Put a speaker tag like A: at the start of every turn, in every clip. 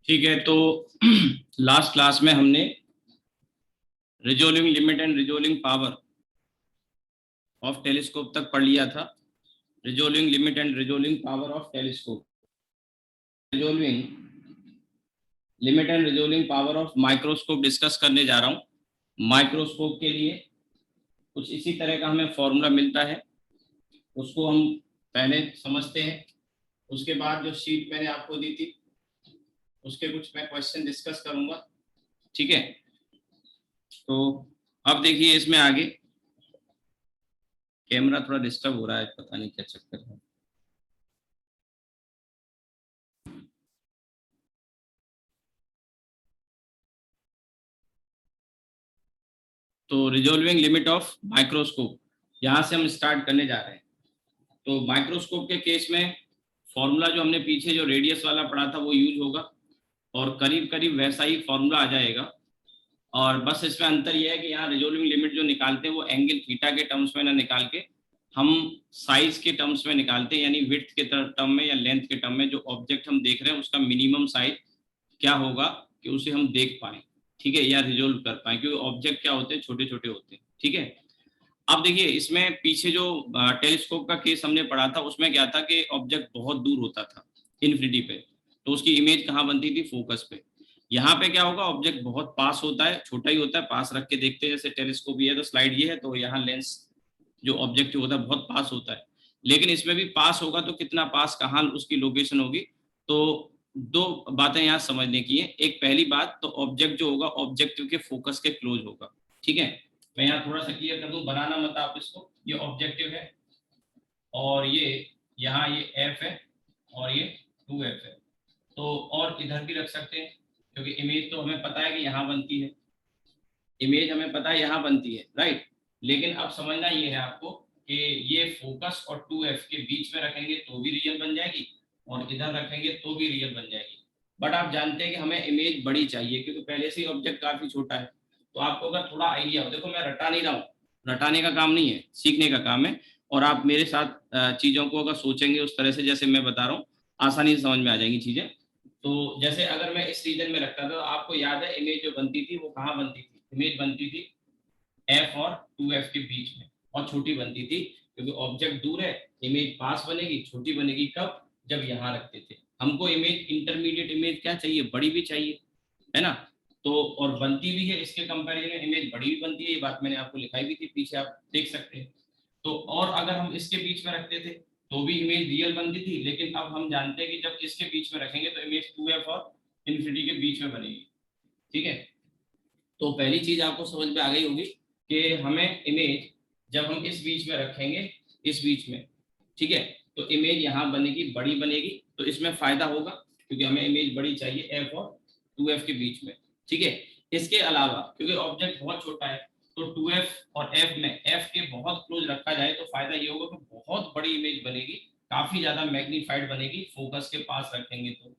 A: ठीक है, तो लास्ट क्लास में हमने resolving limit and resolving power of telescope तक पढ़ लिया था। Resolving limit and resolving power of telescope, resolving limit and resolving power of microscope discuss करने जा रहा हूँ। माइक्रोस्कोप के लिए कुछ इसी तरह का हमें फॉर्मूला मिलता है, उसको हम पहले समझते हैं। उसके बाद जो शीट मैंने आपको दी थी उसके कुछ मैं क्वेश्चन डिस्कस करूंगा। ठीक है, तो अब देखिए इसमें आगे कैमरा थोड़ा डिस्टर्ब हो रहा है, पता नहीं क्या चक्कर है। तो रिजोल्विंग लिमिट ऑफ माइक्रोस्कोप, यहाँ से हम स्टार्ट करने जा रहे हैं। तो माइक्रोस्कोप के केस में फॉर्मूला जो हमने पीछे जो रेडियस वाला पढ़ा था वो यूज होगा और करीब करीब वैसा ही फॉर्मूला आ जाएगा। और बस इसमें अंतर यह है कि यहाँ रिजोल्विंग लिमिट जो निकालते हैं वो एंगल थीटा के टर्म्स में ना निकाल के हम साइज के टर्म्स में निकालते हैं, यानी विड्थ के टर्म में या लेंथ के टर्म में जो ऑब्जेक्ट हम देख रहे हैं उसका मिनिमम साइज क्या होगा कि उसे हम देख पाए, ठीक है, या रिजोल्व कर पाए, क्योंकि ऑब्जेक्ट क्या होते हैं, छोटे छोटे होते हैं। ठीक है, अब देखिए इसमें पीछे जो टेलीस्कोप का केस हमने पढ़ा था उसमें क्या था कि ऑब्जेक्ट बहुत दूर होता था इन्फिनिटी पे, तो उसकी इमेज कहाँ बनती थी, फोकस पे। यहाँ पे क्या होगा, ऑब्जेक्ट बहुत पास होता है, छोटा ही होता है, पास रख के देखते हैं, जैसे टेलीस्कोप ये है तो स्लाइड ये है, तो यहाँ लेंस जो ऑब्जेक्ट होता है बहुत पास होता है। लेकिन इसमें भी पास होगा तो कितना पास, कहाँ उसकी लोकेशन होगी। तो दो बातें यहाँ समझने की है। एक पहली बात, तो ऑब्जेक्ट जो होगा ऑब्जेक्टिव के फोकस के क्लोज होगा। ठीक है, मैं यहाँ थोड़ा सा क्लियर कर दूं, बनाना मत आप इसको। ये ऑब्जेक्टिव है और ये यहाँ ये एफ है और ये 2f है। तो और इधर भी रख सकते हैं, क्योंकि इमेज तो हमें पता है कि यहाँ बनती है, इमेज हमें पता है यहाँ बनती है, राइट। लेकिन अब समझना ये है आपको कि ये फोकस और 2f के बीच में रखेंगे तो भी रियल बन जाएगी और इधर रखेंगे तो भी रियल बन जाएगी। बट आप जानते हैं कि हमें इमेज बड़ी चाहिए, क्योंकि पहले से ही ऑब्जेक्ट काफी छोटा है। तो आपको अगर थोड़ा आइडिया हो, देखो मैं रटा नहीं रहा हूँ, रटाने का काम नहीं है, सीखने का काम है। और आप मेरे साथ चीजों को अगर सोचेंगे उस तरह से जैसे मैं बता रहा हूँ, आसानी से समझ में आ जाएंगी चीजें। तो जैसे अगर मैं इस रीजन में रखता था तो आपको याद है इमेज जो बनती थी वो कहाँ बनती थी, इमेज बनती थी एफ और 2f के बीच में, और छोटी बनती थी क्योंकि ऑब्जेक्ट दूर है। इमेज पास बनेगी, छोटी बनेगी कब, जब यहाँ रखते थे। हमको इमेज इंटरमीडिएट इमेज क्या चाहिए, बड़ी भी चाहिए, है ना। तो और बनती भी है, इसके कंपैरिजन में इमेज बड़ी भी बनती है, ये बात मैंने आपको लिखाई भी थी पीछे, आप देख सकते हैं। तो और अगर हम इसके बीच में रखते थे तो भी इमेज रियल बनती थी, लेकिन अब हम जानते हैं कि जब इसके बीच में रखेंगे तो इमेज 2f और इन्फिनिटी के बीच में बनेगी। ठीक है, तो पहली चीज आपको समझ में आ गई होगी कि हमें इमेज जब हम इस बीच में रखेंगे, इस बीच में, ठीक है, तो इमेज यहाँ बनेगी, बड़ी बनेगी। तो इसमें फायदा होगा क्योंकि हमें इमेज बड़ी चाहिए एफ और 2f के बीच में। ठीक है, इसके अलावा क्योंकि ऑब्जेक्ट बहुत छोटा है तो 2f और f में f के बहुत क्लोज रखा जाए तो फायदा ये होगा कि बहुत बड़ी इमेज बनेगी, काफी ज्यादा मैग्नीफाइड बनेगी, फोकस के पास रखेंगे तो।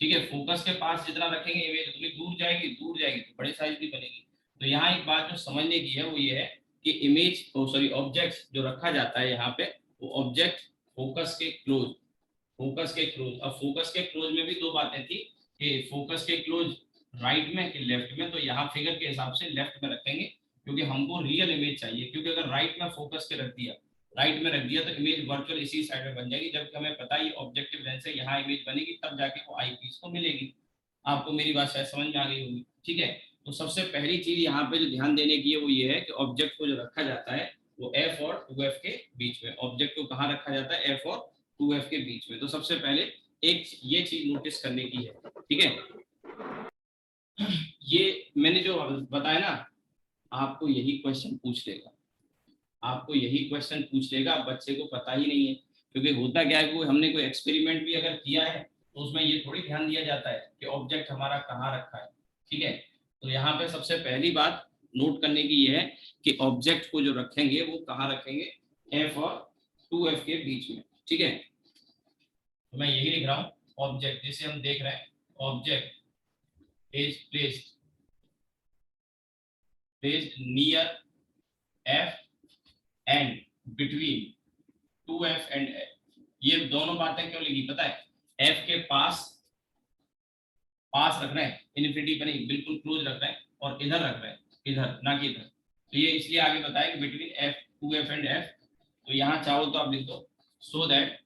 A: ठीक है, फोकस के पास जितना रखेंगे इमेज उतनी दूर जाएगी, दूर जाएगी तो बड़े साइज की बनेगी। तो यहाँ एक बात जो समझने की है वो ये है कि इमेज सॉरी ऑब्जेक्ट जो रखा जाता है यहाँ पे, वो ऑब्जेक्ट फोकस के क्लोज, फोकस के क्लोज। अब फोकस के क्लोज में भी दो बातें थी कि फोकस के क्लोज राइट में कि लेफ्ट में, तो यहाँ फिगर के हिसाब से लेफ्ट में रखेंगे क्योंकि हमको रियल इमेज चाहिए। क्योंकि अगर राइट में फोकस के रख दिया, राइट में रख दिया तो इमेज वर्चुअल इसी साइड में बन जाएगी, जबकि हमें पता ही ऑब्जेक्टिव लेंस से यहाँ इमेज बनेगी तब जाके वो आई पीस को मिलेगी। आपको मेरी बात शायद समझ में आ गई होगी। ठीक है, तो सबसे पहली चीज यहाँ पे जो ध्यान देने की है वो ये है कि ऑब्जेक्ट को जो रखा जाता है वो एफ और 2f के बीच में। ऑब्जेक्ट को कहाँ रखा जाता है, एफ और 2f के बीच में। तो सबसे पहले एक ये चीज नोटिस करने की है। ठीक है, ये मैंने जो बताया ना, आपको यही क्वेश्चन पूछ लेगा, आपको यही क्वेश्चन पूछ लेगा, बच्चे को पता ही नहीं है। क्योंकि होता क्या है कि हमने कोई एक्सपेरिमेंट भी अगर किया है तो उसमें ये थोड़ी ध्यान दिया जाता है कि ऑब्जेक्ट हमारा कहाँ रखा है। ठीक है, तो यहाँ पे सबसे पहली बात नोट करने की ये है कि ऑब्जेक्ट को जो रखेंगे वो कहाँ रखेंगे, एफ और 2f के बीच में। ठीक है, तो मैं यही लिख रहा हूँ, ऑब्जेक्ट जिसे हम देख रहे हैं, object is placed near F and between 2f and f। ये दोनों बातें क्यों लिखी पता है, f के पास पास रख रहे हैं, इन्फिनिटी पे नहीं, बिल्कुल क्लोज रख रहे हैं, और इधर रख रहे हैं, इधर ना कि इधर। तो ये इसलिए आगे बताया कि between F, two F and F. तो यहाँ चाहो तो आप लिख दो so that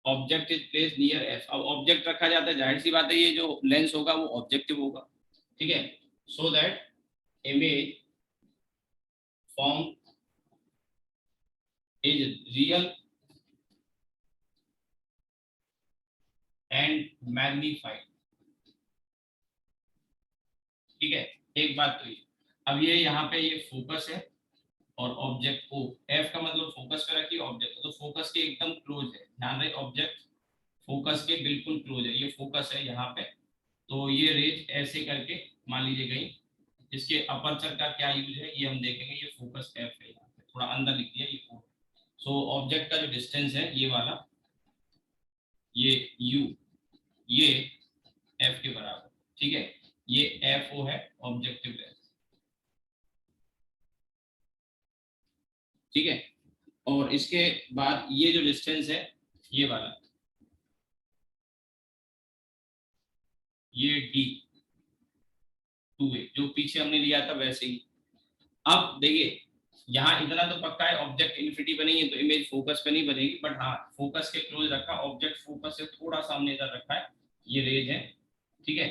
A: object is place near F. अब ऑब्जेक्ट रखा जाता है, जाहिर सी बात है ये जो लेंस होगा वो ऑब्जेक्टिव होगा, ठीक है। So that image form is real and magnified, ठीक है। एक बात तो ये, अब ये यहाँ पे ये फोकस है और ऑब्जेक्ट को, एफ का मतलब फोकस पे रखिए, ऑब्जेक्ट तो फोकस के एकदम क्लोज है, ध्यान रहे ऑब्जेक्ट फोकस के बिल्कुल क्लोज है, ये फोकस है यहाँ पे। तो ये रेज ऐसे करके मान लीजिए गई, इसके अपर्चर का क्या यूज है ये हम देखेंगे। ये फोकस एफ है, यहाँ पे थोड़ा अंदर लिख दिया ये ओ। सो ऑब्जेक्ट का जो डिस्टेंस है ये वाला, ये यू, ये एफ के बराबर, ठीक है। ये एफ ओ है ऑब्जेक्टिव लेंस, ठीक है। और इसके बाद ये जो डिस्टेंस है ये वाला, ये डी, टू ए, जो पीछे हमने लिया था वैसे ही। अब देखिए यहाँ इतना तो पक्का है, ऑब्जेक्ट इन्फिनिटी पे नहीं है तो इमेज फोकस पे नहीं बनेगी, बट हाँ फोकस के क्लोज रखा, ऑब्जेक्ट फोकस से थोड़ा सामने इधर रखा है, ये रेज है, ठीक है।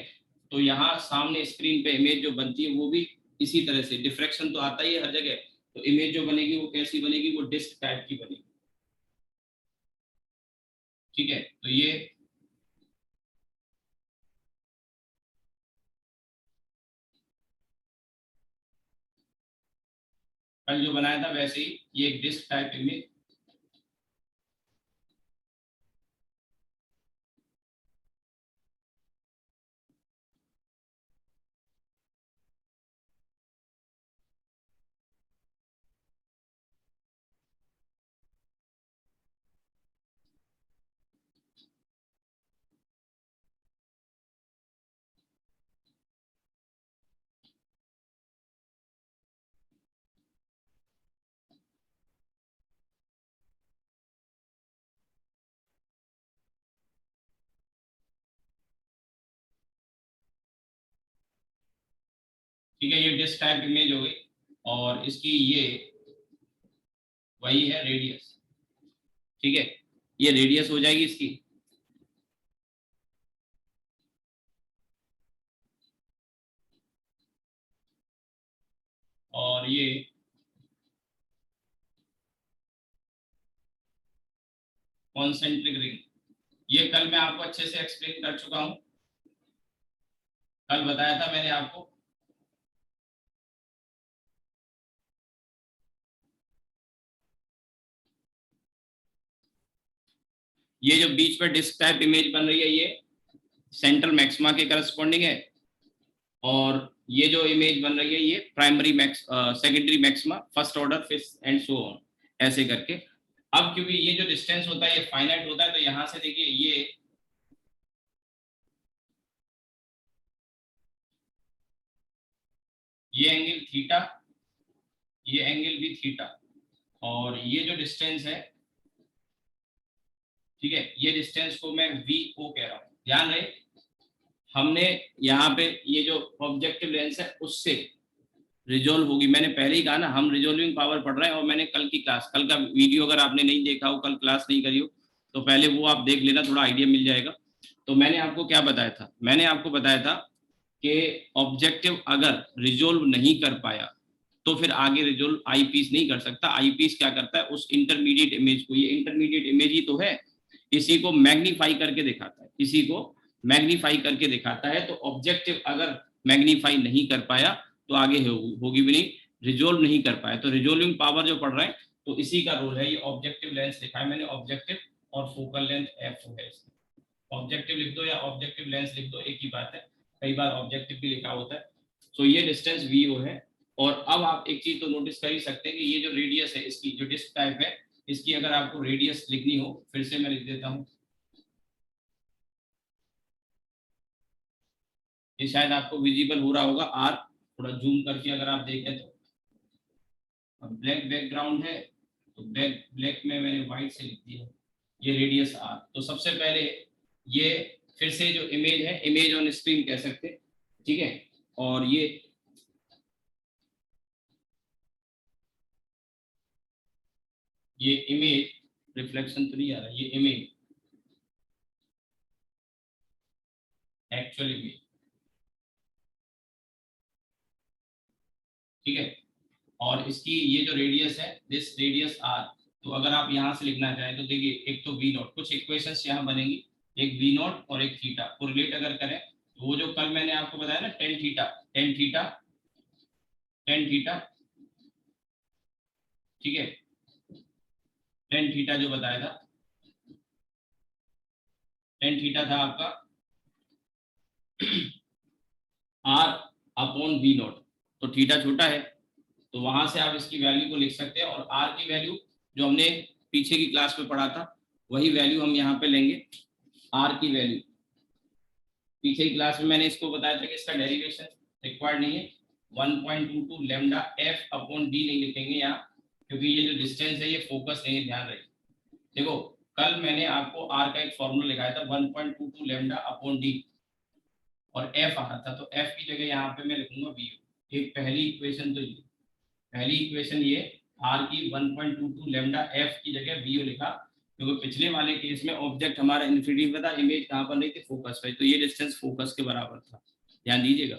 A: तो यहाँ सामने स्क्रीन पे इमेज जो बनती है वो भी इसी तरह से, डिफ्रैक्शन तो आता ही है हर जगह, तो इमेज जो बनेगी वो कैसी बनेगी, वो डिस्क टाइप की बनेगी, ठीक है। तो ये कल जो बनाया था वैसे ही ये एक डिस्क टाइप इमेज, ठीक है। ये डिस्क टाइप इमेज हो गई, और इसकी ये वही है रेडियस, ठीक है। ये रेडियस हो जाएगी इसकी, और ये कॉन्सेंट्रिक रिंग, ये कल मैं आपको अच्छे से एक्सप्लेन कर चुका हूं, कल बताया था मैंने आपको। ये जो बीच पर डिस्क टाइप इमेज बन रही है ये सेंट्रल मैक्सिमा के करस्पॉन्डिंग है, और ये जो इमेज बन रही है ये primary max, secondary maxima, first order, fifth and so on, ऐसे करके। अब क्योंकि ये जो डिस्टेंस होता है ये फाइनाइट होता है, तो यहां से देखिए ये एंगल थीटा, ये एंगल भी थीटा, और ये जो डिस्टेंस है, ठीक है, ये डिस्टेंस को मैं वी ओ कह रहा हूं। ध्यान रहे हमने यहाँ पे ये जो ऑब्जेक्टिव लेंस है उससे रिजोल्व होगी, मैंने पहले ही कहा ना हम रिजोल्विंग पावर पढ़ रहे हैं, और मैंने कल की क्लास, कल का वीडियो अगर आपने नहीं देखा हो, कल क्लास नहीं करी हो, तो पहले वो आप देख लेना, थोड़ा आइडिया मिल जाएगा। तो मैंने आपको क्या बताया था, मैंने आपको बताया था कि ऑब्जेक्टिव अगर रिजोल्व नहीं कर पाया तो फिर आगे रिजोल्व आई पीस नहीं कर सकता। आई पीस क्या करता है, उस इंटरमीडिएट इमेज को, ये इंटरमीडिएट इमेज ही तो है, इसी को मैग्नीफाई करके दिखाता है, इसी को मैग्नीफाई करके दिखाता है। तो ऑब्जेक्टिव अगर मैग्नीफाई नहीं कर पाया तो आगे होगी भी नहीं, रिजोल्व नहीं कर पाया तो रिजोल्विंग पावर जो पढ़ रहे हैं तो इसी का रोल है। ये ऑब्जेक्टिव लेंस लिखा है मैंने, ऑब्जेक्टिव और फोकल लेंथ एफ है इसमें। ऑब्जेक्टिव लिख दो या ऑब्जेक्टिव लेंस लिख दो, एक ही बात है, कई बार ऑब्जेक्टिव भी लिखा होता है। सो ये डिस्टेंस वी ओ है। और अब आप एक चीज तो नोटिस कर ही सकते हैं कि ये जो रेडियस है इसकी, जो डिस्क टाइप है इसकी, अगर आपको रेडियस लिखनी हो, फिर से मैं लिख देता हूँ, ये शायद आपको विजिबल हो रहा होगा आर, थोड़ा जूम करके अगर आप देखें तो। अब ब्लैक बैकग्राउंड है तो ब्लैक ब्लैक में मैंने व्हाइट से लिख दिया, ये रेडियस आर। तो सबसे पहले ये फिर से जो इमेज है, इमेज ऑन स्क्रीन कह सकते हैं, ठीक है। और ये इमेज रिफ्लेक्शन तो नहीं आ रहा, ये इमेज एक्चुअल इमेज, ठीक है। और इसकी ये जो रेडियस है, दिस रेडियस आर, तो अगर आप यहाँ से लिखना चाहें तो देखिए, एक तो वी नॉट, कुछ इक्वेशंस यहाँ बनेंगी, एक वी नॉट और एक थीटा, कोरिलेट अगर करें तो वो जो कल मैंने आपको बताया ना tan theta, tan theta, tan theta, ठीक है, टेन थीटा जो बताया था, टेन थीटा था आपका आर अपॉन वी नॉट, तो थीटा छोटा है तो वहां से आप इसकी वैल्यू को लिख सकते हैं, और आर की वैल्यू जो हमने पीछे की क्लास में पढ़ा था वही वैल्यू हम यहाँ पे लेंगे, आर की वैल्यू। पीछे की क्लास में मैंने इसको बताया था कि इसका डेरिवेशन रिक्वायर्ड नहीं है, 1.22 लैम्डा एफ अपॉन डी नहीं लिखेंगे यहाँ, क्योंकि ये जो डिस्टेंस है ये फोकस नहीं है, ध्यान रखिए। देखो कल मैंने आपको आर का एक फॉर्मूला लिखाया था 1.22 लैम्डा अपॉन डी, और एफ आ रहा था, तो एफ की जगह यहाँ पे मैं लिखूंगा वी। एक पहली इक्वेशन तो ये, पहली इक्वेशन ये आर की 1.22 लैम्डा एफ की जगह वी लिखा, क्योंकि पिछले वाले केस में ऑब्जेक्ट हमारा इन्फिनिटी पे था, इमेज कहाँ पर नहीं थी, फोकस पे, तो ये डिस्टेंस फोकस के बराबर था, ध्यान दीजिएगा।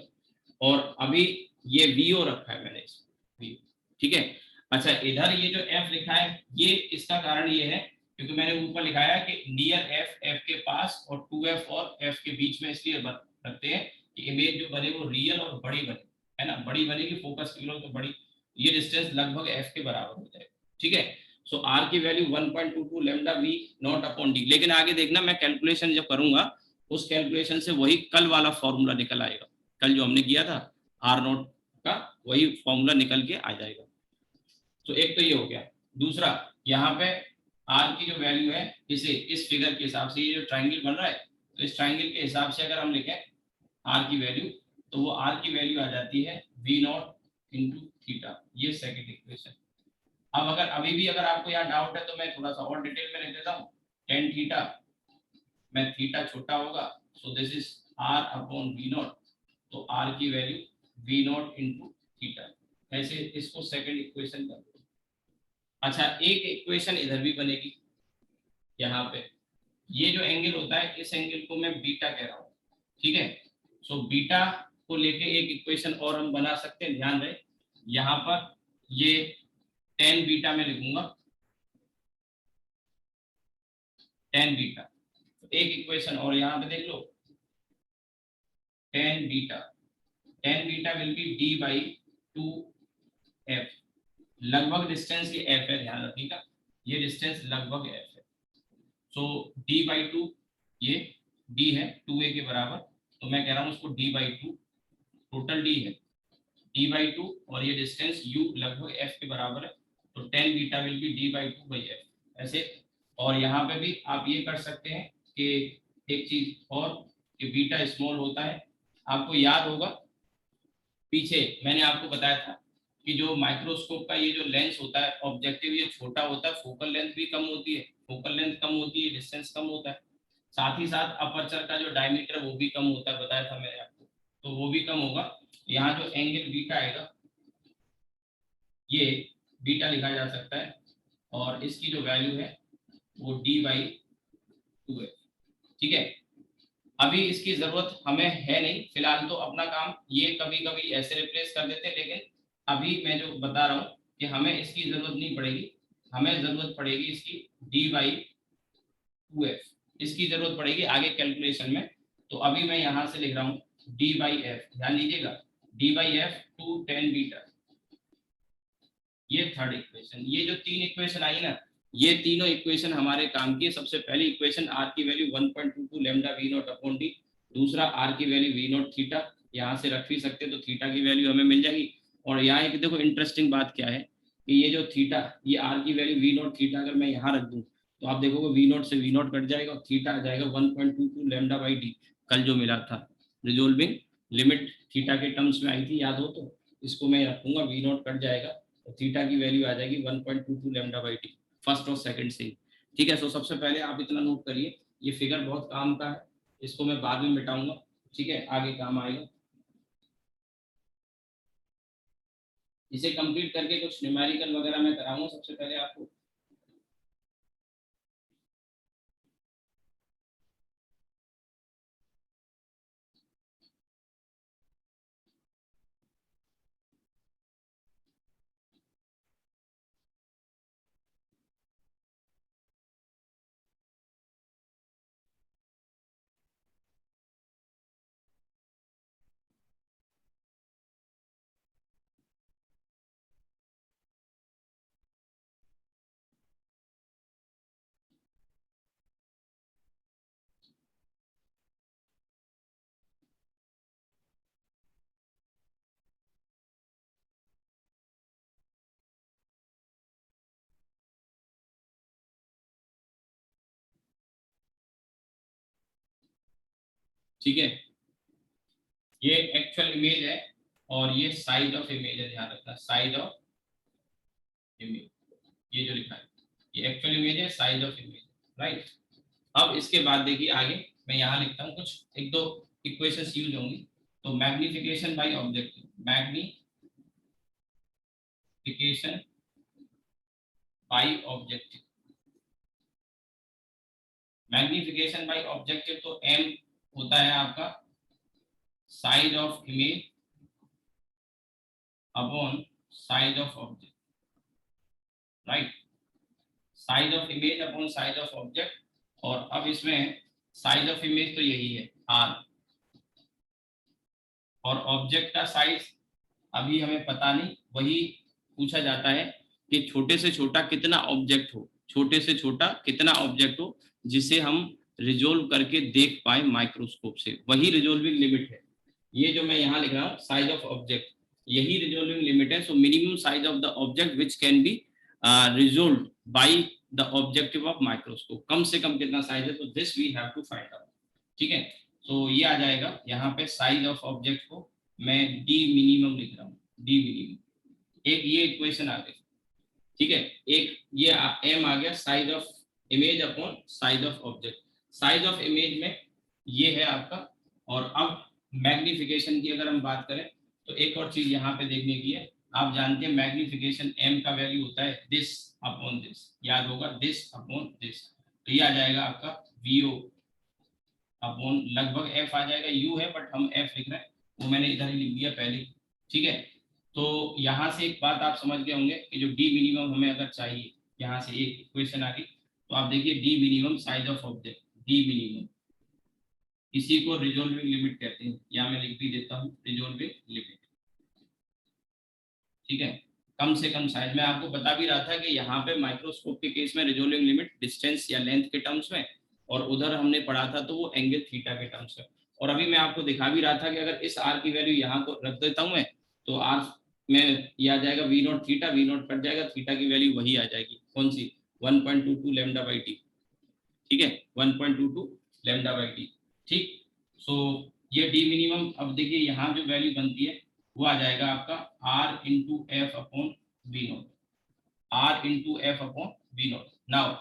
A: और अभी ये वीओ रखा है मैंने इसमें, वी, ठीक है। अच्छा इधर ये जो एफ लिखा है, ये इसका कारण ये है क्योंकि मैंने ऊपर लिखा है कि नियर एफ, एफ के पास, और 2f और f के बीच में इसलिए रखते हैं कि इमेज जो बने वो रियल और बड़ी बने, है ना, बड़ी बनेगी फोकस की तो बड़ी, ये डिस्टेंस लगभग f के बराबर हो जाएगा, ठीक है। सो r की value 1.22 lambda v not upon d, लेकिन आगे देखना मैं कैलकुलेशन जब करूंगा उस कैलकुलेशन से वही कल वाला फॉर्मूला निकल आएगा, कल जो हमने किया था आर नोट का वही फॉर्मूला निकल के आ जाएगा। तो एक तो ये हो गया। दूसरा, यहाँ पे आर की जो वैल्यू है, इसे इस फिगर के हिसाब से, ये जो ट्राइंगल बन रहा है तो इस ट्राइंगल के हिसाब से अगर हम लिखें आर की वैल्यू, तो वो आर की वैल्यू आ जाती है वी नॉट इंटू थीटा, ये सेकेंड इक्वेशन। अब अगर अभी भी अगर आपको यहाँ डाउट है तो मैं थोड़ा सा और डिटेल में लिख देता हूँ, टेन थीटा में थीटा छोटा होगा, so this is R upon V naught, तो आर की value V naught into theta, ऐसे इसको सेकेंड इक्वेशन कर दो। अच्छा एक इक्वेशन इधर भी बनेगी, यहाँ पे ये जो एंगल होता है इस एंगल को मैं बीटा कह रहा हूँ, ठीक है। सो बीटा को लेके एक इक्वेशन और हम बना सकते हैं, ध्यान रहे यहाँ पर ये टेन बीटा में लिखूंगा, टेन बीटा, तो एक इक्वेशन और यहाँ पे देख लो, tan beta, tan beta will be d by two f, लगभग डिस्टेंस ये एफ है, ध्यान रखिएगा ये डिस्टेंस लगभग एफ है। सो डी बाई टू, ये डी है 2a के बराबर, तो मैं कह रहा हूँ उसको D by to, total D है डी बाई टू, और ये डिस्टेंस u लगभग f के बराबर है, तो ten beta will be d by two by F, ऐसे। और यहाँ पे भी आप ये कर सकते हैं कि एक चीज और, कि बीटा स्मॉल होता है, आपको याद होगा पीछे मैंने आपको बताया था कि जो माइक्रोस्कोप का ये जो लेंस होता है ऑब्जेक्टिव, ये छोटा होता है, फोकल लेंथ भी कम होती है, फोकल लेंथ कम होती है, डिस्टेंस कम होता है, साथ ही साथ अपर्चर का जो डायमीटर वो भी कम होता है, बताया था मैंने आपको, तो वो भी कम होगा। यहाँ जो एंगल बीटा आएगा ये बीटा लिखा जा सकता है, और इसकी जो वैल्यू है वो डी बाई टू है, ठीक है। अभी इसकी जरूरत हमें है नहीं फिलहाल, तो अपना काम ये कभी कभी ऐसे रिप्लेस कर देते हैं, लेकिन अभी मैं जो बता रहा हूँ कि हमें इसकी जरूरत नहीं पड़ेगी, हमें जरूरत पड़ेगी इसकी डी बाई टू एफ, इसकी जरूरत पड़ेगी आगे कैलकुलेशन में। तो अभी मैं यहाँ से लिख रहा हूँ डी बाई एफ, ध्यान दीजिएगा D by F two tan beta, ये थर्ड इक्वेशन। ये जो तीन इक्वेशन आई ना, ये तीनों इक्वेशन हमारे काम की। सबसे पहली इक्वेशन आर की value 1.22 lambda V naught upon D, दूसरा आर की वैल्यू वी नॉट थीटा, यहाँ से रख भी सकते तो थीटा की वैल्यू हमें मिल जाएगी। और यहाँ एक देखो इंटरेस्टिंग बात क्या है कि ये जो थीटा, ये आर की वैल्यू वी नॉट थीटा अगर मैं यहाँ रख दूँ तो आप देखोगे वी नॉट से वी नॉट कट जाएगा और थीटा आ जाएगा 1.22 लैम्डा बाई डी, कल जो मिला था रिजोल्विंग लिमिट थीटा के टर्म्स में आई थी, याद हो तो इसको मैं रखूंगा, वी नॉट कट जाएगा तो थीटा की वैल्यू आ जाएगी 1.22 लैम्डा बाई टी, फर्स्ट और सेकंड से ही, ठीक है। सो सबसे पहले आप इतना नोट करिए ये फिगर बहुत काम का है, इसको मैं बाद में मिटाऊंगा, ठीक है, आगे काम आएगा। इसे कंप्लीट करके कुछ न्यूमेरिकल वगैरह मैं कराऊंगा सबसे पहले आपको। ठीक है, ये एक्चुअल इमेज है और ये साइड ऑफ इमेज है, ध्यान रखना, साइड ऑफ इमेज, ये जो लिखा है ये एक्चुअल इमेज है, साइड ऑफ इमेज, राइट। अब इसके बाद देखिए आगे मैं यहाँ लिखता हूँ, कुछ एक दो इक्वेशंस यूज होंगी। तो magnification bye objective, magnification bye objective, magnification bye objective, तो एम होता है आपका side of image upon side of object, right, side of image upon side of object. और अब इसमें साइड ऑफ इमेज तो यही है आर, और ऑब्जेक्ट का साइज अभी हमें पता नहीं, वही पूछा जाता है कि छोटे से छोटा कितना ऑब्जेक्ट हो, छोटे से छोटा कितना ऑब्जेक्ट हो जिसे हम रिजोल्व करके देख पाए माइक्रोस्कोप से, वही रिजोल्विंग लिमिट है। ये जो मैं यहाँ लिख रहा हूँ साइज ऑफ ऑब्जेक्ट, यही रिजोल्विंग लिमिट है। So minimum size of the object which can be resolve by the objective of microscope, कम से कम कितना साइज है, तो this we have to find out, ठीक है। तो ये आ जाएगा यहाँ पे साइज ऑफ ऑब्जेक्ट को मैं डी मिनिमम लिख रहा हूँ, डी मिनिमम, एक ये इक्वेशन आ गई, ठीक है। एक ये एम आ गया size of image upon size of object, size of image में ये है आपका। और अब मैग्निफिकेशन की अगर हम बात करें तो एक और चीज यहाँ पे देखने की है, आप जानते हैं मैग्निफिकेशन एम का वैल्यू होता है दिस अपॉन दिस, याद होगा, दिस अपॉन दिस। तो ये आ जाएगा आपका वीओ अपॉन लगभग एफ आ जाएगा, यू है बट हम एफ लिख रहे हैं, वो मैंने इधर ही लिख दिया पहले, ठीक है। तो यहाँ से एक बात आप समझ गए होंगे कि जो डी मिनिमम हमें अगर चाहिए, यहाँ से एक इक्वेशन आ गई, तो आप देखिए D minimum size of object, D minimum, इसी को रिजोल्विंग लिमिट कहते हैं, या मैं लिख भी देता हूँ रिजोल्विंग लिमिट, ठीक है। कम से कम साइज, मैं आपको बता भी रहा था कि यहाँ पे माइक्रोस्कोप के केस में रिजोल्विंग लिमिट डिस्टेंस या लेंथ के टर्म्स में, और उधर हमने पढ़ा था तो वो एंगल थीटा के टर्म्स में। और अभी मैं आपको दिखा भी रहा था कि अगर इस आर की वैल्यू यहाँ को रख देता हूँ मैं, तो आर में ये आ जाएगा V naught theta, V naught cut जाएगा, थीटा की वैल्यू वही आ जाएगी, कौन सी, 1.22 लैम्डा बाई टी, ठीक है, 1.22 लैम्डा बाई टी, ठीक। सो ये डी मिनिमम, अब देखिए यहाँ जो वैल्यू बनती है वो आ जाएगा आपका R into F upon V naught, R into F upon V naught. Now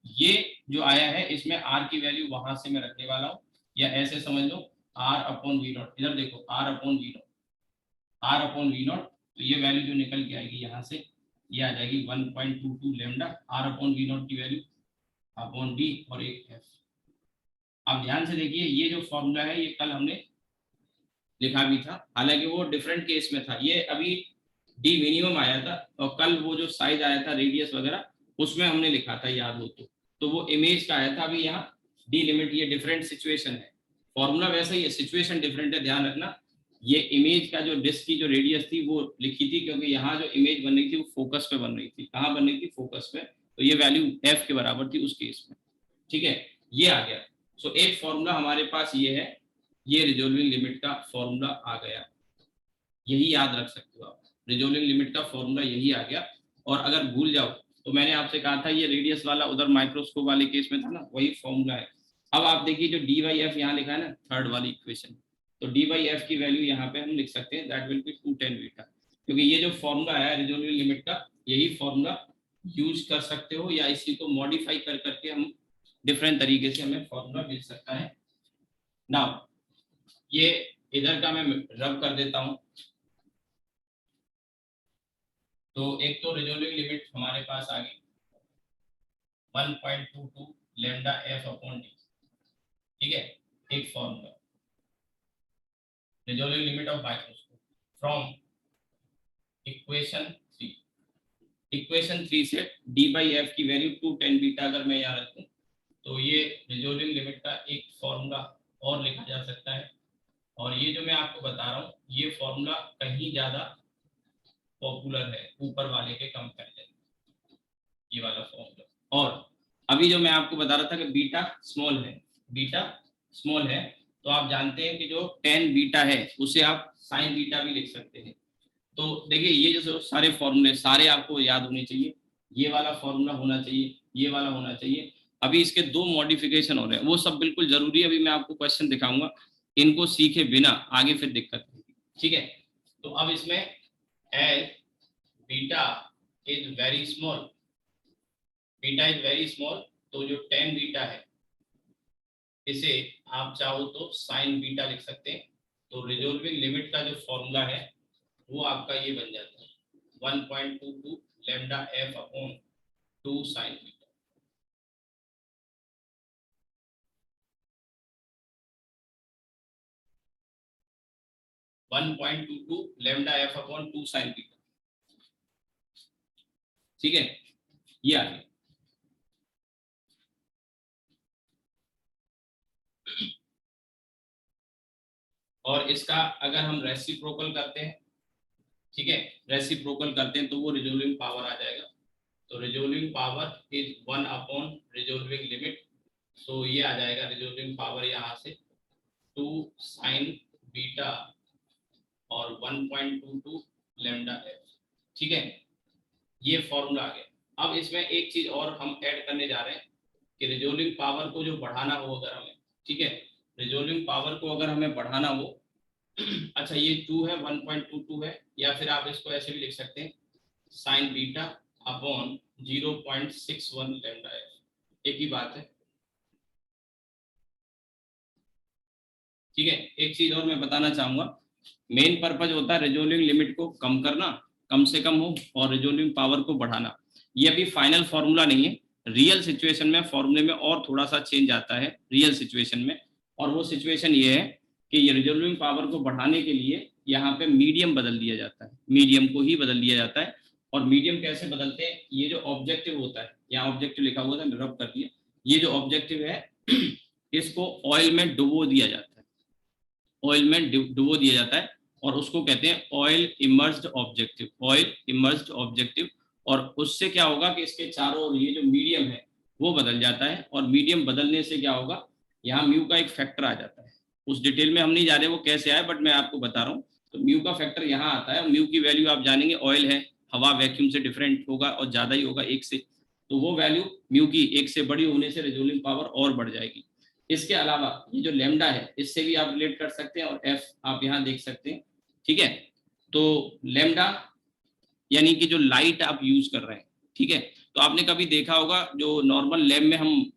A: ये जो आया है इसमें आर की वैल्यू वहां से मैं रखने वाला हूँ, या ऐसे समझ लो आर अपॉन वी नॉट, इधर देखो R upon V naught, R upon V naught, तो ये वैल्यू जो निकल के आएगी यहाँ से ये आ जाएगी 1.22 lambda, R upon V naught की वैल्यू अपॉन डी और एक एफ। अब ध्यान से देखिए ये जो फॉर्मूला है ये कल हमने लिखा भी था, हालांकि वो डिफरेंट केस में था, ये अभी डी मिनिमम आया था, और कल वो जो साइज आया था रेडियस वगैरह उसमें हमने लिखा था, याद हो तो वो इमेज का आया था। अभी यहाँ डी लिमिट, ये डिफरेंट सिचुएशन है, फॉर्मूला वैसा ही है, सिचुएशन डिफरेंट है, ध्यान रखना। ये इमेज का जो डिस्क की जो रेडियस थी वो लिखी थी, क्योंकि यहाँ जो इमेज बन रही थी वो फोकस पे बन रही थी, कहाँ बन रही थी, फोकस पे, तो ये वैल्यू एफ के बराबर थी उस केस में, ठीक है, ये आ गया। सो एक फॉर्मूला हमारे पास ये है, ये रिजोल्विंग लिमिट का फॉर्मूला आ गया, यही याद रख सकते हो आप, रिजोल्विंग लिमिट का फॉर्मूला यही आ गया। और अगर भूल जाओ तो मैंने आपसे कहा था ये रेडियस वाला उधर माइक्रोस्कोप वाले केस में था ना, वही फॉर्मूला है। अब आप देखिए जो डी बाई एफ यहाँ लिखा है ना, थर्ड वाली इक्वेशन, तो डी बाई एफ की वैल्यू यहाँ पे हम लिख सकते हैं, दैट विल बी 210 बीटा, क्योंकि ये जो फॉर्मूला है रिजोल्विंग लिमिट का, यही फॉर्मूला यूज कर सकते हो, या इसी को मॉडिफाई कर करके हम डिफरेंट तरीके से हमें फॉर्मूला मिल सकता है। नाउ ये इधर का मैं रब कर देता हूं। तो एक तो रिजोल्विंग लिमिट हमारे पास आ गई 1.22 लैम्डा एफ अपॉन टी, ठीक है। एक formula resolving limit of microscope from equation 3 से डी बाई एफ की वैल्यू 2 10 बीटा अगर मैं यहाँ रखूँ तो ये रिजोल्विंग लिमिट का एक फॉर्मूला और लिखा जा सकता है। और ये जो मैं आपको बता रहा हूँ ये फॉर्मूला कहीं ज्यादा पॉपुलर है ऊपर वाले के कंपैरिजन, ये वाला फॉर्मूला। और अभी जो मैं आपको बता रहा था कि बीटा स्मॉल है, तो आप जानते हैं कि जो 10 बीटा है उसे आप साइन बीटा भी लिख सकते हैं। तो देखिए ये जो सारे फॉर्मूले सारे आपको याद होने चाहिए, ये वाला फॉर्मूला होना चाहिए, ये वाला होना चाहिए। अभी इसके 2 मॉडिफिकेशन हो रहे हैं, वो सब बिल्कुल जरूरी है। अभी मैं आपको क्वेश्चन दिखाऊंगा, इनको सीखे बिना आगे फिर दिक्कत होगी, ठीक है। तो अब इसमें as beta is very small, तो जो 10 बीटा है इसे आप चाहो तो साइन बीटा लिख सकते हैं। तो रिजोल्विंग लिमिट का जो फॉर्मूला है वो आपका ये बन जाता है 1.22 lambda F upon 2 sign beta. Lambda F upon 2 sign beta, ठीक है। ये आ गया। और इसका अगर हम रेसिप्रोकल करते हैं, ठीक है, रेसिप्रोकल करते हैं तो वो रिजोल्विंग पावर आ जाएगा। तो resolving power is 1 upon resolving limit, so ये आ जाएगा रिजोल्विंग पावर यहाँ से 2 साइन बीटा और 1.22 लैम्डा एफ, ठीक है। ये फॉर्मूला आ गया। अब इसमें एक चीज और हम ऐड करने जा रहे हैं कि रिजोल्विंग पावर को जो बढ़ाना हो अगर हमें, ठीक है, रिजोल्विंग पावर को अगर हमें बढ़ाना हो अच्छा ये 2 है 1.22 है, या फिर आप इसको ऐसे भी लिख सकते हैं sign beta upon 0.61 lambda F, एक ही बात है, ठीक है। एक चीज और मैं बताना चाहूंगा, मेन पर्पज होता है रिजोल्विंग लिमिट को कम करना, कम से कम हो, और रिजोल्विंग पावर को बढ़ाना। ये अभी फाइनल फॉर्मूला नहीं है, रियल सिचुएशन में फॉर्मूले में और थोड़ा सा चेंज आता है रियल सिचुएशन में। और वो सिचुएशन ये है कि ये रिजोल्विंग पावर को बढ़ाने के लिए यहाँ पे मीडियम बदल दिया जाता है, मीडियम को ही बदल दिया जाता है। और मीडियम कैसे बदलते हैं, ये जो ऑब्जेक्टिव होता है, यहाँ ऑब्जेक्टिव लिखा हुआ था रब कर दिया, ये जो ऑब्जेक्टिव है इसको ऑयल में डुबो दिया जाता है, ऑयल में डुबो दिया जाता है, और उसको कहते हैं oil emerged objective, oil emerged objective. और उससे क्या होगा कि इसके चारों ओर ये जो मीडियम है वो बदल जाता है, और मीडियम बदलने से क्या होगा, यहाँ म्यू का एक फैक्टर आ जाता है। उस डिटेल में हम नहीं जा रहे वो कैसे आए, बट मैं आपको बता रहा हूँ। तो म्यू का फैक्टर यहाँ आता है, म्यू की वैल्यू आप जानेंगे, ऑयल है, हवा वैक्यूम से डिफरेंट होगा और ज्यादा ही होगा एक से, तो वो वैल्यू म्यू की एक से बड़ी होने से रिजोल्विंग पावर और बढ़ जाएगी। इसके अलावा ये जो लैम्डा है इससे भी आप रिलेट कर सकते हैं, और एफ आप यहाँ देख सकते हैं, ठीक है। तो लैम्डा यानी कि जो लाइट आप यूज कर रहे हैं, ठीक है। तो आपने कभी देखा होगा जो नॉर्मल लैब में हम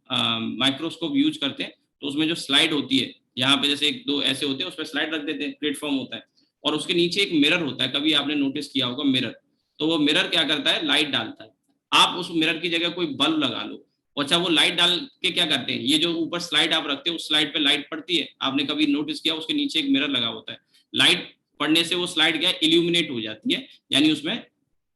A: माइक्रोस्कोप यूज करते हैं तो उसमें जो स्लाइड होती है, यहाँ पे जैसे एक दो ऐसे होते हैं, उस पर स्लाइड रख देते हैं, प्लेटफॉर्म होता है, और उसके नीचे एक मिरर होता है, कभी आपने नोटिस किया होगा मिरर। तो वो मिरर क्या करता है, लाइट डालता है। आप उस मिरर की जगह कोई बल्ब लगा लो, अच्छा वो लाइट डाल के क्या करते हैं, ये जो ऊपर स्लाइड आप रखते हैं उस स्लाइड पे लाइट पड़ती है, आपने कभी नोटिस किया, उसके नीचे एक मिरर लगा होता है, लाइट पड़ने से वो स्लाइड क्या इल्यूमिनेट हो जाती है, यानी उसमें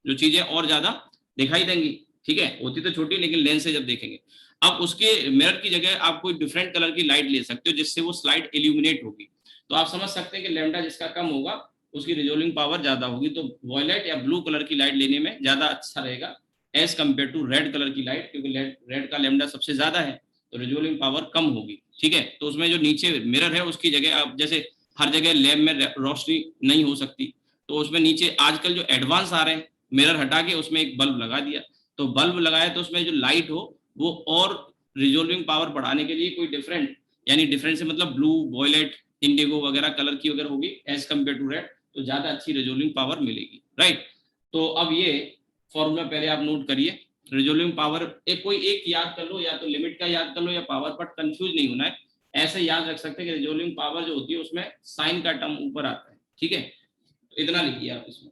A: जो चीजें और ज्यादा दिखाई देंगी, ठीक है। होती तो छोटी लेकिन लेंस से जब देखेंगे। अब उसके मिरर की जगह आप कोई डिफरेंट कलर की लाइट ले सकते हो जिससे वो स्लाइड इल्यूमिनेट होगी। तो आप समझ सकते हैं कि लैम्डा जिसका कम होगा उसकी रिजोल्विंग पावर ज्यादा होगी। तो वॉयलेट या ब्लू कलर की लाइट लेने में ज्यादा अच्छा रहेगा as compare to red colour की लाइट, क्योंकि रेड का लैम्डा सबसे ज्यादा है, तो रिजोल्विंग पावर कम होगी, ठीक है। तो उसमें जो नीचे मिरर है उसकी जगह आप, जैसे हर जगह लैब में रोशनी नहीं हो सकती, तो उसमें नीचे आजकल जो एडवांस आ रहे हैं, मिरर हटा के उसमें एक बल्ब लगा दिया, तो बल्ब लगाया तो उसमें जो लाइट हो वो और रिजोल्विंग पावर बढ़ाने के लिए कोई डिफरेंट, यानी डिफरेंट से मतलब ब्लू, वॉयलेट, इंडिगो वगैरह कलर की अगर होगी एज कम्पेयर टू रेड, तो ज्यादा अच्छी रिजोल्विंग पावर मिलेगी, राइट। तो अब ये फॉर्मूला पहले आप नोट करिए, रिजोल्विंग पावर कोई एक याद कर लो, या तो लिमिट का याद कर लो या पावर, बट कंफ्यूज नहीं होना है। ऐसे याद रख सकते हैं कि रिजोल्विंग पावर जो होती है उसमें साइन का टर्म ऊपर आता है, ठीक है, तो इतना लिखिए आप इसमें।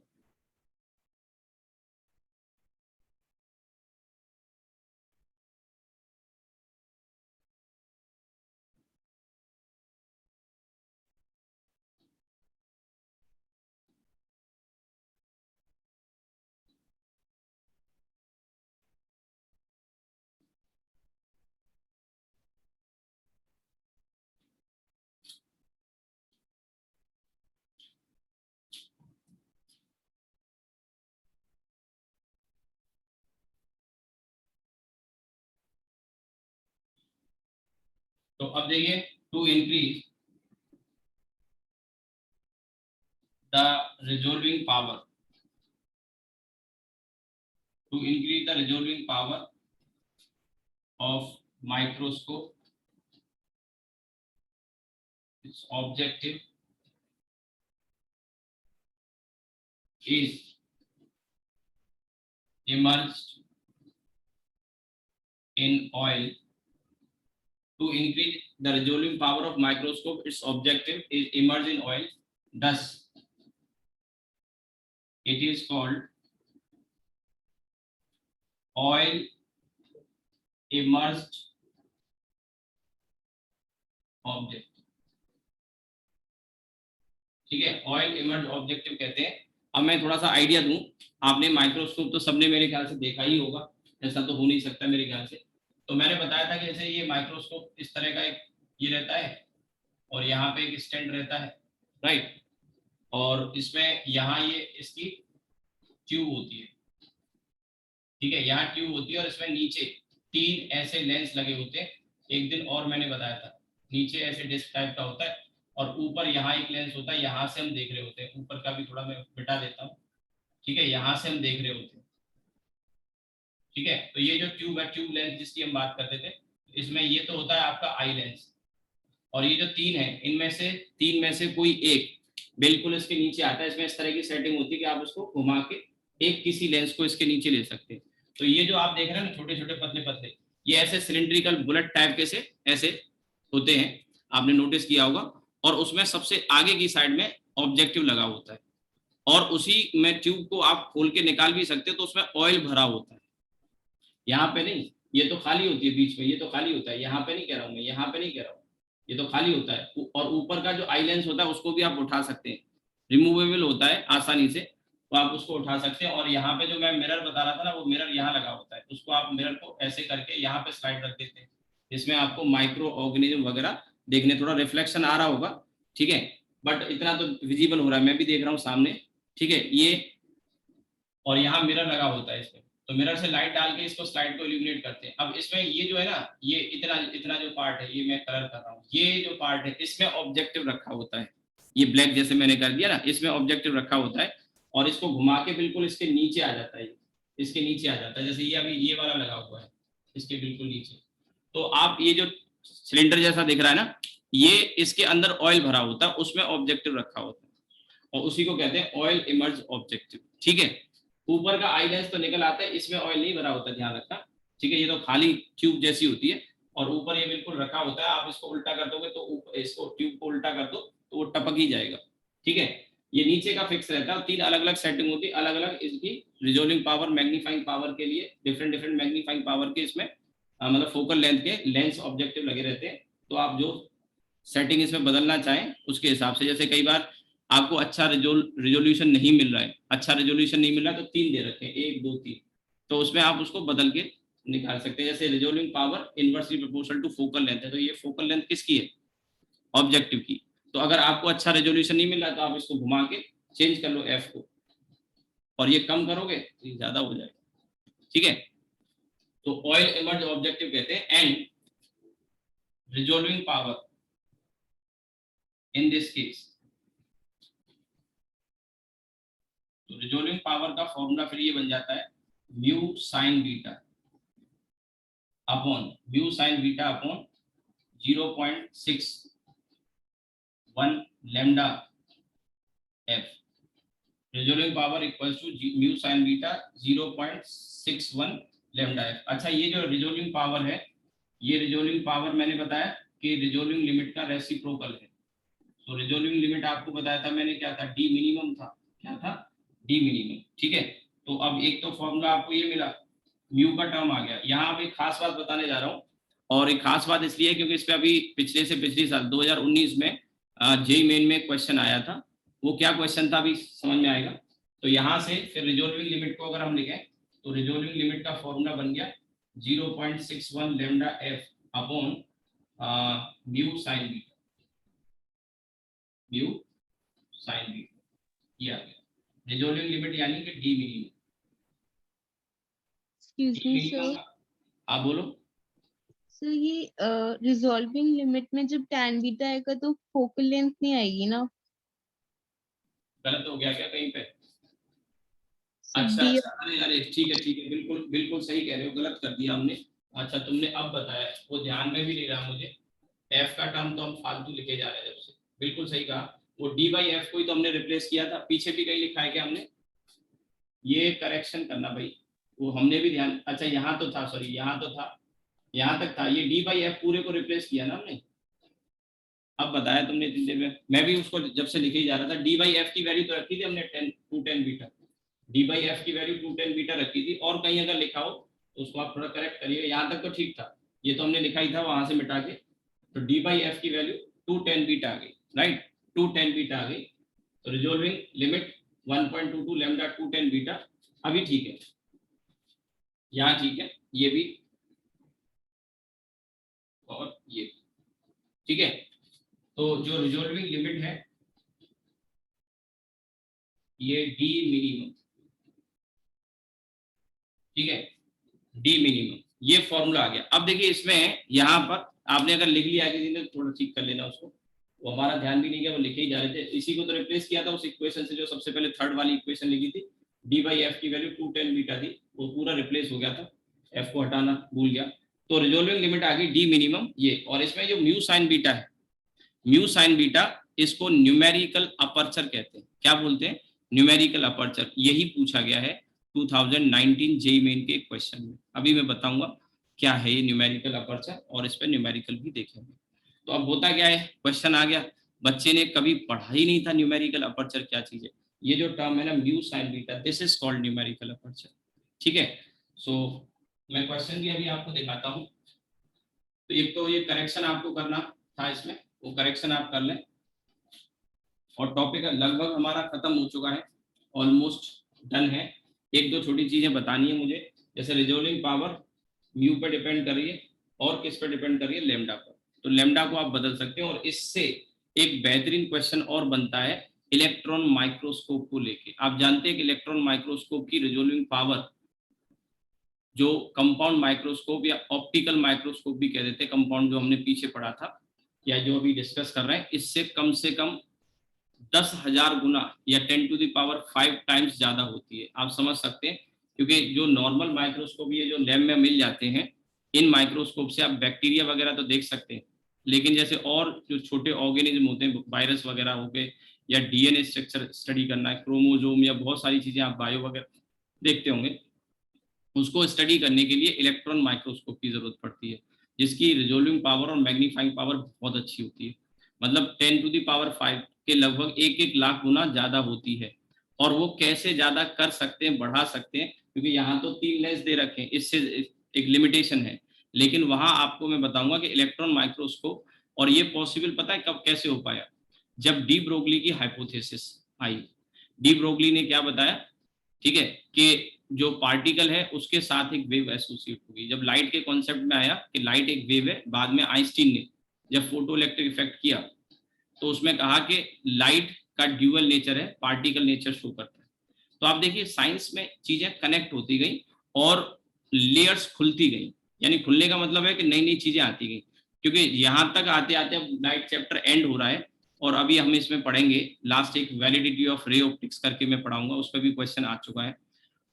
A: तो अब देखिए, to increase the resolving power, to increase the resolving power of microscope, its objective is immersed in oil. To increase the resolving power of microscope, its objective is immersed in oil. Thus, it is called oil immersed object. ठीक है, oil emerge objective कहते हैं। अब मैं थोड़ा सा idea दूं, आपने माइक्रोस्कोप तो सबने मेरे ख्याल से देखा ही होगा, ऐसा तो हो नहीं सकता मेरे ख्याल से। तो मैंने बताया था कि जैसे ये माइक्रोस्कोप इस तरह का एक ये रहता है, और यहाँ पे एक स्टैंड रहता है, राइट, और इसमें यहाँ ये इसकी ट्यूब होती है, ठीक है, यहाँ ट्यूब होती है और इसमें नीचे 3 ऐसे लेंस लगे होते हैं। एक दिन और मैंने बताया था, नीचे ऐसे डिस्क टाइप का होता है और ऊपर यहाँ एक लेंस होता है, यहाँ से हम देख रहे होते हैं। ऊपर का भी थोड़ा मैं मिटा देता हूँ, ठीक है, यहाँ से हम देख रहे होते हैं, ठीक है। तो ये जो ट्यूब है, ट्यूब लेंस जिसकी हम बात करते थे, इसमें ये तो होता है आपका आई लेंस, और ये जो 3 है इनमें से 3 में से कोई एक बिल्कुल इसके नीचे आता है। इसमें इस तरह की सेटिंग होती है कि आप उसको घुमा के एक किसी लेंस को इसके नीचे ले सकते हैं। तो ये जो आप देख रहे हैं ना, छोटे छोटे पतले पतले, ये ऐसे सिलिंड्रिकल बुलेट टाइप के से ऐसे होते हैं, आपने नोटिस किया होगा। और उसमें सबसे आगे की साइड में ऑब्जेक्टिव लगा होता है, और उसी में ट्यूब को आप खोल के निकाल भी सकते हो, तो उसमें ऑयल भरा होता है। यहाँ पे नहीं, ये तो खाली होती है बीच में, ये तो खाली होता है, यहाँ पे नहीं कह रहा हूँ मैं, यहाँ पे नहीं कह रहा हूँ, ये तो खाली होता है। और ऊपर का जो आई लेंस होता है उसको भी आप उठा सकते हैं, रिमूवेबल होता है आसानी से, तो आप उसको उठा सकते हैं। और यहाँ पे जो मैं मिरर बता रहा था ना, वो मिरर यहाँ लगा होता है, उसको आप मिरर को ऐसे करके यहाँ पे स्लाइड रख देते हैं, इसमें आपको माइक्रो ऑर्गेनिज्म वगैरह देखने, थोड़ा रिफ्लेक्शन आ रहा होगा, ठीक है, बट इतना तो विजिबल हो रहा है, मैं भी देख रहा हूँ सामने, ठीक है ये। और यहाँ मिरर लगा होता है इसमें, तो मिरर से लाइट डाल के इसको स्लाइड को इल्यूमिनेट करते हैं। अब इसमें ये जो है ना, ये इतना इतना जो पार्ट है, ये मैं कलर कर रहा हूँ, ये जो पार्ट है इसमें ऑब्जेक्टिव रखा होता है, ये ब्लैक जैसे मैंने कर दिया ना, इसमें ऑब्जेक्टिव रखा होता है, और इसको घुमा के बिल्कुल इसके नीचे आ जाता है, इसके नीचे आ जाता है, जैसे ये अभी ये वाला लगा हुआ है इसके बिल्कुल नीचे। तो आप ये जो सिलेंडर जैसा दिख रहा है ना, ये इसके अंदर ऑयल भरा होता है, उसमें ऑब्जेक्टिव रखा होता है, और उसी को कहते हैं ऑयल इमर्ज ऑब्जेक्टिव, ठीक है। ऊपर का आई लेंस तो निकल आता है, इसमें ऑयल नहीं भरा होता, ध्यान रखना, ठीक है, ये तो खाली ट्यूब जैसी होती है, और ऊपर ये बिल्कुल रखा होता है। आप इसको उल्टा कर दोगे तो इसको ट्यूब को उल्टा कर दो तो वो टपक ही जाएगा, ठीक है। ये नीचे का फिक्स रहता है, 3 अलग अलग सेटिंग होती है, अलग अलग इसकी रिजोल्विंग पावर, मैग्नीफाइंग पावर के लिए डिफरेंट डिफरेंट मैग्नीफाइंग पावर के इसमें मतलब फोकल लेंथ के लेंस ऑब्जेक्टिव लगे रहते हैं। तो आप जो सेटिंग इसमें बदलना चाहें उसके हिसाब से, जैसे कई बार आपको अच्छा रिजोल्यूशन नहीं मिल रहा है, अच्छा रिजोल्यूशन नहीं मिल रहा है, तो 3 दे रखे हैं, 1 2 3, तो उसमें आप उसको बदल के निकाल सकते हैं। जैसे resolving power inversely proportional to focal length है, तो ये फोकल लेंथ किसकी है, ऑब्जेक्टिव की। तो अगर आपको अच्छा रेजोल्यूशन नहीं मिल रहा तो आप इसको घुमा के चेंज कर लो एफ को, और ये कम करोगे तो ये ज्यादा हो जाएगा, ठीक है। तो ऑयल इमर्ज ऑब्जेक्टिव कहते हैं। And resolving power in this case, तो रिजोल्विंग पावर का फॉर्मूला फिर ये बन जाता है mu sine beta upon mu sine beta upon 0.61 lambda F. Resolving power equals to mu sine beta 0.61 lambda F. अच्छा, ये जो रिजोल्विंग पावर है, ये रिजोल्विंग पावर मैंने बताया कि रिजोल्विंग लिमिट का रेसिप्रोकल है। तो रिजोल्विंग लिमिट आपको बताया था मैंने, क्या था, डी मिनिमम था। क्या था? D minimum. ठीक है, तो अब एक तो फॉर्मूला आपको ये मिला, म्यू का टर्म आ गया। यहाँ अब एक खास बात बताने जा रहा हूँ, और एक खास बात इसलिए क्योंकि इस पे अभी पिछले साल 2019 में जेई मेन में क्वेश्चन आया था। वो क्या क्वेश्चन था अभी समझ में आएगा। तो यहाँ से फिर रिजोल्विंग लिमिट को अगर हम लिखें तो रिजोल्विंग लिमिट का फॉर्मूला बन गया 0.61 lambda F upon mu sine beta, mu sine beta, ये आ गया रिजोल्विंग लिमिट यानी कि D minimum.
B: Excuse me sir,
A: आप बोलो।
B: सर ये रिजॉल्विंग लिमिट में जब tan बीटा आएगा तो फोकल लेंथ नहीं आएगी ना?
A: गलत हो गया क्या कहीं पे? अच्छा
B: डी।
A: अच्छा, अरे अरे ठीक है, बिल्कुल बिल्कुल सही कह रहे हो, गलत कर दिया हमने। अच्छा, तुमने अब बताया, वो ध्यान में भी नहीं रहा मुझे। एफ का टर्म तो हम फालतू लिखे जा रहे हैं जब से। बिल्कुल सही कहा, वो डी बाई एफ को ही तो हमने रिप्लेस किया था। पीछे भी कहीं लिखा है क्या हमने? ये करेक्शन करना भाई, वो हमने भी ध्यान। अच्छा, यहाँ तो था, सॉरी यहाँ तो था, यहाँ तक था। ये डी बाई एफ पूरे को रिप्लेस किया ना हमने। अब बताया तुमने इतनी देर में, मैं भी उसको जब से लिखे ही जा रहा था। डी बाई एफ की वैल्यू तो रखी थी हमने 210 बीटा। डी बाई एफ की वैल्यू 210 बीटा रखी थी, और कहीं अगर लिखा हो तो उसको आप थोड़ा करेक्ट करिए। यहाँ तक तो ठीक था, ये तो हमने लिखा ही था वहां से मिटा के। तो डी बाई एफ की वैल्यू 210 बीटा आ गई, राइट, 210 बीटा आ गई। तो रिजोल्विंग लिमिट 1.22 लेमडा 210 बीटा, अभी ठीक है, यहाँ ठीक है, ये भी और ये भी ठीक है। तो जो रिजोल्विंग लिमिट है ये डी मिनिमम, ठीक है, डी मिनिमम, ये फॉर्मूला आ गया। अब देखिए इसमें यहाँ पर आपने अगर लिख लिया किसी ने, थोड़ा ठीक कर लेना उसको, वो हमारा ध्यान भी नहीं गया, वो लिखे ही जा रहे थे। इसी को तो रिप्लेस किया था उस इक्वेशन से जो सबसे पहले थर्ड वाली इक्वेशन लिखी थी। डी बाई एफ की वैल्यू 210 बीटा थी, वो पूरा रिप्लेस हो गया था, एफ को हटाना भूल गया। तो रिजोल्विंग लिमिट आ गई डी मिनिमम ये। और इसमें जो म्यू साइन बीटा है, म्यू साइन बीटा, इसको न्यूमेरिकल अपर्चर कहते हैं। क्या बोलते हैं? Numerical aperture. यही पूछा गया है 2019 जेईई मेन के क्वेश्चन में। अभी मैं बताऊंगा क्या है ये न्यूमेरिकल अपर्चर, और इस पर न्यूमेरिकल भी देखेंगे। तो अब होता क्या है, क्वेश्चन आ गया, बच्चे ने कभी पढ़ा ही नहीं था न्यूमेरिकल अपर्चर क्या चीज है। ये जो टर्म है ना mu sine beta, this is called numerical aperture. ठीक है, सो मैं क्वेश्चन भी अभी आपको दिखाता हूँ। तो एक तो ये करेक्शन आपको करना था इसमें, वो करेक्शन आप कर लें। और टॉपिक लगभग हमारा खत्म हो चुका है, ऑलमोस्ट डन है। एक दो छोटी चीजें बतानी है मुझे, जैसे रिजोल्विंग पावर म्यू पे डिपेंड कर रही है, और किस पे डिपेंड कर रही है? लेमडा पर। तो लेमडा को आप बदल सकते हैं, और इससे एक बेहतरीन क्वेश्चन और बनता है इलेक्ट्रॉन माइक्रोस्कोप को लेके। आप जानते हैं कि इलेक्ट्रॉन माइक्रोस्कोप की रिजोल्विंग पावर, जो कंपाउंड माइक्रोस्कोप या ऑप्टिकल माइक्रोस्कोप भी कह देते हैं, कंपाउंड जो हमने पीछे पढ़ा था या जो अभी डिस्कस कर रहे हैं, इससे कम से कम 10,000 गुना या 10⁵ टाइम्स ज्यादा होती है। आप समझ सकते हैं, क्योंकि जो नॉर्मल माइक्रोस्कोप ये जो लैब में मिल जाते हैं, इन माइक्रोस्कोप से आप बैक्टीरिया वगैरह तो देख सकते हैं, लेकिन जैसे और जो छोटे ऑर्गेनिज्म होते हैं, वायरस वगैरह हो गए, या डीएनए स्ट्रक्चर स्टडी करना है, क्रोमोजोम या बहुत सारी चीजें आप बायो वगैरह देखते होंगे, उसको स्टडी करने के लिए इलेक्ट्रॉन माइक्रोस्कोप की जरूरत पड़ती है, जिसकी रिजोल्विंग पावर और मैग्नीफाइंग पावर बहुत अच्छी होती है। मतलब 10⁵ के लगभग 1-1 लाख गुना ज्यादा होती है। और वो कैसे ज्यादा कर सकते हैं, बढ़ा सकते हैं, क्योंकि यहाँ तो 3 लेंस दे रखे हैं, इससे एक लिमिटेशन है। लेकिन वहां आपको मैं बताऊंगा कि इलेक्ट्रॉन माइक्रोस्कोप, और ये पॉसिबल पता है कब कैसे हो पाया? जब डी ब्रोगली की हाइपोथेसिस आई। डी ब्रोगली ने क्या बताया, ठीक है, कि जो पार्टिकल है उसके साथ एक वेव एसोसिएट होगी। जब लाइट के कॉन्सेप्ट में आया कि लाइट एक वेव है, बाद में आइंस्टीन ने जब फोटो इलेक्ट्रिक इफेक्ट किया तो उसमें कहा कि लाइट का ड्यूअल नेचर है, पार्टिकल नेचर शो करता है। तो आप देखिए साइंस में चीजें कनेक्ट होती गई और लेयर्स खुलती गई। यानी खुलने का मतलब है कि नई नई चीजें आती गई, क्योंकि यहाँ तक आते आते अब लाइट चैप्टर एंड हो रहा है, और अभी हम इसमें पढ़ेंगे लास्ट एक वैलिडिटी ऑफ रे ऑप्टिक्स करके मैं पढ़ाऊंगा, उस पर भी क्वेश्चन आ चुका है।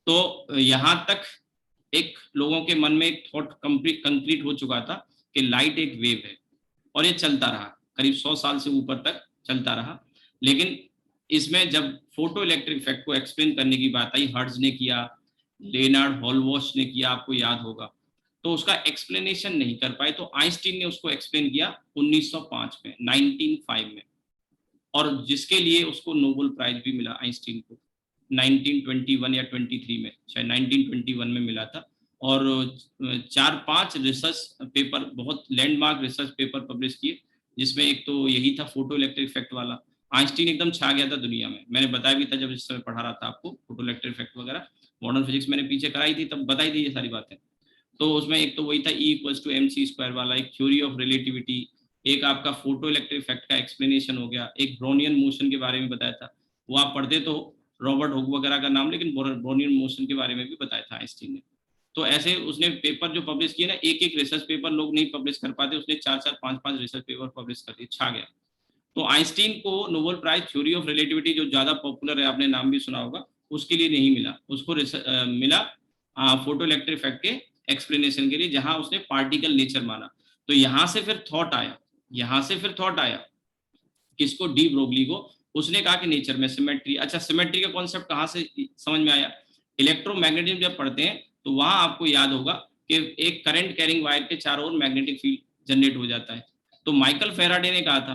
A: तो यहाँ तक एक लोगों के मन में एक थॉट कंक्रीट हो चुका था कि लाइट एक वेव है, और ये चलता रहा करीब 100 साल से ऊपर तक चलता रहा। लेकिन इसमें जब फोटो इलेक्ट्रिक इफेक्ट को एक्सप्लेन करने की बात आई, हर्ट्ज ने किया, लेनार्ड हॉलवॉश ने किया, आपको याद होगा। तो उसका एक्सप्लेनेशन नहीं कर पाए, तो आइंस्टीन ने उसको एक्सप्लेन किया 1905 में, 1905 में, और जिसके लिए उसको नोबेल प्राइज भी मिला आइंस्टीन को 1921 या 23 में, शायद 1921 में मिला था। और 4-5 रिसर्च पेपर, बहुत लैंडमार्क रिसर्च पेपर पब्लिश किए, जिसमें एक तो यही था फोटो इलेक्ट्रिक इफेक्ट वाला। आइंस्टीन एकदम छा गया था दुनिया में, मैंने बताया भी था जब इस समय पढ़ा रहा था आपको, फोटो इलेक्ट्रिक इफेक्ट वगैरह मॉडर्न फिजिक्स मैंने पीछे कराई थी, तब बताई थी ये सारी बातें। तो उसमें एक तो वही था E=mc² वाला, एक थ्योरी ऑफ रिलेटिविटी, एक आपका फोटो इलेक्ट्रिक इफेक्ट का एक्सप्लेनेशन हो गया, एक ब्रोनियन मोशन के बारे में बताया था, वो आप पढ़ते तो रॉबर्ट हुक वगैरह का नाम, लेकिन ब्रोनियन मोशन के बारे में भी बताया था आइंस्टीन ने। तो ऐसे उसने पेपर जो पब्लिश किए ना, एक एक रिसर्च पेपर लोग नहीं पब्लिश कर पाते, उसने 4-4 5-5 रिसर्च पेपर पब्लिश कर दिए, छा गया। तो आइंस्टीन को Nobel Prize theory of relativity, जो ज्यादा पॉपुलर है, आपने नाम भी सुना होगा, उसके लिए नहीं मिला, उसको मिला फोटो इलेक्ट्रिक इफेक्ट के एक्सप्लेनेशन के लिए, जहां उसने पार्टिकल नेचर माना। तो यहां से फिर थॉट आया, किसको, डी ब्रोगली को। उसने कहा कि नेचर में सिमेट्री, अच्छा सिमेट्री का कॉन्सेप्ट कहां से समझ में आया, इलेक्ट्रोमैग्नेटिज्म जब पढ़ते हैं तो वहां आपको याद होगा कि एक करंट कैरिंग वायर के चारों ओर मैग्नेटिक फील्ड जनरेट हो जाता है। तो माइकल फेराडे ने कहा था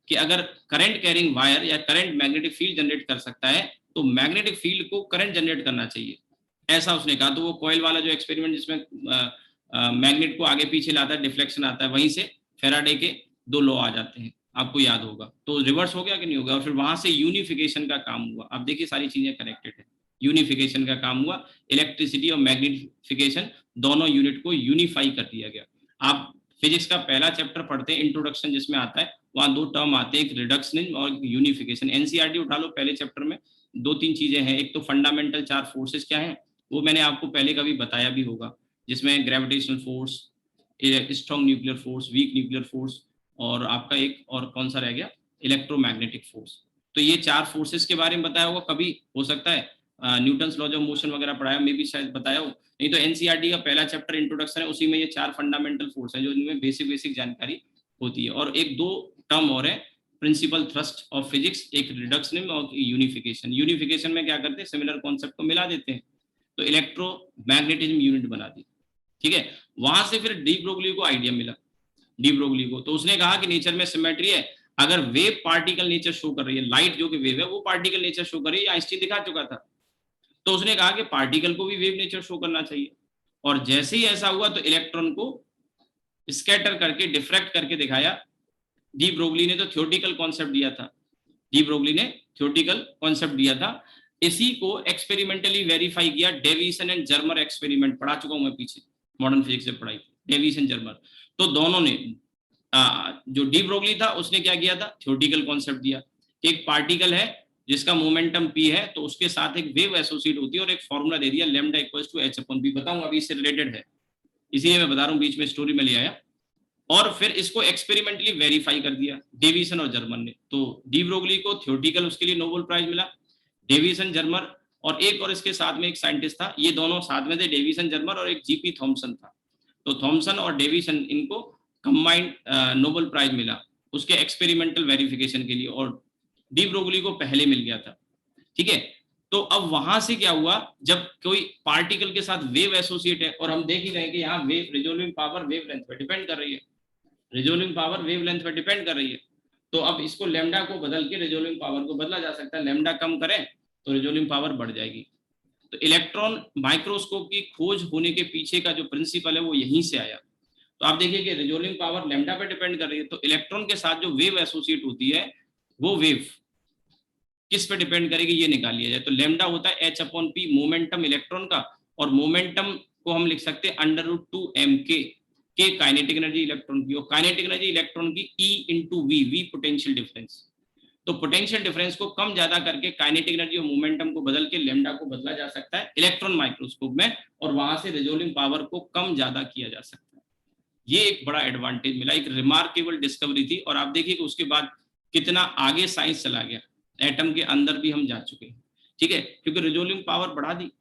A: कि अगर करंट कैरिंग वायर या करंट मैग्नेटिक फील्ड जनरेट कर सकता है, तो मैग्नेटिक फील्ड को करंट जनरेट करना चाहिए, ऐसा उसने कहा। तो वो कॉइल वाला जो एक्सपेरिमेंट जिसमें मैग्नेट को आगे पीछे लाता है, डिफ्लेक्शन आता है, वहीं से फेराडे के 2 लॉ आ जाते हैं, आपको याद होगा। तो रिवर्स हो गया कि नहीं हो गया, और फिर वहां से यूनिफिकेशन का काम हुआ। आप देखिए सारी चीजें कनेक्टेड है, यूनिफिकेशन का काम हुआ, इलेक्ट्रिसिटी और मैग्नेटिफिकेशन दोनों यूनिट को यूनिफाई कर दिया गया। आप फिजिक्स का पहला चैप्टर पढ़ते हैं, इंट्रोडक्शन जिसमें आता है, वहां 2 टर्म आते हैं, एक रिडक्शनिज्म और यूनिफिकेशन। एनसीईआरटी उठा लो, पहले चैप्टर में 2-3 चीजें हैं, एक तो फंडामेंटल चार्ज फोर्सेस क्या है, वो मैंने आपको पहले कभी बताया भी होगा, जिसमें gravitational force, strong nuclear force, weak nuclear force, और आपका एक और कौन सा रह गया, इलेक्ट्रोमैग्नेटिक फोर्स। तो ये 4 फोर्सेस के बारे में बताया होगा, कभी हो सकता है न्यूटन्स लॉज ऑफ मोशन वगैरह पढ़ाया, मे भी शायद बताया हो, नहीं तो एनसीईआरटी का पहला चैप्टर इंट्रोडक्शन है, उसी में ये 4 फंडामेंटल फोर्स है, जो इनमें बेसिक जानकारी होती है। और एक 2 टर्म और है, प्रिंसिपल थ्रस्ट ऑफ फिजिक्स, एक रिडक्शनिज्म और यूनिफिकेशन। यूनिफिकेशन में क्या करते हैं, सिमिलर कॉन्सेप्ट को मिला देते हैं, तो इलेक्ट्रोमैग्नेटिज्म यूनिट बना दी, ठीक है। वहां से फिर डी ब्रोगली को आइडिया मिला, डी ब्रोगली को, तो उसने कहा कि नेचर में सिमेट्री है, अगर वेव पार्टिकल नेचर शो कर रही है, लाइट जो कि वेव है वो पार्टिकल नेचर शो कर रही है, आइंस्टीन दिखा चुका था। तो उसने कहा कि पार्टिकल को भी वेव नेचर शो करना चाहिए, और जैसे ही ऐसा हुआ तो इलेक्ट्रॉन को स्कैटर करके, डिफ्रैक्ट करके दिखाया। डी ब्रोगली ने तो थ्योरेटिकल कॉन्सेप्ट दिया था, डी ब्रोगली ने थ्योरेटिकल कॉन्सेप्ट दिया था, इसी को एक्सपेरिमेंटली वेरीफाई किया, डेविसन एंड जर्मर एक्सपेरिमेंट, पढ़ा चुका हूं मैं पीछे, मॉडर्न फिजिक्स से पढ़ाई, डेविसन जर्मर। तो दोनों ने, जो डी ब्रोगली था उसने क्या किया था, थ्योरेटिकल कॉन्सेप्ट दिया, एक पार्टिकल है जिसका मोमेंटम p है, तो उसके साथ एक वेव एसोसिएट होती है, और एक फॉर्मूला दे दिया, लैम्डा इक्वल्स टू h/p, बताऊंगा अभी, इससे रिलेटेड है, इसीलिए मैं बता रहा हूं, बीच में स्टोरी में ले आया। और फिर इसको एक्सपेरिमेंटली वेरीफाई कर दिया डेविसन और जर्मर ने। तो डी ब्रोगली को थ्योरेटिकल उसके लिए नोबेल प्राइज मिला, डेविसन जर्मर, और एक और इसके साथ में एक साइंटिस्ट था, ये दोनों साथ में थे, डेविसन जर्मर, और एक जीपी थॉमसन था। तो थॉमसन और डेविसन, इनको कंबाइंड नोबेल प्राइज मिला उसके एक्सपेरिमेंटल वेरिफिकेशन के लिए, और डी ब्रोगली को पहले मिल गया था, ठीक है। तो अब वहां से क्या हुआ, जब कोई पार्टिकल के साथ वेव एसोसिएट है, और हम देख ही रहे हैं कि यहाँ wave resolving power wave length पर डिपेंड कर रही है, रिजोल्विंग पावर वेव लेंथ पर डिपेंड कर रही है। तो अब इसको लैम्डा को बदल के रिजोल्विंग पावर को बदला जा सकता है, लैम्डा कम करें तो रिजोल्विंग पावर बढ़ जाएगी। तो इलेक्ट्रॉन माइक्रोस्कोप की खोज होने के पीछे का जो प्रिंसिपल है वो यहीं से आया। तो आप देखिए कि रिजोल्विंग पावर लैम्डा पे डिपेंड कर रही है, तो इलेक्ट्रॉन के साथ जो वेव एसोसिएट होती है, वो वेव किस पे डिपेंड करेगी ये निकाल लिया जाए। तो लैम्डा होता है h/p, मोमेंटम इलेक्ट्रॉन का, और मोमेंटम को हम लिख सकते हैं √2mk, के काइनेटिक एनर्जी इलेक्ट्रॉन की, और काइनेटिक एनर्जी इलेक्ट्रॉन की E/v, v पोटेंशियल डिफरेंस। तो पोटेंशियल डिफरेंस को कम ज्यादा करके काइनेटिक एनर्जी और मोमेंटम को बदल के लैम्डा को बदला जा सकता है इलेक्ट्रॉन माइक्रोस्कोप में, और वहां से रिजोल्विंग पावर को कम ज्यादा किया जा सकता है। ये एक बड़ा एडवांटेज मिला, एक रिमार्केबल डिस्कवरी थी। और आप देखिए कि उसके बाद कितना आगे साइंस चला गया, एटम के अंदर भी हम जा चुके हैं, ठीक है, क्योंकि रिजोल्विंग पावर बढ़ा दी।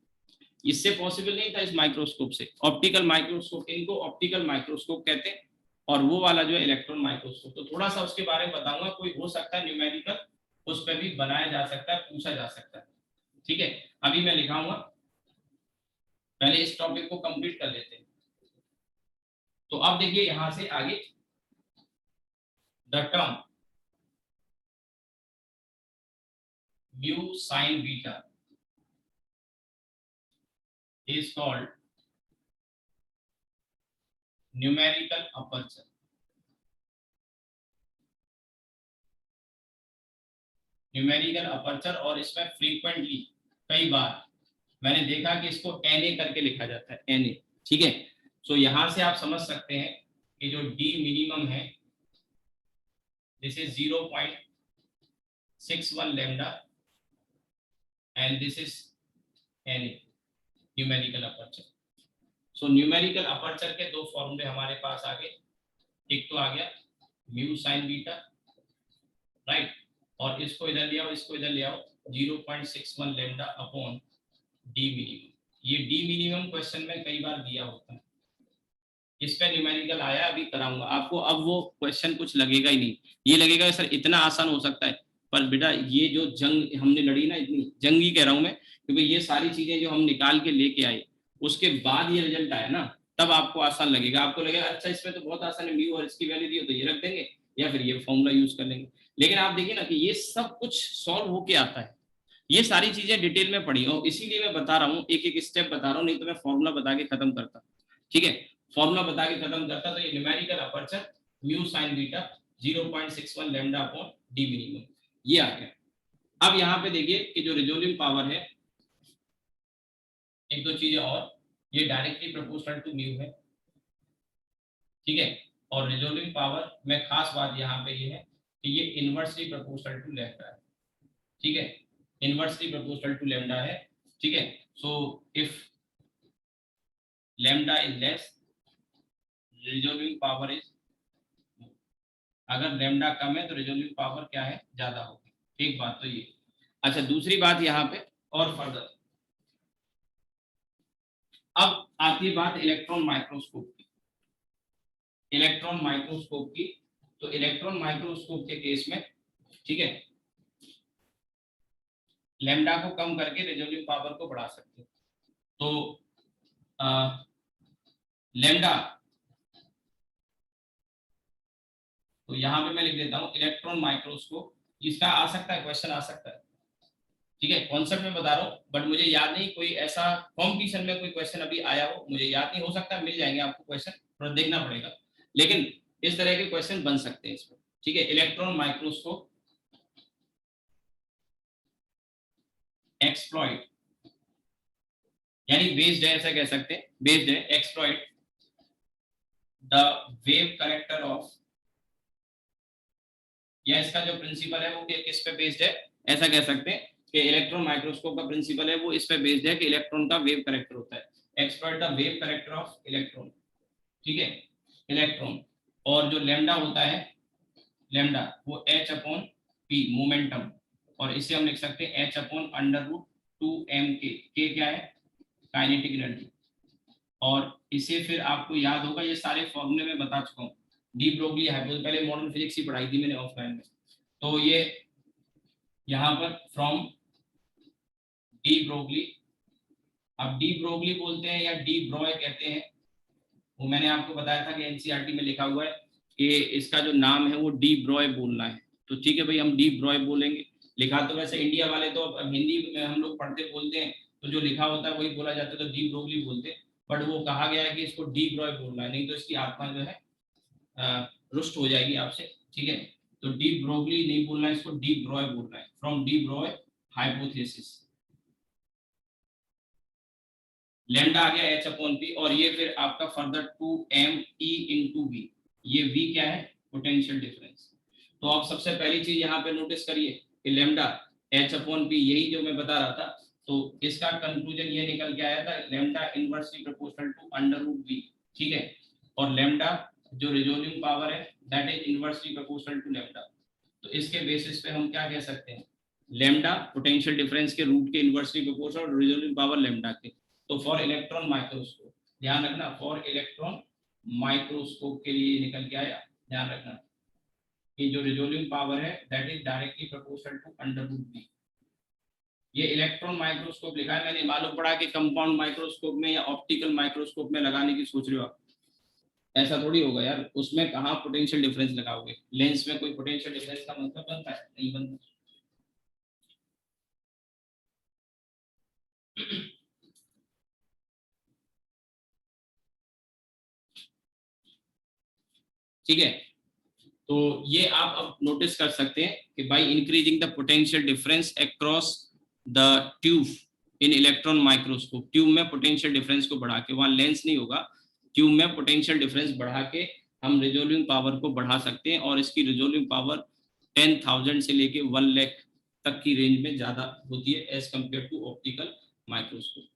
A: इससे पॉसिबल नहीं था इस माइक्रोस्कोप से, ऑप्टिकल माइक्रोस्कोप, इनको ऑप्टिकल माइक्रोस्कोप कहते हैं, और वो वाला जो है इलेक्ट्रॉन माइक्रोस्कोप। तो थोड़ा सा उसके बारे में बताऊंगा, कोई हो सकता है न्यूमेरिकल उस पर भी बनाया जा सकता है, पूछा जा सकता है, ठीक है। अभी मैं लिखाऊंगा पहले इस टॉपिक को कंप्लीट कर लेते हैं। तो अब देखिए यहां से आगे the term mu sine beta is called numerical aperture. Numerical aperture, और इसमें फ्रीक्वेंटली कई बार मैंने देखा कि इसको Na करके लिखा जाता है, Na, ठीक है। सो यहां से आप समझ सकते हैं कि जो डी मिनिमम है this is 0.61 lambda and this is Na, numerical aperture. So numerical aperture के दो फॉर्मूले हमारे पास आ गए। एक तो आ गया म्यू साइन बीटा, राइट, और इसको इधर ले आओ, इसको इधर ले आओ, 0.61 लैम्डा अपॉन डी मिनिमम। ये डी मिनिमम क्वेश्चन में कई बार दिया होता है, इस पे न्यूमेरिकल आया, अभी कराऊंगा आपको। अब वो क्वेश्चन कुछ लगेगा ही नहीं, ये लगेगा सर इतना आसान हो सकता है, पर बेटा ये जो जंग हमने लड़ी ना, इतनी जंग ही कह रहा हूं मैं, क्योंकि ये सारी चीजें जो हम निकाल के लेके आए उसके बाद ये रिजल्ट आया ना, तब आपको आसान लगेगा। आपको लगेगा अच्छा इसमें तो बहुत आसान है, म्यू और इसकी वैल्यू दी हो तो ये रख देंगे या फिर ये फॉर्मूला यूज कर लेंगे। लेकिन आप देखिए ना कि ये सब कुछ सॉल्व होके आता है, ये सारी चीजें डिटेल में पढ़ी, और इसीलिए मैं बता रहा हूँ, एक एक स्टेप बता रहा हूँ, नहीं तो मैं फॉर्मूला बता के खत्म करता, ठीक है, फॉर्मूला बता के खत्म करता। तो ये numerical aperture mu sine beta 0.61 lambda upon D minimum, ये आ गया। अब यहाँ पे देखिए कि जो रिजोल्विंग पावर है, एक दो चीजें और, ये डायरेक्टली प्रोपोर्शनल टू म्यू है, ठीक है, और रिजोल्विंग पावर में खास बात यहाँ पे ये है कि ये इनवर्सली प्रोपोर्शनल टू लैम्डा है, ठीक है, इनवर्सली प्रोपोर्शनल टू लैम्डा है, ठीक है। So if lambda is less resolving power is, अगर लैम्डा कम है तो रिजोल्विंग पावर क्या है, ज्यादा होगी। एक बात तो ये। अच्छा, दूसरी बात यहाँ पे और फर्दर, अब आती है बात इलेक्ट्रॉन माइक्रोस्कोप की। इलेक्ट्रॉन माइक्रोस्कोप की, तो इलेक्ट्रॉन माइक्रोस्कोप के केस में, ठीक है, लैम्डा को कम करके रिजोल्विंग पावर को बढ़ा सकते हैं। तो लैम्डा, तो यहाँ पे मैं लिख देता हूँ इलेक्ट्रॉन माइक्रोस्कोप, इसका आ सकता है क्वेश्चन, आ सकता है, ठीक है, कॉन्सेप्ट में बता रहा हूँ, बट मुझे याद नहीं कोई ऐसा कॉम्पिटिशन में कोई क्वेश्चन अभी आया हो, मुझे याद नहीं, हो सकता है मिल जाएंगे आपको क्वेश्चन, थोड़ा देखना पड़ेगा, लेकिन इस तरह के क्वेश्चन बन सकते हैं इसमें, ठीक है। इलेक्ट्रॉन माइक्रोस्कोप एक्सप्लॉइट, यानी बेस्ड है, ऐसा कह सकते हैं, बेस्ड है, exploit the wave character of, या इसका जो प्रिंसिपल है वो किस पे बेस्ड है, ऐसा कह सकते हैं कि इलेक्ट्रॉन माइक्रोस्कोप का प्रिंसिपल है वो इस पे बेस्ड है कि इलेक्ट्रॉन का वेव करेक्टर होता है, exploit the wave character of electron, ठीक है, इलेक्ट्रॉन। और जो लैम्डा होता है, लैम्डा वो h अपॉन p मोमेंटम, और इसे हम लिख सकते हैं h upon under root 2m k क्या है, काइनेटिक एनर्जी। और इसे फिर आपको याद होगा, ये सारे फॉर्मूले में बता चुका हूँ, डी ब्रोगली हाइपोथेसिस, पहले मॉडर्न फिजिक्स ही पढ़ाई थी मैंने ऑफलाइन में, तो ये यहाँ पर फ्रॉम डी ब्रोगली, अब डी ब्रोगली बोलते हैं या डी ब्रॉय कहते हैं, वो मैंने आपको बताया था कि एनसीईआरटी में लिखा हुआ है कि इसका जो नाम है वो डी ब्रॉय बोलना है, तो ठीक है भाई, हम डी ब्रॉय बोलेंगे। लिखा तो वैसे इंडिया वाले तो अब हिंदी में हम लोग पढ़ते बोलते हैं, तो जो लिखा होता है वही बोला जाता है, तो डी ब्रोगली बोलते हैं, बट वो कहा गया है कि इसको डी ब्रॉय बोलना है, नहीं तो इसकी आत्मा जो है रुष्ट हो जाएगी आपसे, ठीक है। तो डी ब्रोगली नहीं बोलना है, इसको डी ब्रॉय बोलना है, from de Broglie hypothesis. Lambda आ गया h अपॉन p, और ये फिर आपका फर्दर 2me इंटू v, ये v क्या है, पोटेंशियल डिफरेंस। तो आप सबसे पहली चीज यहाँ पे नोटिस करिए कि लैम्डा h अपॉन p, यही जो मैं बता रहा था, तो इसका कंक्लूजन ये निकल के आया था, lambda inversely proportional to under root v, ठीक है, और लैम्डा जो रिजोल्विंग पावर है that is inversely proportional to lambda. तो इसके बेसिस पे हम क्या कह सकते हैं, लैम्डा पोटेंशियल डिफरेंस के रूट के इनवर्सली प्रोपोर्शनल और रिजोल्विंग पावर लैम्डा के। तो फॉर इलेक्ट्रॉन माइक्रोस्कोप, ध्यान रखना, फॉर इलेक्ट्रॉन माइक्रोस्कोप के लिए निकल के आया, ध्यान रखना कि जो रिजोल्विंग पावर है that is directly proportional to under root v, ये इलेक्ट्रॉन माइक्रोस्कोप लिखा है मैंने, मालूम पड़ा कि कंपाउंड माइक्रोस्कोप में या ऑप्टिकल माइक्रोस्कोप में लगाने की सोच रहे हो आप, ऐसा थोड़ी होगा यार, उसमें कहाँ पोटेंशियल डिफरेंस लगाओगे, लेंस में कोई पोटेंशियल डिफरेंस का मतलब बनता है, नहीं बनता। ठीक है, तो ये आप अब नोटिस कर सकते हैं कि by increasing the potential difference across the tube in electron microscope, tube में पोटेंशियल डिफरेंस को बढ़ा के, वहां लेंस नहीं होगा, ट्यूब में पोटेंशियल डिफरेंस बढ़ा के हम रिजोल्विंग पावर को बढ़ा सकते हैं, और इसकी रिजोल्विंग पावर 10,000 से लेके 1 लाख तक की रेंज में ज्यादा होती है as compare to optical microscope.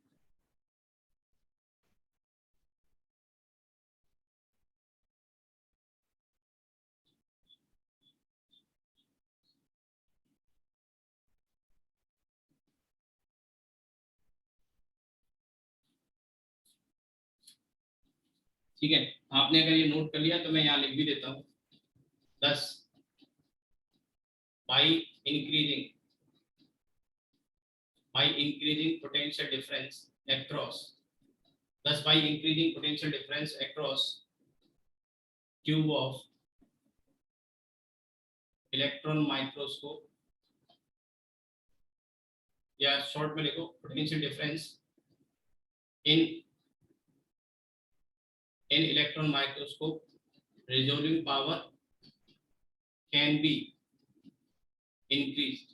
A: ठीक है, आपने अगर ये नोट कर लिया तो मैं यहाँ लिख भी देता हूँ, 10 by increasing potential difference across, thus by increasing potential difference across tube of electron microscope, या शॉर्ट में लिखो potential difference in electron microscope, resolving power can be increased,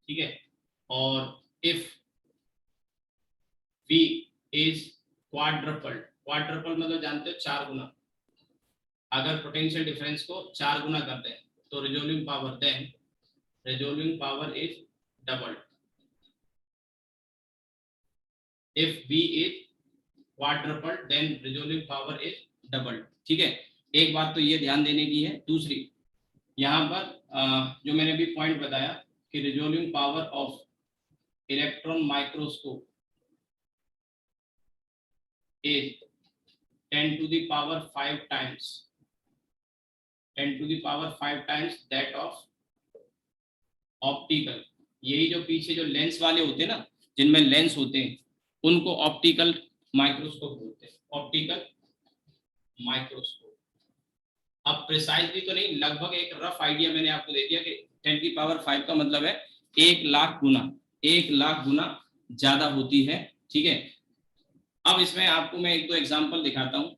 A: ठीक है, और if V is quadrupled, quadruple मतलब जानते हो 4 गुना, अगर पोटेंशियल डिफरेंस को 4 गुना कर दें तो resolving power, then resolving power is doubled. If V is quadrupled then resolving power is doubled. ठीक है, एक बात तो ये ध्यान देने की है। दूसरी, यहाँ पर जो मैंने भी पॉइंट बताया कि resolving power of electron microscope is 10 to the power 5 times, 10 to the power 5 times that of optical. यही जो पीछे जो लेंस वाले होते हैं ना, जिनमें लेंस होते हैं, उनको ऑप्टिकल माइक्रोस्कोप बोलते हैं, ऑप्टिकल माइक्रोस्कोप। अब प्रिसाइजली तो नहीं, लगभग एक रफ आइडिया मैंने आपको दे दिया कि 10 की पावर 5 का मतलब है 1 लाख गुना, 1 लाख गुना ज्यादा होती है। ठीक है, अब इसमें आपको मैं एक दो एग्जांपल दिखाता हूं।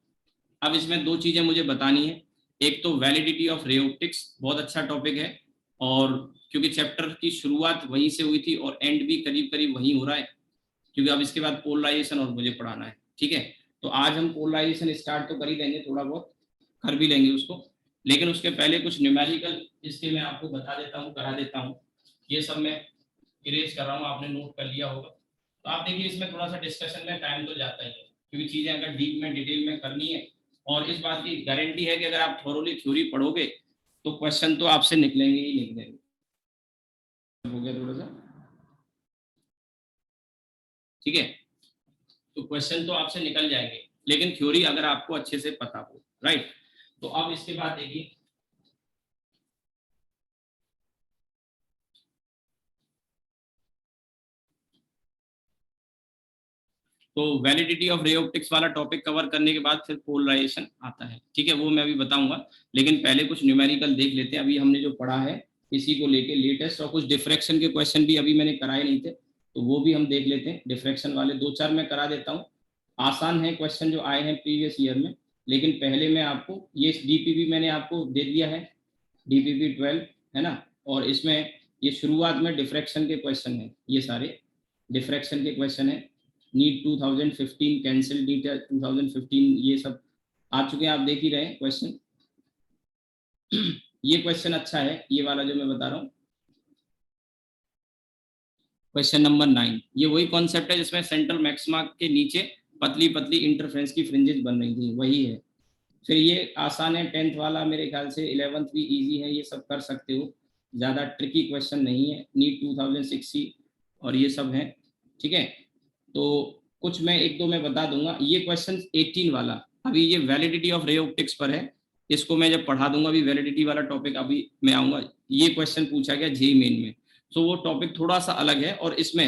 A: अब इसमें दो चीजें मुझे बतानी है। एक तो वैलिडिटी ऑफ रे ऑप्टिक्स, बहुत अच्छा टॉपिक है, और क्योंकि चैप्टर की शुरुआत वहीं से हुई थी और एंड भी करीब करीब वहीं हो रहा है, क्योंकि अब इसके बाद पोलराइजेशन और मुझे पढ़ाना है। ठीक है, तो आज हम पोलराइजेशन स्टार्ट तो कर ही देंगे, थोड़ा बहुत कर भी लेंगे उसको, लेकिन उसके पहले कुछ न्यूमेरिकल इसके मैं आपको बता देता हूँ, करा देता हूँ। ये सब मैं इरेज कर रहा हूँ, आपने नोट कर लिया होगा। तो आप देखिए, इसमें थोड़ा सा डिस्कशन में टाइम तो जाता ही है, क्योंकि चीजें अगर डीप में डिटेल में करनी है, और इस बात की गारंटी है कि अगर आप थोरोली थ्योरी पढ़ोगे तो क्वेश्चन तो आपसे निकलेंगे ही निकलेंगे। हो गया थोड़ा सा, ठीक है, तो क्वेश्चन तो आपसे निकल जाएंगे, लेकिन थ्योरी अगर आपको अच्छे से पता हो, राइट। तो अब इसके बाद देखिए, तो वैलिडिटी ऑफ रे ऑप्टिक्स वाला टॉपिक कवर करने के बाद फिर पोलराइजेशन आता है। ठीक है, वो मैं अभी बताऊंगा, लेकिन पहले कुछ न्यूमेरिकल देख लेते हैं। अभी हमने जो पढ़ा है इसी को लेके लेटेस्ट, और कुछ डिफ्रैक्शन के क्वेश्चन भी अभी मैंने कराए नहीं थे, तो वो भी हम देख लेते हैं। डिफ्रैक्शन वाले 2-4 मैं करा देता हूँ, आसान है क्वेश्चन जो आए हैं प्रीवियस ईयर में। लेकिन पहले मैं आपको ये डीपीपी मैंने आपको दे दिया है, डीपीपी 12 है ना, और इसमें ये शुरुआत में डिफ्रैक्शन के क्वेश्चन है, ये सारे डिफ्रैक्शन के क्वेश्चन है। नीट 2015 कैंसिल, नीट 2015, ये सब आ चुके हैं, आप देख ही रहे हैं क्वेश्चन। ये क्वेश्चन अच्छा है, ये वाला जो मैं बता रहा हूँ, क्वेश्चन नंबर 9। ये वही कॉन्सेप्ट है जिसमें सेंट्रल मैक्सिमा के नीचे पतली पतली इंटरफ्रेंस की फ्रिंजेस बन रही थी, वही है। फिर ये आसान है, 10th वाला मेरे ख्याल से, 11th भी इजी है, ये सब कर सकते हो, ज़्यादा ट्रिकी क्वेश्चन नहीं है। नीट 2060 और ये सब है। ठीक है, तो कुछ मैं एक दो मैं बता दूंगा। ये क्वेश्चन 18 वाला, अभी ये वैलिडिटी ऑफ रे ऑप्टिक्स पर है, इसको मैं जब पढ़ा दूंगा, अभी वैलिडिटी वाला टॉपिक अभी मैं आऊंगा। ये क्वेश्चन पूछा गया जेईई मेन में, सो वो टॉपिक थोड़ा सा अलग है। और इसमें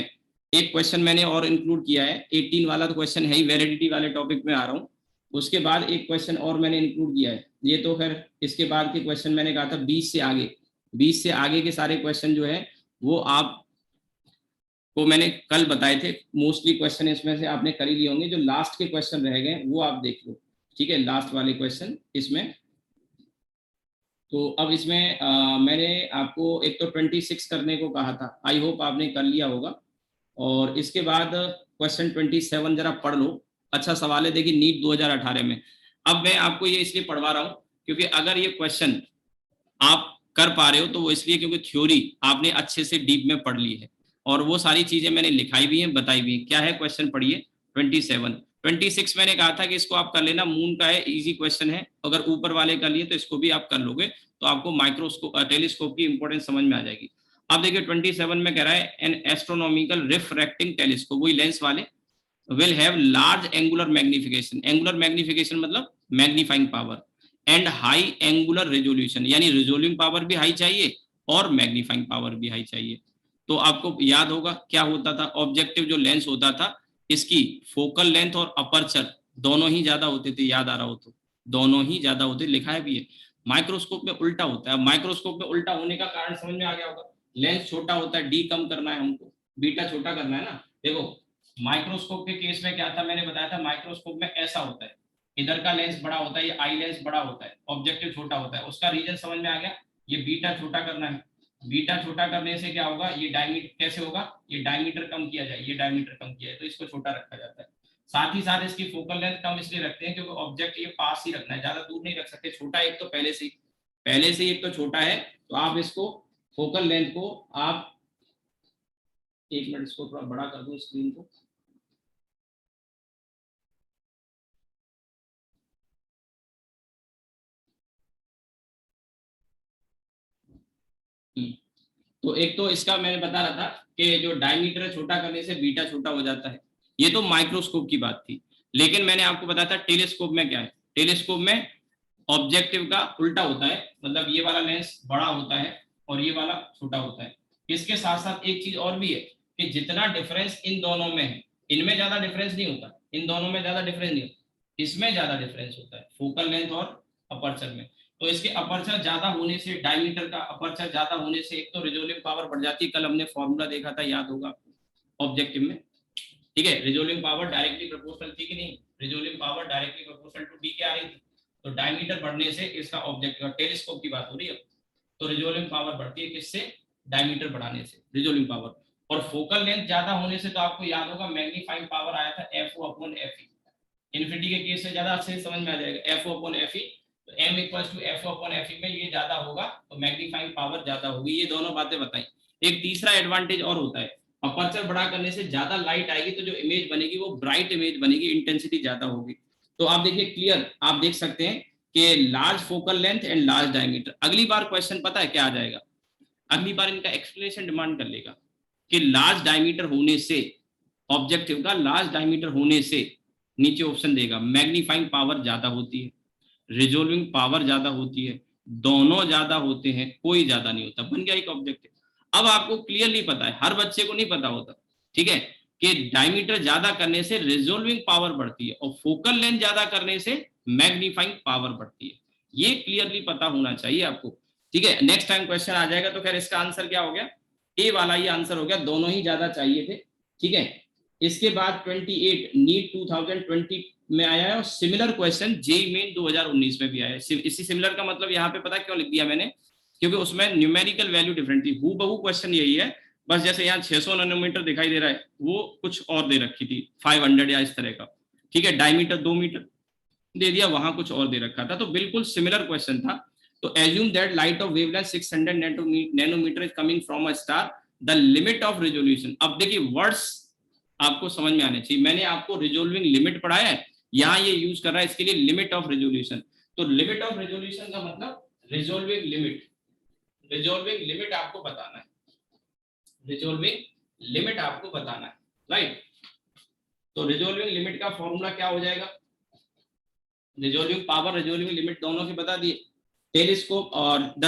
A: एक क्वेश्चन मैंने और इंक्लूड किया है, 18 वाला तो क्वेश्चन है ही, वैलिडिटी वाले टॉपिक में आ रहा हूँ। उसके बाद एक क्वेश्चन और मैंने इंक्लूड किया है, ये तो खैर इसके बाद के क्वेश्चन मैंने कहा था 20 से आगे, 20 से आगे के सारे क्वेश्चन जो है वो आप को मैंने कल बताए थे। मोस्टली क्वेश्चन इसमें से आपने कर ही लिए होंगे, जो लास्ट के क्वेश्चन रह गए वो आप देख लो, ठीक है, लास्ट वाले क्वेश्चन इसमें। तो अब इसमें मैंने आपको एक तो 26 करने को कहा था, आई होप आपने कर लिया होगा। और इसके बाद क्वेश्चन 27 जरा पढ़ लो, अच्छा सवाल है, देखिए नीट 2018 में। अब मैं आपको ये इसलिए पढ़वा रहा हूँ क्योंकि अगर ये क्वेश्चन आप कर पा रहे हो तो वो इसलिए क्योंकि थ्योरी आपने अच्छे से डीप में पढ़ ली है, और वो सारी चीजें मैंने लिखाई भी हैं, बताई भी हैं। क्या है क्वेश्चन, पढ़िए 27। 26 मैंने कहा था कि इसको आप कर लेना, मून का है, इजी क्वेश्चन है, अगर ऊपर वाले कर लिए तो इसको भी आप कर लोगे, तो आपको माइक्रोस्कोप टेलीस्कोप की इंपॉर्टेंस समझ में आ जाएगी। अब देखिए 27 में कह रहा है एन एस्ट्रोनॉमिकल रिफ्रैक्टिंग टेलीस्कोप, वही लेंस वाले, will have large angular magnification, angular magnification मतलब magnifying power, and high angular resolution, यानी रिजोल्विंग पावर भी हाई चाहिए और मैग्नीफाइंग पावर भी हाई चाहिए। तो आपको याद होगा क्या होता था, ऑब्जेक्टिव जो लेंस होता था इसकी फोकल लेंथ और अपर्चर दोनों ही ज्यादा होते थे, याद आ रहा हो तो, दोनों ही ज्यादा होते, लिखा है भी है। माइक्रोस्कोप में उल्टा होता है। माइक्रोस्कोप में उल्टा होने का कारण समझ में आ गया होगा, लेंस छोटा होता है, डी कम करना है हमको, बीटा छोटा करना है ना। देखो माइक्रोस्कोप के केस में क्या था, मैंने बताया था माइक्रोस्कोप में ऐसा होता है, इधर का लेंस बड़ा होता है, ये आई लेंस बड़ा होता है, ऑब्जेक्टिव छोटा होता है, उसका रीजन समझ में आ गया, ये बीटा छोटा करना है। बीटा छोटा करने से क्या होगा, ये डायमीटर कैसे होगा, ये डायमीटर कम किया जाए, ये डायमीटर कम किया जाए तो इसको छोटा रखा जाता है। साथ ही साथ इसकी फोकल लेंथ कम इसलिए रखते हैं क्योंकि ऑब्जेक्ट ये पास ही रखना है, ज्यादा दूर नहीं रख सकते, छोटा एक तो पहले से ही एक तो छोटा है, तो आप इसको फोकल लेंथ को आप, एक मिनट इसको थोड़ा बड़ा कर दो स्क्रीन को। तो एक तो इसका मैंने बता रहा था कि जो डायमीटर छोटा करने से बीटा छोटा हो जाता है, ये तो माइक्रोस्कोप की बात थी। लेकिन मैंने आपको बताया था टेलीस्कोप में क्या है, टेलीस्कोप में ऑब्जेक्टिव का उल्टा होता है, मतलब ये वाला लेंस बड़ा होता है और ये वाला छोटा होता है। इसके साथ साथ एक चीज और भी है कि जितना डिफरेंस इन दोनों में है, इनमें ज्यादा डिफरेंस नहीं होता, इन दोनों में ज्यादा डिफरेंस नहीं होता, इसमें ज्यादा डिफरेंस होता है फोकल लेंथ और अपर्चर में। तो इसके अपर्चर ज्यादा होने से, डायमीटर का अपर्चर ज्यादा होने से एक तो रिजोल्विंग पावर बढ़ जाती है, कल हमने फॉर्मूला देखा था, याद होगा ऑब्जेक्टिव में, ठीक है। रिजोल्विंग पावर डायरेक्टली प्रोपोर्शनल थी कि नहीं, resolving power directly proportional to D के आ रही थी, तो डायमीटर बढ़ने से इसका ऑब्जेक्टिव, टेलीस्कोप की बात हो रही है, तो रिजोल्विंग पावर बढ़ती है किससे, डायमीटर बढ़ाने से, रिजोल्विंग पावर। और फोकल लेंथ ज्यादा होने से तो आपको याद होगा मैग्नीफाइंग पावर आया था FO अपॉन FE, इन्फिनिटी के केस से ज्यादा अच्छे से समझ में आ जाएगा, FO अपॉन FE, तो m equals to FO upon FE में ये ज्यादा होगा तो मैग्नीफाइंग पावर ज्यादा होगी, ये दोनों बातें बताई। एक तीसरा एडवांटेज और होता है, अपर्चर बड़ा करने से ज्यादा लाइट आएगी तो जो इमेज बनेगी वो ब्राइट इमेज बनेगी, इंटेंसिटी ज्यादा होगी। तो आप देखिए क्लियर, आप देख सकते हैं कि large focal length and large diameter. अगली बार क्वेश्चन पता है क्या आ जाएगा, अगली बार इनका एक्सप्लेनेशन डिमांड कर लेगा कि लार्ज डायमीटर होने से, ऑब्जेक्टिव का लार्ज डायमीटर होने से, नीचे ऑप्शन देगा मैग्नीफाइंग पावर ज्यादा होती है, रिजोल्विंग पावर ज्यादा होती है, दोनों ज्यादा होते हैं, कोई ज्यादा नहीं होता, बन गया एक ऑब्जेक्टिव। अब आपको क्लियरली पता है, हर बच्चे को नहीं पता होता, ठीक है, कि डायमीटर ज्यादा करने से रिजोल्विंग पावर बढ़ती है और फोकल लेंथ ज्यादा करने से मैग्नीफाइंग पावर बढ़ती है, ये क्लियरली पता होना चाहिए आपको, ठीक है। नेक्स्ट टाइम क्वेश्चन आ जाएगा तो खैर इसका आंसर क्या हो गया, ए वाला ही आंसर हो गया, दोनों ही ज्यादा चाहिए थे, ठीक है। इसके बाद 28 नीट 2020 में आया है और सिमिलर क्वेश्चन जेईई मेन 2019 में भी आया है। इसी सिमिलर का मतलब यहाँ पे पता क्यों लिख दिया मैंने, क्योंकि उसमें न्यूमेरिकल वैल्यू डिफरेंट थी, हूबहू क्वेश्चन यही है, बस जैसे यहाँ 600 नैनोमीटर दिखाई दे रहा है वो कुछ और दे रखी थी 500 या इस तरह का, ठीक है, डायमीटर 2 मीटर दे दिया, वहां कुछ और दे रखा था, तो बिल्कुल सिमिलर क्वेश्चन था। तो assume that light of wavelength 600 nanometre is coming from a star, the limit of resolution. अब देखिए वर्ड्स आपको समझ में आने चाहिए, मैंने आपको रिजोल्विंग लिमिट पढ़ाया है, यहाँ ये यूज कर रहा है इसके लिए लिमिट ऑफ रेजोल्यूशन। तो लिमिट ऑफ रेजोल्यूशन का मतलब रिजोल्विंग लिमिट, रिजोल्विंग लिमिट आपको बताना है, रिजोल्विंग लिमिट आपको बताना है, राइट। तो रिजोल्विंग लिमिट का फॉर्मूला क्या हो जाएगा, रिजोल्विंग पावर रिजोल्विंग लिमिट दोनों के बता दिए, टेलीस्कोप और the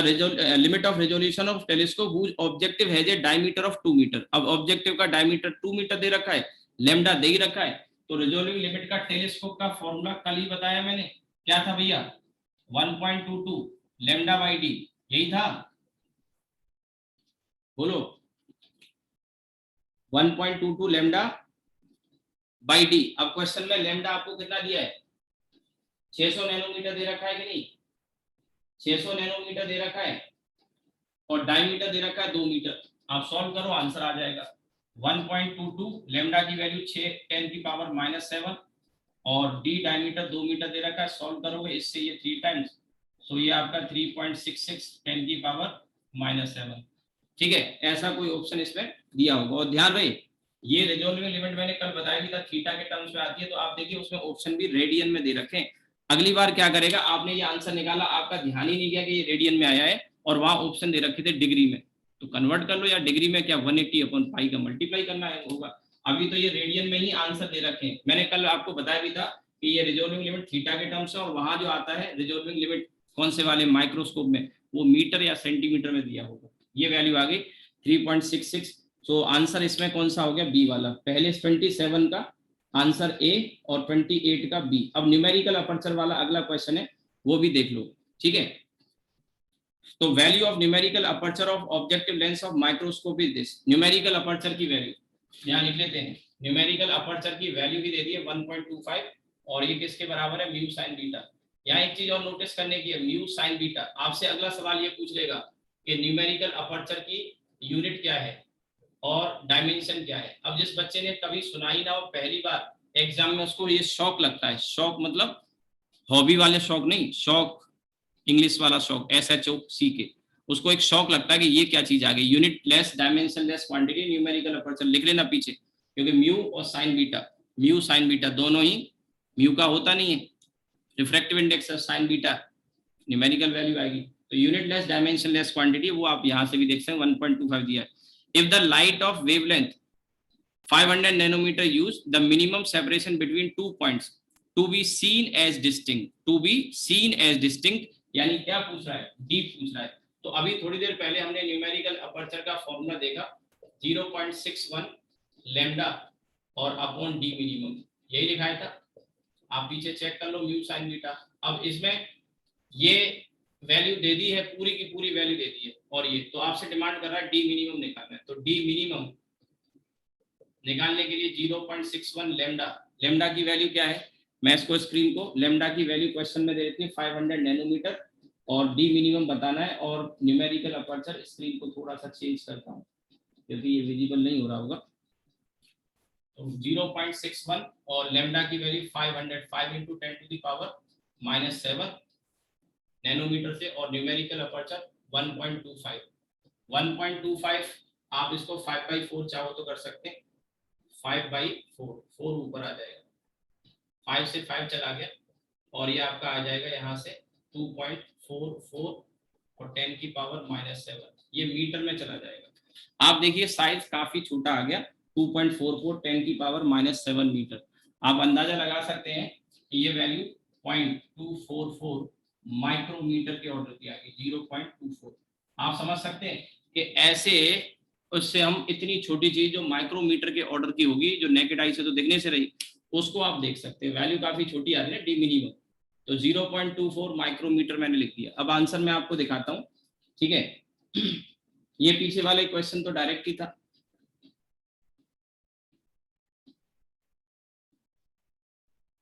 A: limit of resolution of telescope whose objective has a diameter of 2 metre. अब ऑब्जेक्टिव का डायमीटर 2 मीटर दे रखा है, लैम्डा दे ही रखा है, तो रिजोल्विंग लिमिट का टेलीस्कोप का फॉर्मूला कल ही बताया मैंने, क्या था भैया, 1.22 लैम्डा बाई डी, यही था, बोलो 1.22 लैम्डा बाई डी। अब क्वेश्चन में लैम्डा आपको कितना दिया है, 600 नैनोमीटर दे रखा है कि नहीं, 600 नैनोमीटर दे रखा है, और डायमीटर दे रखा है 2 मीटर। आप सॉल्व करो, आंसर आ जाएगा 1.22, लैम्डा की वैल्यू 6 10 की पावर -7, और डी डायमीटर 2 मीटर दे रखा है, सॉल्व करोगे इससे ये 3 टाइम्स, सो ये आपका 3.66 10 की पावर -7। ठीक है, ऐसा कोई ऑप्शन इसमें दिया होगा। और ध्यान रहे, ये रिजोल्विंग लिमिट मैंने कल बताया भी था, थीटा के टर्म्स में आती है, तो आप देखिए उसमें ऑप्शन भी रेडियन में दे रखे हैं। अगली बार क्या करेगा, आपने ये आंसर निकाला, आपका ध्यान ही नहीं गया कि ये रेडियन में आया है, और वहां ऑप्शन दे रखे थे डिग्री में, तो कन्वर्ट कर लो, या डिग्री में क्या 180/π का मल्टीप्लाई करना है होगा। अभी तो ये रेडियन में ही आंसर दे रखे हैं। मैंने कल आपको बताया भी था कि ये रिजोल्विंग लिमिट थीटा के टर्म्स है, और वहां जो आता है रिजोल्विंग लिमिट कौन से वाले माइक्रोस्कोप में, वो मीटर या सेंटीमीटर में दिया होगा। ये वैल्यू आ गई 3.66। सो आंसर इसमें कौन सा हो गया, बी वाला। पहले 27 का आंसर ए और 28 का बी। अब न्यूमेरिकल अपर्चर वाला अगला क्वेश्चन है, वो भी देख लो, ठीक है। तो value of numerical aperture of objective lens of microscope is this. Numerical aperture की वैल्यू यहाँ लिख लेते हैं, न्यूमेरिकल अपर्चर की वैल्यू भी दे दी है 1.25, और ये किसके बराबर है, म्यू साइन बीटा। यहाँ एक चीज और नोटिस करने की है, म्यू साइन बीटा। आपसे अगला सवाल ये पूछ लेगा कि न्यूमेरिकल अपर्चर की यूनिट क्या है और डायमेंशन क्या है। अब जिस बच्चे ने कभी सुना ही ना हो, पहली बार एग्जाम में उसको ये शौक लगता है, शौक मतलब हॉबी वाले शौक नहीं, शौक इंग्लिश वाला शौक, SHOCK, उसको एक शौक लगता है कि ये क्या चीज आ गई, unit less dimension less quantity numerical aperture. लिख लेना पीछे, क्योंकि म्यू और sign beta, mu sine beta दोनों ही, म्यू का होता नहीं है refractive index, sign beta numerical value आएगी। तो unit less dimension less quantity, वो आप यहां से भी देख सकते हैं, 1.25 दिया है। If the light of wavelength 500 nanometre use, the minimum separation between 2 points to be seen as distinct, to be seen as distinct, यानी क्या पूछ रहा है, डी पूछ रहा है। तो अभी थोड़ी देर पहले हमने न्यूमेरिकल अपर्चर का फॉर्मूला देखा, 0.61 लैम्डा और अपॉन डी मिनिमम, यही लिखाया था। आप पीछे चेक कर लो, म्यू साइन बीटा। अब इसमें ये वैल्यू दे दी है, पूरी की पूरी वैल्यू दे दी है, और ये तो आपसे डिमांड कर रहा है डी मिनिमम निकालना है। तो डी मिनिमम निकालने के लिए 0.61 लैम्डा, लैम्डा की वैल्यू क्या है, मैं इसको स्क्रीन को, लैम्डा की वैल्यू क्वेश्चन में दे देती है 500 नैनोमीटर, और डी मिनिमम बताना है। और न्यूमेरिकल अपर्चर, स्क्रीन को थोड़ा सा चेंज करता हूँ क्योंकि ये विजिबल नहीं हो रहा होगा। तो 0.61 और लैम्डा की वैल्यू 500, 5 × 10⁻⁻7 नैनोमीटर से, और न्यूमेरिकल अपर्चर 1.25। 1.25 आप इसको 5/4 चाहो तो कर सकते हैं, 5/4, 4 ऊपर आ जाएगा, 5 से 5 चला गया, और ये आपका आ जाएगा यहाँ से 2.44 और 10⁻⁻7, ये मीटर में चला जाएगा। आप देखिए साइज काफी छोटा आ गया, 2.44 10⁻⁻7 मीटर। आप अंदाजा लगा सकते हैं कि ये वैल्यू 0.244 माइक्रोमीटर के ऑर्डर की आ गई, 0.24। आप समझ सकते हैं कि ऐसे उससे हम इतनी छोटी चीज जो माइक्रोमीटर के ऑर्डर की होगी, जो नेकेड आई से तो दिखने से रही, उसको आप देख सकते हैं, वैल्यू काफी छोटी आ रही है डी मिनिमम। तो 0.24 माइक्रोमीटर मैंने लिख दिया। अब आंसर मैं आपको दिखाता हूँ, ठीक है। ये पीछे वाले क्वेश्चन तो डायरेक्ट ही था,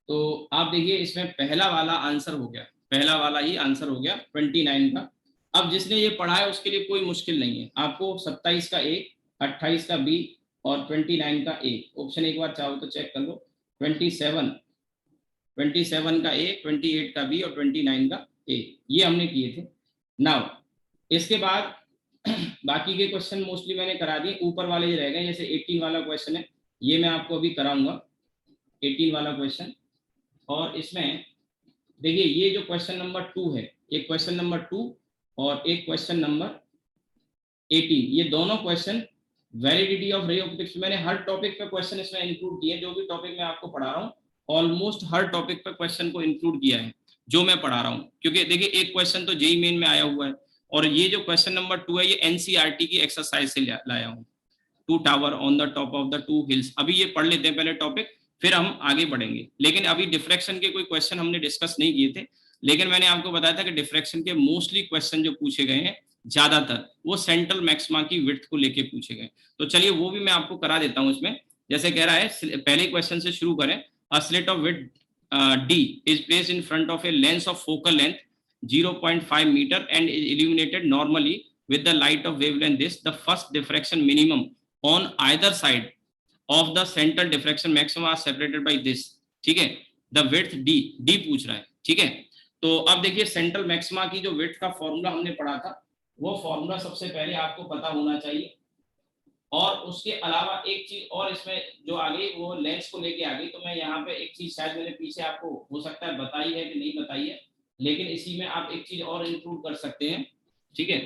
A: तो आप देखिए इसमें पहला वाला आंसर हो गया, पहला वाला ही आंसर हो गया 29 का। अब जिसने ये पढ़ा है उसके लिए कोई मुश्किल नहीं है, आपको 27 का ए, 28 का बी और 29 का ए, ऑप्शन एक बार चाहो तो चेक कर लो, 27 का ए, 28 का बी और 29 का ए, ये हमने किए थे। नाउ इसके बाद बाकी के क्वेश्चन मोस्टली मैंने करा दिए, ऊपर वाले ही रह गए, जैसे 18 वाला क्वेश्चन है, ये मैं आपको अभी कराऊंगा, 18 वाला क्वेश्चन। और इसमें देखिए ये जो क्वेश्चन नंबर 2 है, एक क्वेश्चन नंबर 2 और एक क्वेश्चन नंबर 18, ये दोनों question validity of ray optics, मैंने हर टॉपिक पे क्वेश्चन इसमें इंक्लूड किए, जो भी टॉपिक मैं आपको पढ़ा रहा हूँ ऑलमोस्ट हर टॉपिक पे क्वेश्चन को इंक्लूड किया है। जो मैं पढ़ा रहा हूँ, क्योंकि देखिए एक क्वेश्चन तो जेईई मेन में आया हुआ है और ये जो क्वेश्चन नंबर 2 है ये एनसीईआरटी की एक्सरसाइज से लाया हूँ, 2 tower on the top of the 2 hills. अभी ये पढ़ लेते हैं पहले टॉपिक, फिर हम आगे बढ़ेंगे। लेकिन अभी डिफ्रैक्शन के कोई क्वेश्चन हमने डिस्कस नहीं किए थे, लेकिन मैंने आपको बताया था कि डिफ्रैक्शन के मोस्टली क्वेश्चन जो पूछे गए हैं ज्यादातर वो सेंट्रल मैक्सिमा की विड्थ को लेके पूछे गए। तो चलिए वो भी मैं आपको करा देता हूँ इसमें। जैसे कह रहा है, पहले क्वेश्चन से शुरू करें। A slit of width D is placed in front of a lens of focal length 0.5 meter and is illuminated normally with the light of wavelength this. The first diffraction minimum on either side of the central diffraction maximum are separated by this. ठीक है, the width D पूछ रहा है। ठीक है, तो अब देखिए सेंट्रल मैक्सिमा की जो विड्थ का फॉर्मूला हमने पढ़ा था, वो फॉर्मूला सबसे पहले आपको पता होना चाहिए। और उसके अलावा एक चीज और इसमें जो आ गई वो लेंस को लेके आ गई। तो मैं यहाँ पे एक चीज शायद मैंने पीछे आपको हो सकता है बताई है कि नहीं बताई है, लेकिन इसी में आप एक चीज और इंक्लूड कर सकते हैं। ठीक है,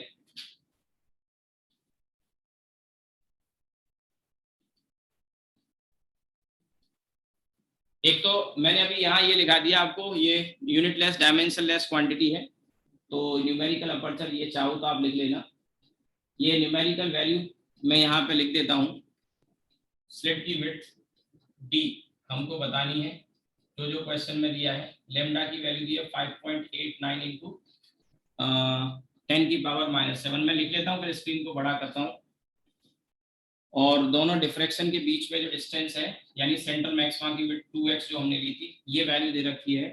A: एक तो मैंने अभी यहाँ ये लिखा दिया आपको, ये यूनिटलेस डायमेंशनलेस क्वांटिटी है। तो न्यूमेरिकल अपर्चर ये चाहो तो आप लिख लेना। ये न्यूमेरिकल वैल्यू मैं यहाँ पे लिख देता हूँ। स्लिट की विड्थ D हमको बतानी है, तो जो क्वेश्चन में दिया है लेमडा की वैल्यू दी है 5.89 इंटू 10 की पावर -7। मैं लिख लेता हूँ, फिर स्क्रीन को बड़ा करता हूँ। और दोनों डिफ्रैक्शन के बीच में जो डिस्टेंस है यानी सेंट्रल मैक्सिमा की विड्थ 2x जो हमने ली थी, ये वैल्यू दे रखी है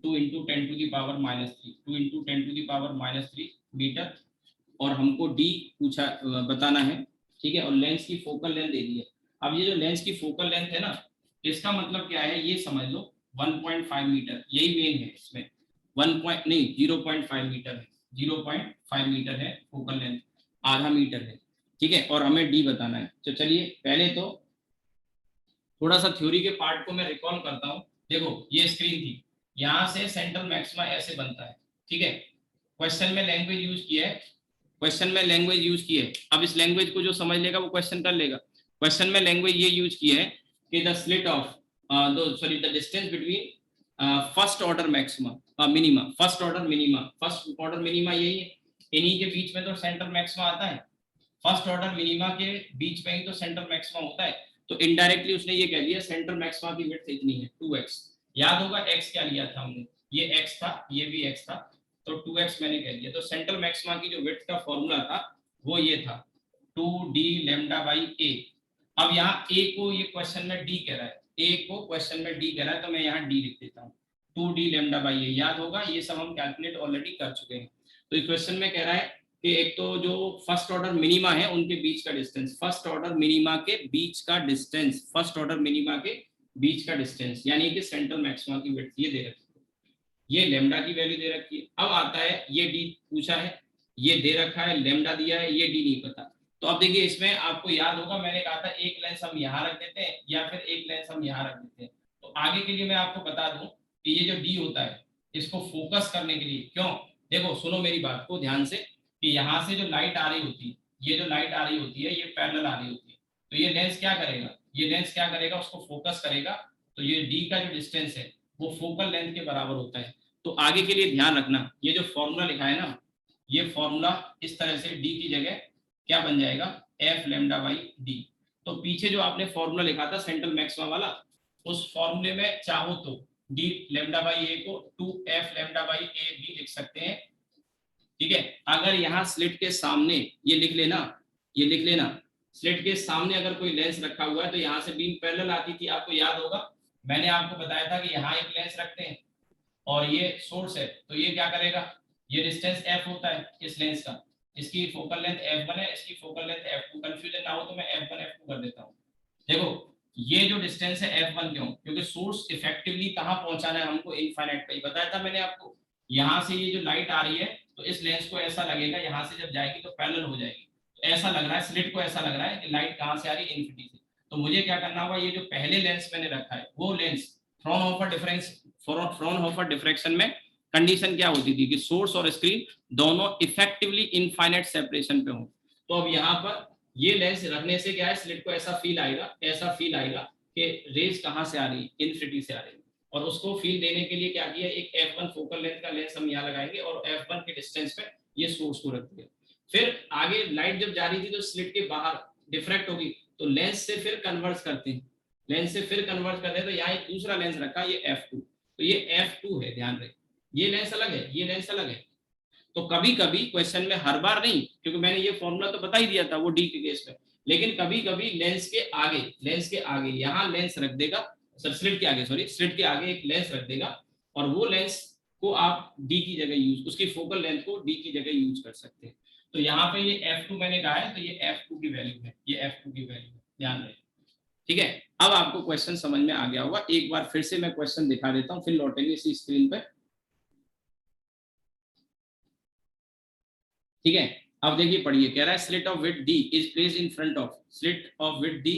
A: 2 into 10 to the power -3, 2 into 10 to the power -3 metre. और हमको D पूछा बताना है। ठीक है, और लेंस की फोकल लेंथ दे दी है। अब ये जो लेंस की फोकल लेंथ है ना, इसका मतलब क्या है ये समझ लो, 1.5 मीटर, यही मेन है इसमें। 1 पॉइंट नहीं, 0.5 मीटर है, 0.5 मीटर है फोकल लेंथ, आधा मीटर है। ठीक है, और हमें D बताना है। तो चलिए पहले तो थोड़ा सा थ्योरी के पार्ट को मैं रिकॉल करता हूँ। देखो ये स्क्रीन थी, यहाँ से सेंट्रल मैक्सिमा ऐसे बनता है। ठीक है, क्वेश्चन में लैंग्वेज यूज किया है, क्वेश्चन में लैंग्वेज यूज की है। अब इस लैंग्वेज को जो समझ लेगा वो क्वेश्चन कर लेगा। क्वेश्चन में लैंग्वेज ये यूज की है कि the slit of the distance between first order maxima minima, first order minima, first order minima यही है, इन्हीं के बीच में तो सेंट्रल मैक्सिमा आता है। फर्स्ट ऑर्डर मिनिमा के बीच में ही तो सेंट्रल मैक्सिमा होता है। तो इनडायरेक्टली उसने ये कह दिया सेंट्रल मैक्सिमा की विड्थ इतनी है 2x। याद होगा x क्या लिया था हमने, ये x था, ये भी x था, तो 2x मैंने कह दिया। तो सेंट्रल मैक्सिमा की जो विड्थ का फॉर्मूला था वो ये था 2d लैम्डा बाई a। अब यहाँ a को ये क्वेश्चन में d कह रहा है, a को क्वेश्चन में d कह रहा है, तो मैं यहाँ d लिख देता हूँ, 2d लैम्डा बाई a। याद होगा ये सब हम कैलकुलेट ऑलरेडी कर चुके हैं। तो इस क्वेश्चन में कह रहा है कि एक तो जो फर्स्ट ऑर्डर मिनिमा है उनके बीच का डिस्टेंस, फर्स्ट ऑर्डर मिनिमा के बीच का डिस्टेंस, फर्स्ट ऑर्डर मिनिमा के बीच का डिस्टेंस यानी कि सेंट्रल मैक्सिमा की विड्थ ये दे रखी है, ये लेमडा की वैल्यू दे रखी है। अब आता है ये डी पूछा है, ये दे रखा है, लेमडा दिया है, ये डी नहीं पता। तो अब देखिए इसमें आपको याद होगा मैंने कहा था एक लेंस हम यहाँ रख देते हैं या फिर एक लेंस हम यहाँ रख देते हैं। तो आगे के लिए मैं आपको बता दूं कि ये जो डी होता है इसको फोकस करने के लिए, क्यों, देखो सुनो मेरी बात को ध्यान से, कि यहाँ से जो लाइट आ रही होती है, ये जो लाइट आ रही होती है ये पैरेलल आ रही होती है। तो ये लेंस क्या करेगा, ये लेंस क्या करेगा, उसको फोकस करेगा। तो ये डी का जो डिस्टेंस है वो फोकल लेंथ के बराबर होता है। तो आगे के लिए ध्यान रखना, ये जो फॉर्मूला लिखा है ना, ये फॉर्मूला इस तरह से डी की जगह क्या बन जाएगा, एफ लेमडा बाई डी। तो पीछे जो आपने फॉर्मूला लिखा था सेंट्रल मैक्सिमा वाला, उस फॉर्मूले में चाहो तो डी लेमडा बाई ए को 2f लेमडा बाई ए भी लिख सकते हैं। ठीक है, अगर यहाँ स्लिट के सामने ये लिख लेना, ये लिख लेना, स्लिट के सामने अगर कोई लेंस रखा हुआ है तो यहाँ से बीम पैरेलल आती थी, आपको याद होगा मैंने आपको बताया था कि यहाँ एक लेंस रखते हैं और ये सोर्स है, तो ये क्या करेगा, ये डिस्टेंस f होता है इस लेंस का, इसकी फोकल लेंथ f1 है, इसकी फोकल लेंथ f2। कंफ्यूजन ना हो तो मैं f1 f2 कर देता हूँ। देखो ये जो डिस्टेंस है f1 क्यों, क्योंकि सोर्स इफेक्टिवली कहाँ पहुंचाना है हमको, इनफाइनाइट पे ही बताया था मैंने आपको। यहाँ से ये जो लाइट आ रही है तो इस लेंस को ऐसा लगेगा यहाँ से जब जाएगी तो पैरेलल हो जाएगी। तो ऐसा लग रहा है स्लिट को, ऐसा लग रहा है कि लाइट कहाँ से आ रही है, इन्फिनिटी से। तो मुझे क्या करना होगा, ये जो पहले लेंस मैंने रखा है वो लेंस फ्रॉनहोफर डिफ्रैक्शन में कंडीशन क्या होती थी कि सोर्स और स्क्रीन दोनों इफेक्टिवली इनफाइनाइट सेपरेशन पे हो। तो अब यहाँ पर ये लेंस रखने से क्या है, स्लिट को ऐसा फील आएगा कि रेज कहाँ से आ रही है, इन्फिनिटी से आ रही है। और उसको फील देने के लिए क्या किया, एक f1 फोकल लेंथ का लेंस हम यहाँ लगाएंगे और f1 के डिस्टेंस पे ये सोर्स को रख दिया। फिर आगे लाइट जब जा रही थी तो स्लिट के बाहर डिफ्रैक्ट होगी, तो लेंस से फिर कन्वर्ट करते हैं, लेंस से फिर कन्वर्ट करते हैं, तो यहाँ एक दूसरा लेंस रखा, ये f2, तो ये f2 है, ध्यान रहे, ये लेंस अलग है, ये लेंस अलग है। तो कभी कभी क्वेश्चन में, हर बार नहीं, क्योंकि मैंने ये फॉर्मूला तो बता ही दिया था वो डी के केस में, लेकिन कभी कभी लेंस के आगे यहाँ लेंस रख देगा, सर स्लिट के आगे, सॉरी स्लिट के आगे एक लेंस रख देगा, और वो लेंस को आप डी की जगह यूज, उसकी फोकल लेंथ को डी की जगह यूज कर सकते हैं। तो यहाँ पे ये f2 मैंने कहा है, तो ये f2 की वैल्यू है, ये f2 की वैल्यू है, ध्यान रहे, ठीक है। अब आपको क्वेश्चन समझ में आ गया होगा, एक बार फिर से मैं क्वेश्चन दिखा देता हूँ, फिर लौटेंगे इसी स्क्रीन पे, ठीक है। अब देखिए पढ़िए, कह रहा है slit of width D is placed in front of, slit of width D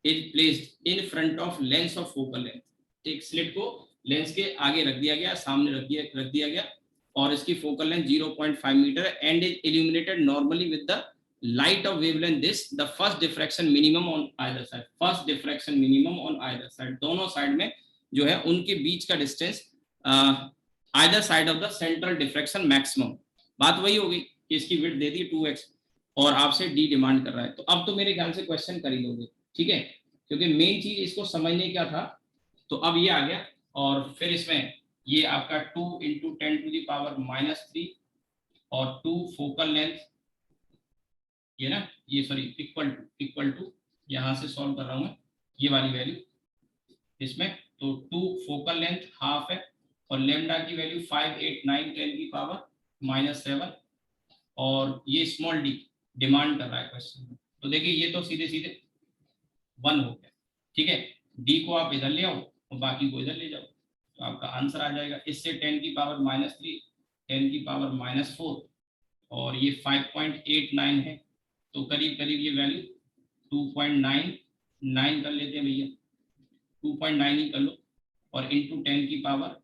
A: is placed in front of lens of focal length. एक स्लिट को लेंस के आगे रख दिया गया, सामने रख दिया गया, और इसकी फोकल लेंथ 0.5 मीटर है, and is illuminated normally with the light of wavelength this, the first diffraction minimum on either side, first diffraction minimum on either side, दोनों साइड में जो है उनके बीच का distance either side of the central diffraction maximum. बात वही होगी, इसकी विड्थ दे दी 2x और आपसे डी डिमांड कर रहा है, तो अब तो मेरे ख्याल से क्वेश्चन कर ही लोगे, ठीक है, क्योंकि मेन चीज इसको समझने क्या था। तो अब ये आ गया, और फिर इसमें ये आपका 2 × 10⁻³ और 2 फोकल लेंथ, ये ना, ये सॉरी इक्वल टू यहाँ से सॉल्व कर रहा हूँ मैं, ये वाली वैल्यू इसमें, तो 2 फोकल लेंथ हाफ है, और लेमडा की वैल्यू 5, 8, 9, 10⁻⁻7, और ये स्मॉल डी डिमांड कर रहा है क्वेश्चन में। तो देखिए ये तो सीधे सीधे 1 हो गया, ठीक है, डी को आप इधर ले आओ और बाकी को इधर ले जाओ, तो आपका आंसर आ जाएगा। इससे 10⁻³ 10⁻⁴, और ये 5.89 है, तो करीब करीब ये वैल्यू 2.99 कर लेते हैं भैया, 2.9 ही कर लो, और इंटू 10⁻⁻⁴,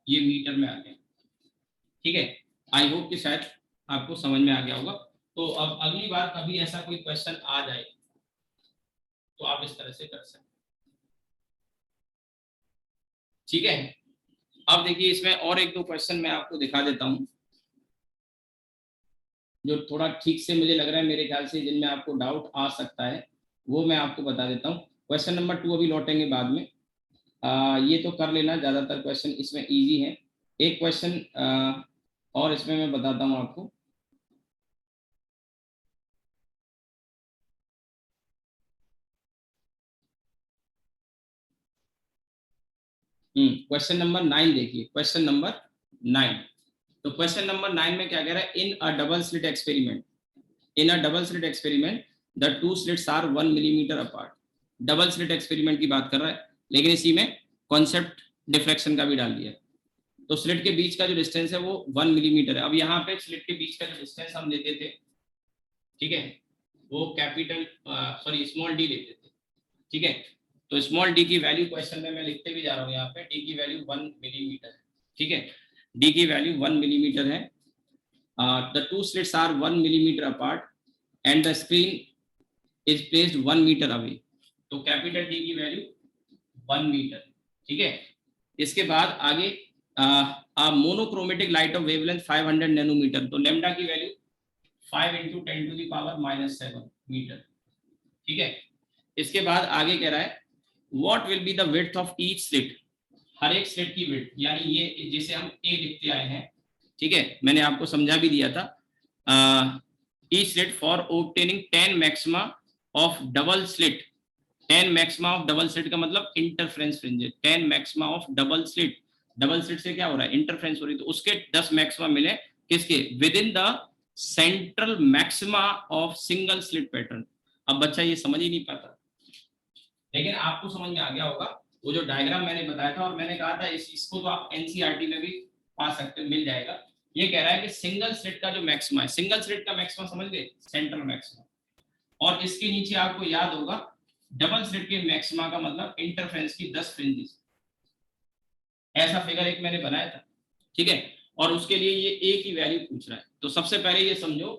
A: ये मीटर में आ गया, ठीक है। आई होप कि शायद आपको समझ में आ गया होगा। तो अब अगली बार कभी ऐसा कोई क्वेश्चन आ जाए तो आप इस तरह से कर सकते, ठीक है। अब देखिए इसमें और एक दो क्वेश्चन मैं आपको दिखा देता हूं, जो थोड़ा ठीक से मुझे लग रहा है, मेरे ख्याल से जिनमें आपको डाउट आ सकता है, वो मैं आपको बता देता हूँ। क्वेश्चन नंबर 2 अभी लौटेंगे बाद में, ये तो कर लेना, ज्यादातर क्वेश्चन इसमें इजी है। एक क्वेश्चन और इसमें मैं बताता हूँ आपको, क्वेश्चन नंबर 9 देखिए, क्वेश्चन नंबर 9। तो क्वेश्चन नंबर 9 में क्या कह रहा है, in a double slit experiment, in a double slit experiment the 2 slits are 1 millimetre apart. Double slit experiment की बात कर रहा है, लेकिन इसी में कॉन्सेप्ट डिफ्रैक्शन का भी डाल दिया। तो स्लिट के बीच का जो डिस्टेंस है वो 1 मिलीमीटर है। अब यहाँ पे स्लिट के बीच का जो डिस्टेंस हम लेते थे, ठीक है, वो कैपिटल सॉरी स्मॉल डी लेते थे, ठीक है। तो स्मॉल डी की वैल्यू क्वेश्चन में मैं लिखते भी जा रहा हूँ, यहाँ पे डी की वैल्यू 1 मिलीमीटर है, ठीक है, डी की वैल्यू 1 मिलीमीटर है। The 2 slits are 1 millimetre apart and the screen is placed 1 metre away. तो कैपिटल डी की वैल्यू 1 मीटर, ठीक है। इसके बाद आगे monochromatic light of wavelength 500 nanometre, तो लेमडा की वैल्यू 5 × 10⁻⁻7 मीटर, ठीक है। इसके बाद आगे कह रहा है what will be the width of each slit, हर एक स्लिट की विड्थ, यानी ये जिसे हम ए लिखते आए हैं, ठीक है, मैंने आपको समझा भी दिया था। Each slit for obtaining 10 maxima of double slit, 10 maxima of double slit का मतलब interference fringes, 10 maxima of double slit, double slit से क्या हो रहा है, इंटरफ्रेंस हो रही है, तो उसके 10 मैक्सिमा मिले किसके, with in the central maxima of single slit pattern. अब बच्चा ये समझ ही नहीं पाता, लेकिन आपको समझ में आ गया होगा वो जो डायग्राम मैंने बताया था, और मैंने कहा था इसको तो आप एनसीईआरटी में भी पा सकते हो, मिल जाएगा। ये कह रहा है कि सिंगल स्लिट का जो मैक्सिमा है, सिंगल स्लिट का मैक्सिमा समझ गए, सेंट्रल मैक्सिमा, और इसके नीचे आपको याद होगा डबल स्लिट के मैक्सिमा का मतलब इंटरफ्रेंस की 10 फ्रिंजेस, ऐसा फिगर एक मैंने बनाया था, ठीक है। और उसके लिए ये ए की वैल्यू पूछ रहा है। तो सबसे पहले ये समझो,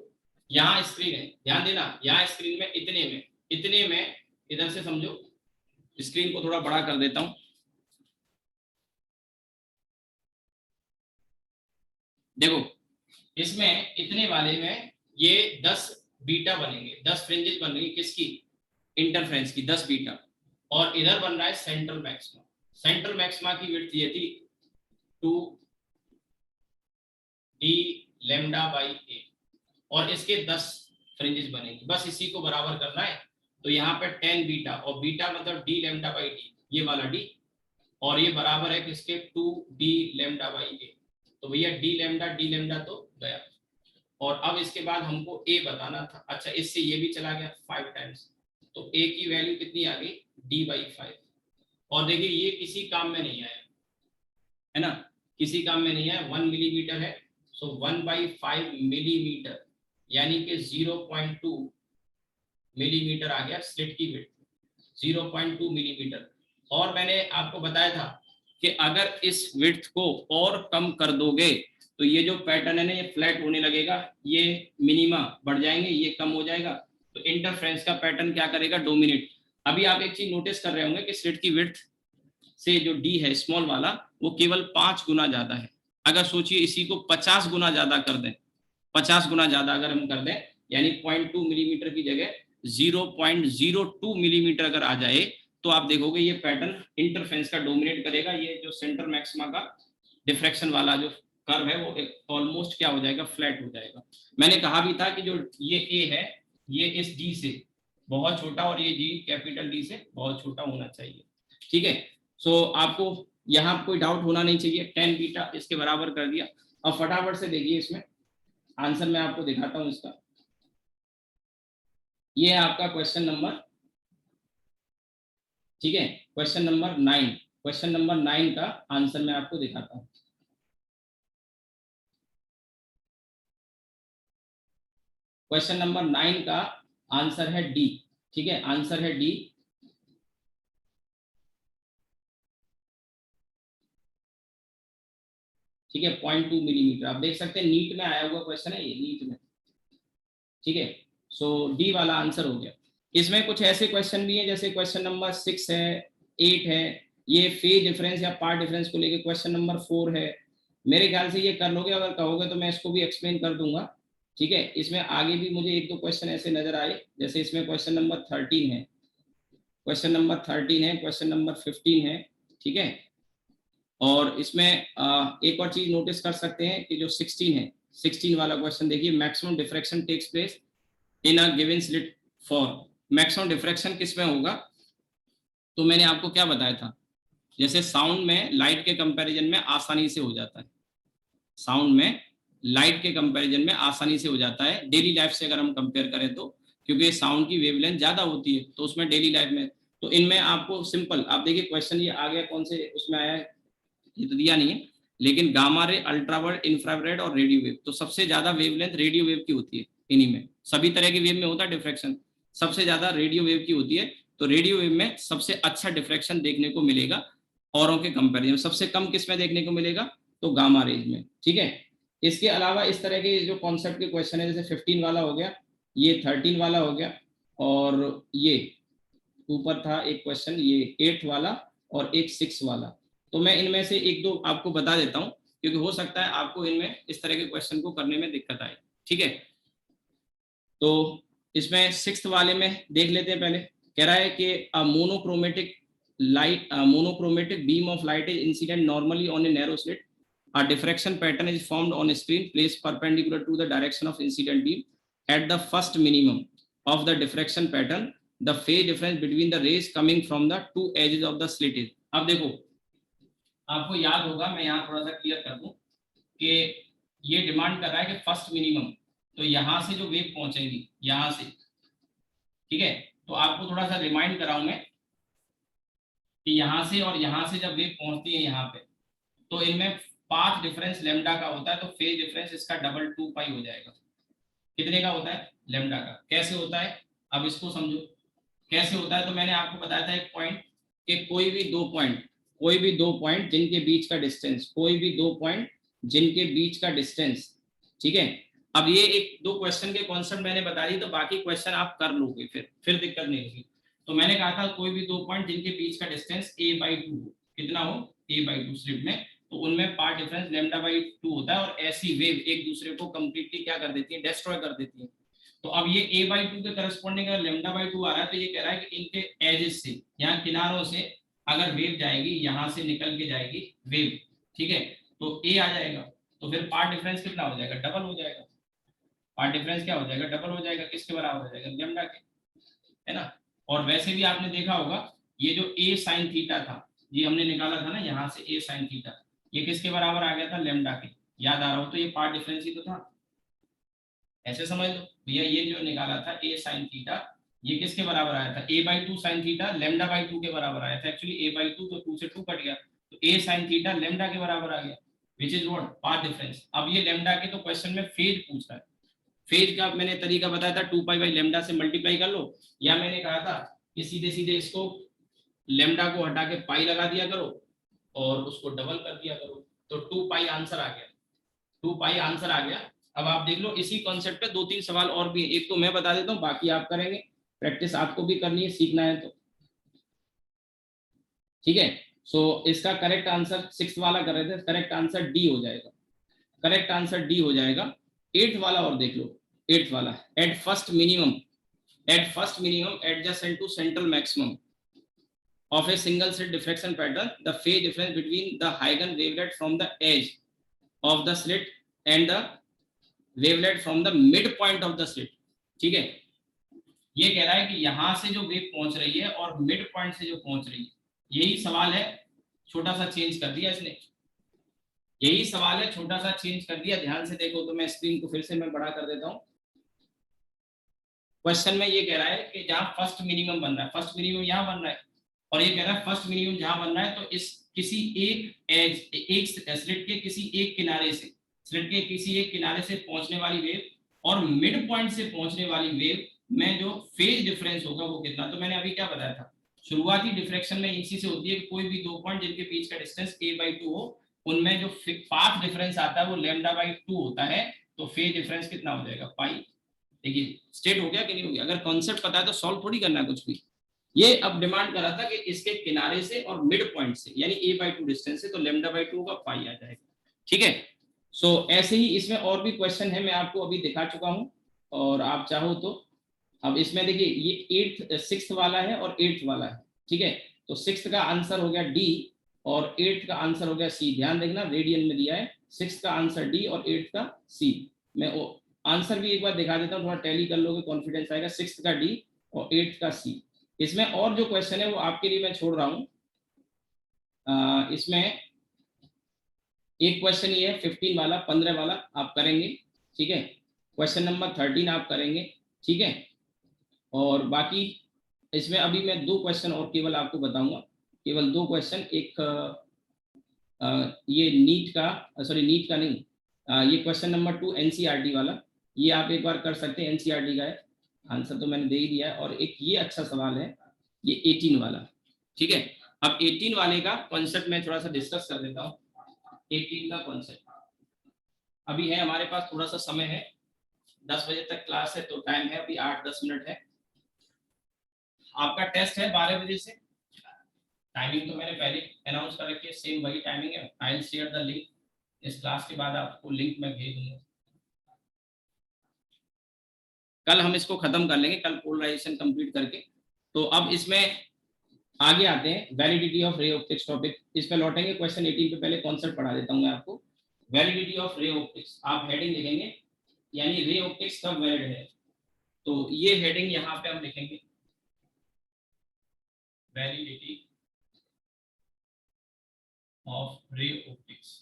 A: यहाँ स्क्रीन है, ध्यान देना, यहाँ स्क्रीन में इतने में इधर से समझो स्क्रीन को थोड़ा बड़ा कर देता हूं। देखो इसमें इतने वाले में ये 10 बीटा बनेंगे, 10 फ्रिंजेस बनेंगी किसकी, इंटरफ्रेंस की 10 बीटा। और इधर बन रहा है सेंट्रल मैक्सिमा। सेंट्रल मैक्सिमा की विड्थ ये थी 2 डी लैम्डा बाई ए, और इसके 10 फ्रिंजेस बनेंगे, बस इसी को बराबर करना है। तो यहाँ पे 10 बीटा, और बीटा मतलब डी लैम्डा बाई डी, ये वाला डी, और ये बराबर है किसके 2 डी लैम्डा बाई ए। तो भैया डी लैम्डा तो गया। और अब इसके बाद हमको ए बताना था। अच्छा इससे ये भी चला गया 5 टाइम्स, तो ए की वैल्यू कितनी आ गई डी बाई 5। और देखिए ये किसी काम में नहीं आया है ना, किसी काम में नहीं आया, 1 मिलीमीटर है। सो 1/5 मिलीमीटर यानी कि 0.2 मिलीमीटर आ गया स्लिट की विड्थ, 0.2 मिलीमीटर। और मैंने आपको बताया था कि अगर इस विड्थ को और कम कर दोगे तो ये जो पैटर्न है ना ये फ्लैट होने लगेगा, ये मिनिमा बढ़ जाएंगे, ये कम हो जाएगा, तो इंटरफ्रेंस का पैटर्न क्या करेगा, डोमिनेट। अभी आप एक चीज नोटिस कर रहे होंगे कि स्लिट की विड्थ से जो डी है स्मॉल वाला वो केवल 5 गुना ज्यादा है। अगर सोचिए इसी को 50 गुना ज्यादा कर दें, 50 गुना ज्यादा अगर हम कर दें, यानी 0.2 मिलीमीटर की जगह 0.02 मिलीमीटर अगर आ जाए, तो आप देखोगे ये पैटर्न इंटरफ्रेंस का डोमिनेट करेगा। ये जो सेंटर मैक्सिमा का डिफ्रैक्शन वाला जो कर्व है वो ऑलमोस्ट क्या हो जाएगा, फ्लैट हो जाएगा। मैंने कहा भी था कि जो ये ए है ये इस डी से बहुत छोटा और ये जी कैपिटल डी से बहुत छोटा होना चाहिए, ठीक है। सो आपको यहाँ कोई डाउट होना नहीं चाहिए, 10 बीटा इसके बराबर कर दिया। अब फटाफट से देखिए इसमें आंसर मैं आपको दिखाता हूं इसका। ये है आपका क्वेश्चन नंबर, ठीक है, क्वेश्चन नंबर 9। क्वेश्चन नंबर 9 का आंसर मैं आपको दिखाता हूं। क्वेश्चन नंबर 9 का आंसर है डी, ठीक है, आंसर है डी। ठीक है 0.2 मिलीमीटर, आप देख सकते हैं नीट में आया हुआ क्वेश्चन है ये, नीट में, ठीक है। सो डी वाला आंसर हो गया। इसमें कुछ ऐसे क्वेश्चन भी हैं जैसे क्वेश्चन नंबर 6 है, 8 है, ये फेज डिफरेंस या पार्ट डिफरेंस को लेके क्वेश्चन नंबर 4 है। मेरे ख्याल से ये कर लोगे, अगर कहोगे तो मैं इसको भी एक्सप्लेन कर दूंगा, ठीक है। इसमें आगे भी मुझे 1-2 क्वेश्चन ऐसे नजर आए, जैसे इसमें क्वेश्चन नंबर 13 है, क्वेश्चन नंबर 13 है, क्वेश्चन नंबर 15 है, ठीक है। और इसमें एक और चीज नोटिस कर सकते हैं कि जो 16 है, 16 वाला क्वेश्चन देखिए, maximum diffraction takes place in a given slit for. Maximum diffraction किस में होगा, तो मैंने आपको क्या बताया था, जैसे साउंड में लाइट के कंपैरिजन में आसानी से हो जाता है, साउंड में लाइट के कंपैरिजन में आसानी से हो जाता है डेली लाइफ से अगर हम कंपेयर करें तो, क्योंकि साउंड की वेवलेंथ ज्यादा होती है तो उसमें डेली लाइफ में। तो इनमें आपको सिंपल, आप देखिए क्वेश्चन ये आ गया कौन से उसमें आया है, ये तो दिया नहीं है, लेकिन गामा रे, अल्ट्रावायलेट, इंफ्रारेड और रेडियो वेव, तो सबसे ज्यादा वेवलेंथ रेडियो वेव की होती है इन्हीं में। सभी तरह की वेव में होता है डिफ्रैक्शन, सबसे ज्यादा रेडियो वेव की होती है। तो रेडियो वेव में सबसे अच्छा डिफ्रैक्शन देखने को मिलेगा औरों के कंपैरिजन। सबसे कम किस में देखने को मिलेगा, तो गामा रेज में, ठीक है। इसके अलावा इस तरह के जो कॉन्सेप्ट के क्वेश्चन है, जैसे 15 वाला हो गया, ये 13 वाला हो गया, और ये ऊपर था एक क्वेश्चन ये 8 वाला और एक 6 वाला। तो मैं इनमें से 1-2 आपको बता देता हूं, क्योंकि हो सकता है आपको इनमें इस तरह के क्वेश्चन को करने में दिक्कत आए, ठीक है। तो इसमें 6th वाले में देख लेते हैं पहले। कह रहा है कि monochromatic light monochromatic beam of light is incident normally on a narrow slit. A diffraction pattern is formed on a screen placed perpendicular to the direction of incident beam. At the first minimum of the diffraction pattern, the phase difference between the rays coming from the two edges of the slit is. अब देखो आपको याद होगा, मैं यहाँ थोड़ा सा clear कर दूं कि ये डिमांड कर रहा है कि फर्स्ट मिनिमम, तो यहाँ से जो वेव पहुंचेगी यहाँ से, ठीक है। तो आपको थोड़ा सा रिमाइंड कराऊं मैं कि यहाँ से और यहाँ से जब वेव पहुंचती है यहाँ पे, तो इनमें पाथ डिफरेंस लेमडा का होता है, तो फेज डिफरेंस इसका डबल 2 पाई हो जाएगा। कितने का होता है, लेमडा का। कैसे होता है, अब इसको समझो कैसे होता है। तो मैंने आपको बताया था एक पॉइंट कि कोई भी दो पॉइंट जिनके बीच का डिस्टेंस, कोई भी दो पॉइंट जिनके बीच का डिस्टेंस, ठीक है। अब ये 1-2 क्वेश्चन के कॉन्सेप्ट मैंने बता दी, तो बाकी क्वेश्चन आप कर लोगे, फिर दिक्कत नहीं होगी। तो मैंने कहा था कोई भी 2 पॉइंट जिनके बीच का डिस्टेंस a/2 हो, कितना हो, a/2 स्लिट में, तो उनमें पाथ डिफरेंस λ/2 होता है और ऐसी वेव एक दूसरे को कंप्लीटली क्या कर देती है, डिस्ट्रॉय कर देती है। तो अब ये a/2 के करस्पॉन्डिंग अगर λ/2 आ रहा है तो ये कह रहा है कि इनके एजेस से, यहाँ किनारों से अगर वेव जाएगी, यहाँ से निकल के जाएगी वेव, ठीक है, तो a आ जाएगा, तो फिर पाथ डिफरेंस कितना हो जाएगा, डबल हो जाएगा। पाथ डिफरेंस क्या हो जाएगा, डबल हो जाएगा, किसके बराबर हो जाएगा, लैम्डा के, है ना। और वैसे भी आपने देखा होगा ये जो a sin थीटा था, ये हमने निकाला था ना यहाँ से a sin थीटा, ये किसके बराबर आ गया था, लैम्डा के, याद आ रहा हो तो ये पाथ डिफरेंस ही तो था। ऐसे समझ लो भैया, ये जो निकाला था a sin थीटा, ये किसके बराबर आया था, a/2 sin थीटा λ/2 के बराबर आया था। एक्चुअली a/2 तो 2 से 2 कट गया, तो a sin थीटा लैम्डा के बराबर आ गया, which is what, path difference. अब ये लैम्डा के तो क्वेश्चन में फेज पूछ रहा है, फेज का मैंने तरीका बताया था 2π/λ से मल्टीप्लाई कर लो, या मैंने कहा था कि सीधे सीधे इसको लैम्डा को हटा के पाई लगा दिया करो और उसको डबल कर दिया करो, तो 2π आंसर आ गया, 2π आंसर आ गया। अब आप देख लो इसी कॉन्सेप्ट पे 2-3 सवाल और भी, एक तो मैं बता देता हूँ, बाकी आप करेंगे, प्रैक्टिस आपको भी करनी है, सीखना है तो, ठीक है। सो इसका करेक्ट आंसर 6 वाला कर रहे थे, करेक्ट आंसर डी हो जाएगा, करेक्ट आंसर डी हो जाएगा। 8 वाला और देख लो, 8 वाला, at first minimum adjacent to central maximum of a single slit diffraction pattern, the phase difference between the Huygens wavelet from the edge of the slit and the wavelet from the midpoint of the slit, ठीक है। ये कह रहा है कि यहां से जो वेव पहुंच रही है और मिड पॉइंट से जो पहुंच रही है, यही सवाल है, छोटा सा चेंज कर दिया इसने, यही सवाल है, छोटा सा चेंज कर दिया। ध्यान से देखो तो मैं स्क्रीन को फिर से मैं बड़ा कर देता हूं। क्वेश्चन में ये कह रहा है कि जहां फर्स्ट मिनिमम बन रहा है, फर्स्ट मिनिमम यहां बन रहा है, और ये कह रहा है फर्स्ट मिनिमम जहां बन रहा है तो इस किसी एक एज, एक स्लिट के किसी एक किनारे से, स्लिट के किसी एक किनारे से पहुंचने वाली वेव और मिड पॉइंट से पहुंचने वाली वेव में जो फेज डिफरेंस होगा वो कितना। तो मैंने अभी क्या बताया था, शुरुआती डिफ्रैक्शन में इसी से होती है कि कोई भी 2 पॉइंट जिनके बीच का डिस्टेंस a/2 हो, उनमें जो पाथ डिफरेंस आता है वो λ/2 होता है, तो फेज डिफरेंस कितना हो जाएगा, पाई। देखिए स्टेट हो गया कि नहीं हो गया, अगर कॉन्सेप्ट पता है तो सॉल्व थोड़ी करना है कुछ भी। ये अब डिमांड कर रहा था कि इसके किनारे से और मिड पॉइंट से यानी a/2 डिस्टेंस से, तो λ/2 का पाई आ जाएगा, ठीक है। सो ऐसे ही इसमें और भी क्वेश्चन है, मैं आपको अभी दिखा चुका हूं, और आप चाहो तो अब इसमें देखिए ये 6th वाला है और 8th वाला है, ठीक है। तो 6th का आंसर हो गया डी और 8th का आंसर हो गया सी, ध्यान देखना रेडियन में दिया है, 6th का आंसर डी और 8th का सी। मैं आंसर भी एक बार दिखा देता हूँ, थोड़ा टैली कर लोगे, कॉन्फिडेंस आएगा। 6th का डी और 8th का सी। इसमें और जो क्वेश्चन है वो आपके लिए मैं छोड़ रहा हूँ। इसमें एक क्वेश्चन ये है 15 वाला, 15 वाला आप करेंगे, ठीक है। क्वेश्चन नंबर 13 आप करेंगे, ठीक है। और बाकी इसमें अभी मैं 2 क्वेश्चन और केवल आपको बताऊंगा, केवल 2 क्वेश्चन। एक ये नीट का, सॉरी नीट का नहीं, ये क्वेश्चन नंबर 2 एनसीईआरटी वाला, ये आप एक बार कर सकते हैं, एनसीईआरटी का है, आंसर तो मैंने दे ही दिया है। और एक ये अच्छा सवाल है, ये 18 वाला, ठीक है। अब 18 वाले का कॉन्सेप्ट मैं थोड़ा सा डिस्कस कर देता हूँ। 18 का कॉन्सेप्ट अभी है हमारे पास, थोड़ा सा समय है, 10 बजे तक क्लास है, तो टाइम है अभी 8-10 मिनट है। आपका टेस्ट है 12 बजे से, टाइमिंग तो मैंने पहले अनाउंस कर रखी है, सेम वही टाइमिंग है। I will share the link, इस क्लास के बाद आपको लिंक मैं भेज दूंगा। कल हम इसको खत्म कर लेंगे, कल पोलराइजेशन कंप्लीट करके। तो अब इसमें आगे आते हैं, validity of ray optics topic, इस पे लौटेंगे। क्वेश्चन 18 पे पहले कॉन्सेप्ट पढ़ा देता हूँ मैं आपको। वैलिडिटी ऑफ रे ऑप्टिक्स, आप हेडिंग लिखेंगे, यानी रे ऑप्टिक्स कब वैलिड है, तो ये हेडिंग यहाँ पे हम लिखेंगे, वैलिडिटी ऑफ रे ऑप्टिक्स।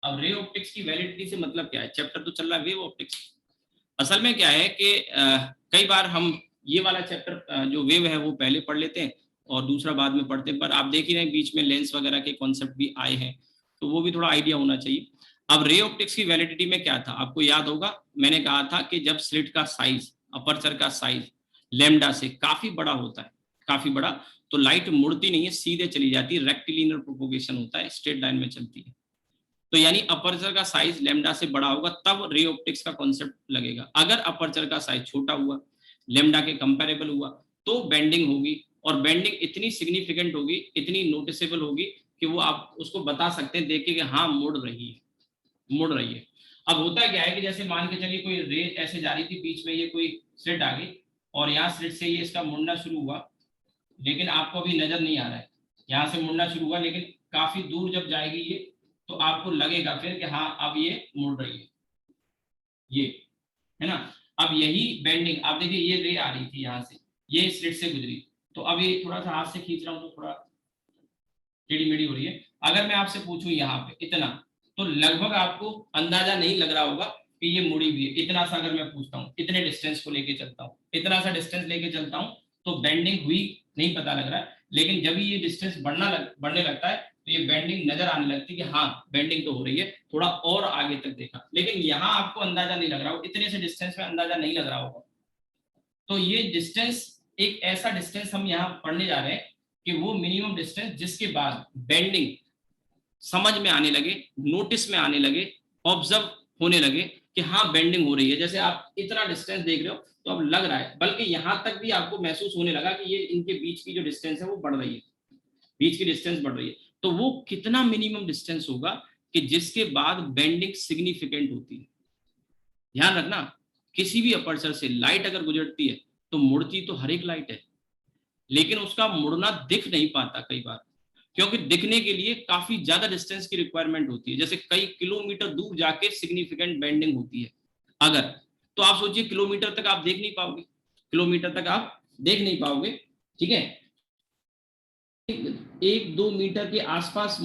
A: अब रे ऑप्टिक्स की वैलिडिटी से मतलब क्या है, चैप्टर तो चल रहा है वेव ऑप्टिक्स। असल में क्या है कि कई बार हम ये वाला चैप्टर जो वेव है वो पहले पढ़ लेते हैं और दूसरा बाद में पढ़ते हैं, पर आप देख ही रहे हैं बीच में लेंस वगैरह के कॉन्सेप्ट भी आए हैं, तो वो भी थोड़ा आइडिया होना चाहिए। अब रे ऑप्टिक्स की वैलिडिटी में क्या था, आपको याद होगा मैंने कहा था कि जब स्लिट का साइज, अपर्चर का साइज लैम्डा से काफी बड़ा होता है, काफी बड़ा, तो लाइट मुड़ती नहीं है, सीधे चली जाती है, रेक्टिलिनियर प्रोपोगेशन होता है, स्ट्रेट लाइन में चलती है। तो यानी अपर्चर का साइज लैम्डा से बड़ा होगा तब रे ऑप्टिक्स का कॉन्सेप्ट लगेगा। अगर अपर्चर का साइज छोटा हुआ, लेमडा के कंपेरेबल हुआ तो बेंडिंग होगी, और बेंडिंग इतनी सिग्निफिकेंट होगी, इतनी नोटिसेबल होगी कि वो आप उसको बता सकते हैं देख के कि हाँ मुड़ रही है, मुड़ रही है। अब होता क्या है कि जैसे मान के चलिए कोई रे ऐसे जा रही थी, बीच में ये कोई स्लिट आ गई और यहाँ स्लिट से ये इसका मुड़ना शुरू हुआ, लेकिन आपको अभी नजर नहीं आ रहा है, यहाँ से मुड़ना शुरू हुआ, लेकिन काफी दूर जब जाएगी ये तो आपको लगेगा फिर कि हाँ अब ये मुड़ रही है, ये है ना। अब यही बेंडिंग, आप देखिए ये रे आ रही थी यहाँ से, ये स्लिट से गुजरी, तो अब ये थोड़ा सा हाथ से खींच रहा हूँ तो थोड़ा टेढ़ी मेढ़ी हो रही है। अगर मैं आपसे पूछूं यहाँ पे इतना, तो लगभग आपको अंदाजा नहीं लग रहा होगा कि ये मुड़ी हुई है। इतना सा अगर मैं पूछता हूँ, इतने डिस्टेंस को लेके चलता हूँ, इतना सा डिस्टेंस लेके चलता हूँ, तो बेंडिंग हुई नहीं पता लग रहा है, लेकिन जब ये डिस्टेंस बढ़ने लगता है तो ये बेंडिंग नजर आने लगती है कि हाँ बेंडिंग तो हो रही है, थोड़ा और आगे तक देखा, लेकिन यहाँ आपको अंदाजा नहीं लग रहा होगा, इतने से डिस्टेंस में अंदाजा नहीं लग रहा होगा। तो ये डिस्टेंस, एक ऐसा डिस्टेंस हम यहाँ पढ़ने जा रहे हैं कि वो मिनिमम डिस्टेंस जिसके बाद बेंडिंग समझ में आने लगे, नोटिस में आने लगे, ऑब्जर्व होने लगे कि हाँ बेंडिंग हो रही है। जैसे आप इतना डिस्टेंस देख रहे हो तो अब लग रहा है, बल्कि यहां तक भी आपको महसूस होने लगा कि ये इनके बीच की जो डिस्टेंस है वो बढ़ रही है, बीच की डिस्टेंस बढ़ रही है। तो वो कितना मिनिमम डिस्टेंस होगा कि जिसके बाद बेंडिंग सिग्निफिकेंट होती है। ध्यान रखना, किसी भी अपर्चर से लाइट अगर गुजरती है तो मुड़ती तो हर एक लाइट है, लेकिन उसका मुड़ना दिख नहीं पाता कई बार, क्योंकि दिखने के लिए काफी ज्यादा डिस्टेंस की रिक्वायरमेंट होती है, जैसे कई किलोमीटर दूर जाके सिग्निफिकेंट बेंडिंग होती है अगर, तो आप सोचिए किलोमीटर तक आप देख नहीं पाओगे, किलोमीटर तक आप देख नहीं पाओगे, ठीक है। 1-2 मीटर के आसपास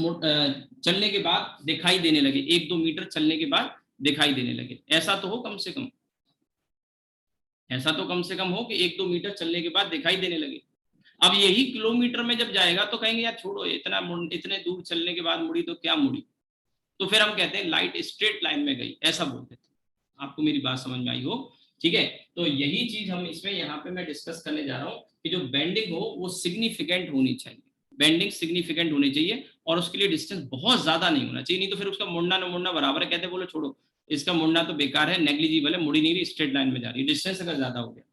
A: चलने के बाद दिखाई देने लगे, 1-2 मीटर चलने के बाद दिखाई देने लगे, ऐसा तो हो कम से कम, ऐसा तो कम से कम हो कि 1-2 मीटर चलने के बाद दिखाई देने लगे। अब यही किलोमीटर में जब जाएगा तो कहेंगे यार छोड़ो, इतने दूर चलने के बाद मुड़ी तो क्या मुड़ी, तो फिर हम कहते हैं लाइट स्ट्रेट लाइन में गई, ऐसा बोलते थे। आपको मेरी बात समझ में आई हो, ठीक है। तो यही चीज हम इसमें यहाँ पे मैं डिस्कस करने जा रहा हूँ कि जो बेंडिंग हो वो सिग्निफिकेंट होनी चाहिए, बेंडिंग सिग्निफिकेंट होनी चाहिए, और उसके लिए डिस्टेंस बहुत ज्यादा नहीं होना चाहिए, नहीं तो फिर उसका मुड़ना न मुड़ना बराबर है, कहते बोलो छोड़ो इसका मुड़ना तो बेकार है, नेग्लिजिबल है, मुड़ी नहीं रही, स्ट्रेट लाइन में जा रही है, डिस्टेंस अगर ज्यादा हो गया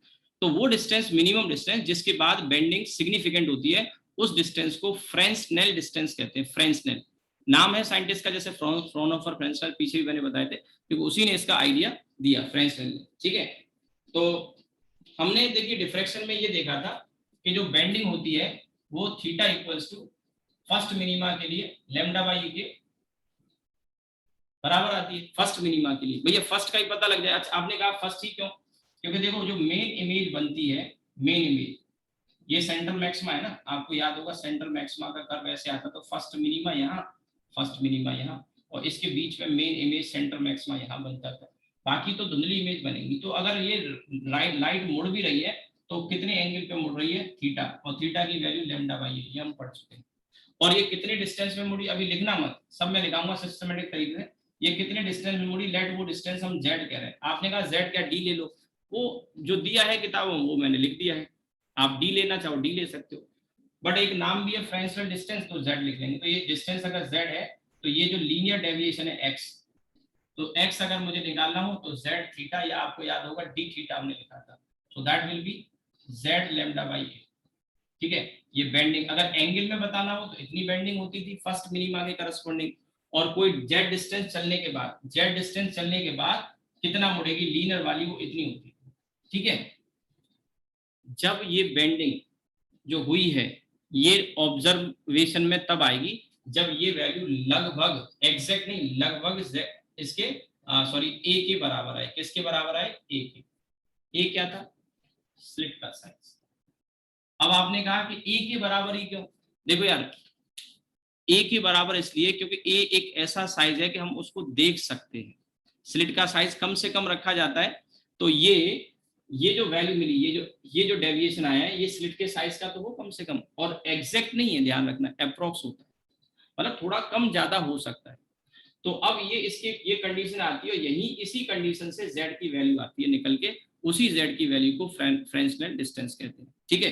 A: तो वो डिस्टेंस, मिनिमम डिस्टेंस जिसके बाद बेंडिंग सिग्निफिकेंट होती है, उस डिस्टेंस को फ्रेंसनेल डिस्टेंस कहते हैं। फ्रेंसनेल नाम है साइंटिस्ट का, जैसे फ्राउनहोफर फ्रेंसनेल, पीछे भी मैंने बताए थे क्योंकि उसी ने इसका आइडिया दिया, फ्रेंसनेल ने, ठीक है। तो हमने देखिए डिफ्रैक्शन में ये देखा था कि जो बेंडिंग होती है वो theta equals to first minima के लिए लैम्डा बाई के बराबर आती है, फर्स्ट मिनिमा के लिए। भैया फर्स्ट का ही पता लग जाए। अच्छा आपने कहा फर्स्ट ही क्यों, क्योंकि देखो जो मेन इमेज बनती है, मेन इमेज ये सेंट्रल मैक्सिमा है ना, आपको याद होगा सेंट्रल मैक्सिमा का कर्व ऐसे आता, तो फर्स्ट मिनिमा यहाँ, फर्स्ट मिनिमा यहाँ, और इसके बीच में मेन इमेज सेंट्रल मैक्सिमा यहाँ बनता था, बाकी तो धुंधली इमेज बनेगी। तो अगर ये लाइट मुड़ भी रही है तो कितने एंगल पे मुड़ रही है, थीटा, और थीटा की वैल्यू लैम्डा बाई ये हम पढ़ चुके हैं। और ये कितने डिस्टेंस में मुड़ी, अभी लिखना मत, सब मैं लिखाऊंगा सिस्टमेटिक तरीके से, ये कितने डिस्टेंस में मुड़ी, लेट वो डिस्टेंस हम जेड कह रहे हैं, आपने कहा जेड क्या डी ले लो, वो जो दिया है किताबों में वो मैंने लिख दिया है, आप डी लेना चाहो डी ले सकते हो, बट एक नाम भी है फ्रेंसनेल डिस्टेंस, तो जेड लिख लेंगे। तो ये डिस्टेंस अगर जेड है तो ये जो लीनियर डेविएशन है एक्स, तो एक्स अगर मुझे निकालना हो तो जेड थीटा, या आपको याद होगा डी थीटा हमने लिखा था, so that will be z lambda by a, ठीक है। ये बेंडिंग अगर एंगल में बताना हो तो इतनी बेंडिंग होती थी फर्स्ट मिनिमा के करस्पॉन्डिंग, और कोई जेड डिस्टेंस चलने के बाद, जेड डिस्टेंस चलने के बाद कितना मुड़ेगी लीनियर वाली, वो इतनी होती, ठीक है। जब ये बेंडिंग जो हुई है ये ऑब्जर्वेशन में तब आएगी जब ये वैल्यू लगभग, एग्जैक्ट नहीं, लगभग इसके सॉरी ए के बराबर आए, किसके बराबर आए, ए के। ए क्या था, स्लिट का साइज। अब आपने कहा कि ए के बराबर ही क्यों, देखो यार ए के बराबर इसलिए क्योंकि ए एक ऐसा साइज है कि हम उसको देख सकते हैं, स्लिट का साइज कम से कम रखा जाता है, तो ये जो वैल्यू मिली, ये जो डेविएशन आया है ये स्लिट के साइज का तो हो कम से कम, और एग्जैक्ट नहीं है, ध्यान रखना, अप्रोक्स होता है, मतलब थोड़ा कम ज्यादा हो सकता है। तो अब ये इसकी ये कंडीशन आती है, यही इसी कंडीशन से जेड की वैल्यू आती है निकल के, उसी जेड की वैल्यू को फ्रेंसनेल डिस्टेंस कहते हैं, ठीक है।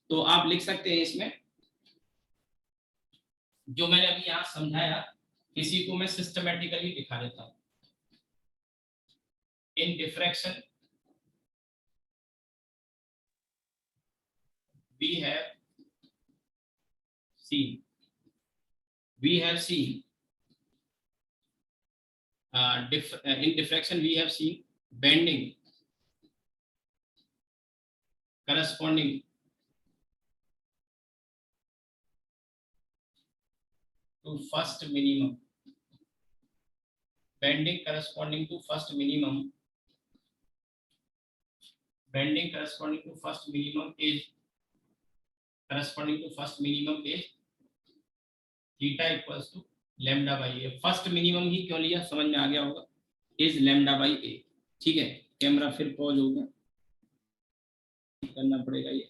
A: तो आप लिख सकते हैं इसमें, जो मैंने अभी यहाँ समझाया किसी को मैं सिस्टमेटिकली दिखा देता हूँ। इन diffraction we have seen in diffraction we have seen bending corresponding to first minimum. Bending corresponding to first minimum. Bending corresponding to first minimum is theta equals to lambda by a. First minimum ही क्यों लिया समझ में आ गया होगा, is lambda by a. ठीक है, camera फिर पॉज हो गया, करना पड़ेगा ये.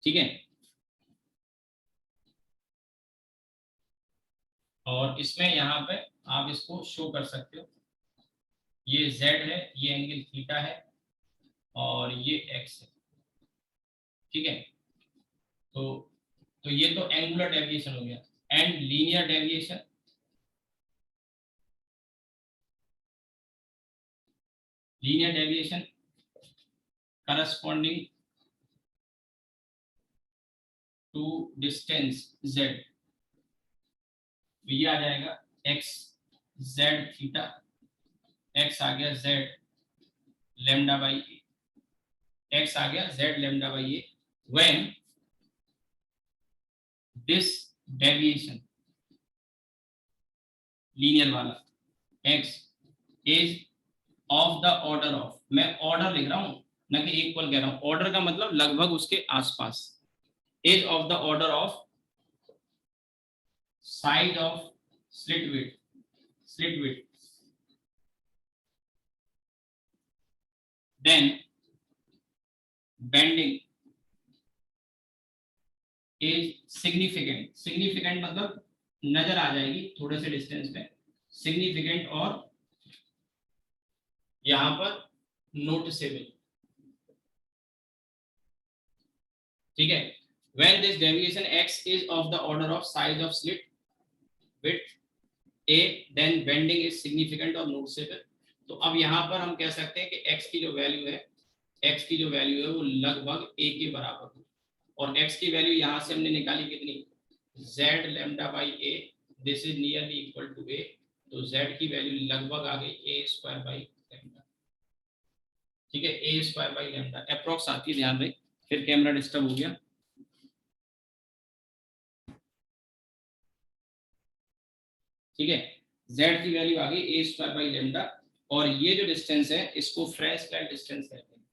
A: ठीक है, और इसमें यहाँ पे आप इसको शो कर सकते हो, ये z है, ये एंगल थीटा है और ये x है. ठीक है, तो ये तो एंगुलर डेविएशन हो गया. And linear deviation, corresponding to distance z, ये आ जाएगा x z थीटा, x आ गया z lambda by A, x आ गया z lambda by A. When this deviation linear वाला x is of the order of, मैं ऑर्डर लिख रहा हूं ना कि इक्वल कह रहा हूं, ऑर्डर का मतलब लगभग उसके आसपास, is of the order of side of slit width, then bending is significant मतलब नजर आ जाएगी थोड़े से डिस्टेंस पे, significant और यहां पर noticeable. ठीक है, when this deviation x is of the order of size of slit width a, then bending is significant और noticeable. तो अब यहाँ पर हम कह सकते हैं कि x की जो वैल्यू है वो लगभग a के बराबर हो, और x की वैल्यू यहाँ से हमने निकाली कितनी, z lambda by a, this is nearly equal to a, तो z की वैल्यू लगभग आ गई a स्क्वायर बाई लैम्डा. ठीक है, a square by lambda approx आती है, ध्यान रहे. फिर कैमरा डिस्टर्ब हो गया. ठीक है, z की वैल्यू आ गई a स्क्वायर बाई लैम्डा, और ये जो डिस्टेंस है इसको फ्रेस्नेल डिस्टेंस कहते हैं.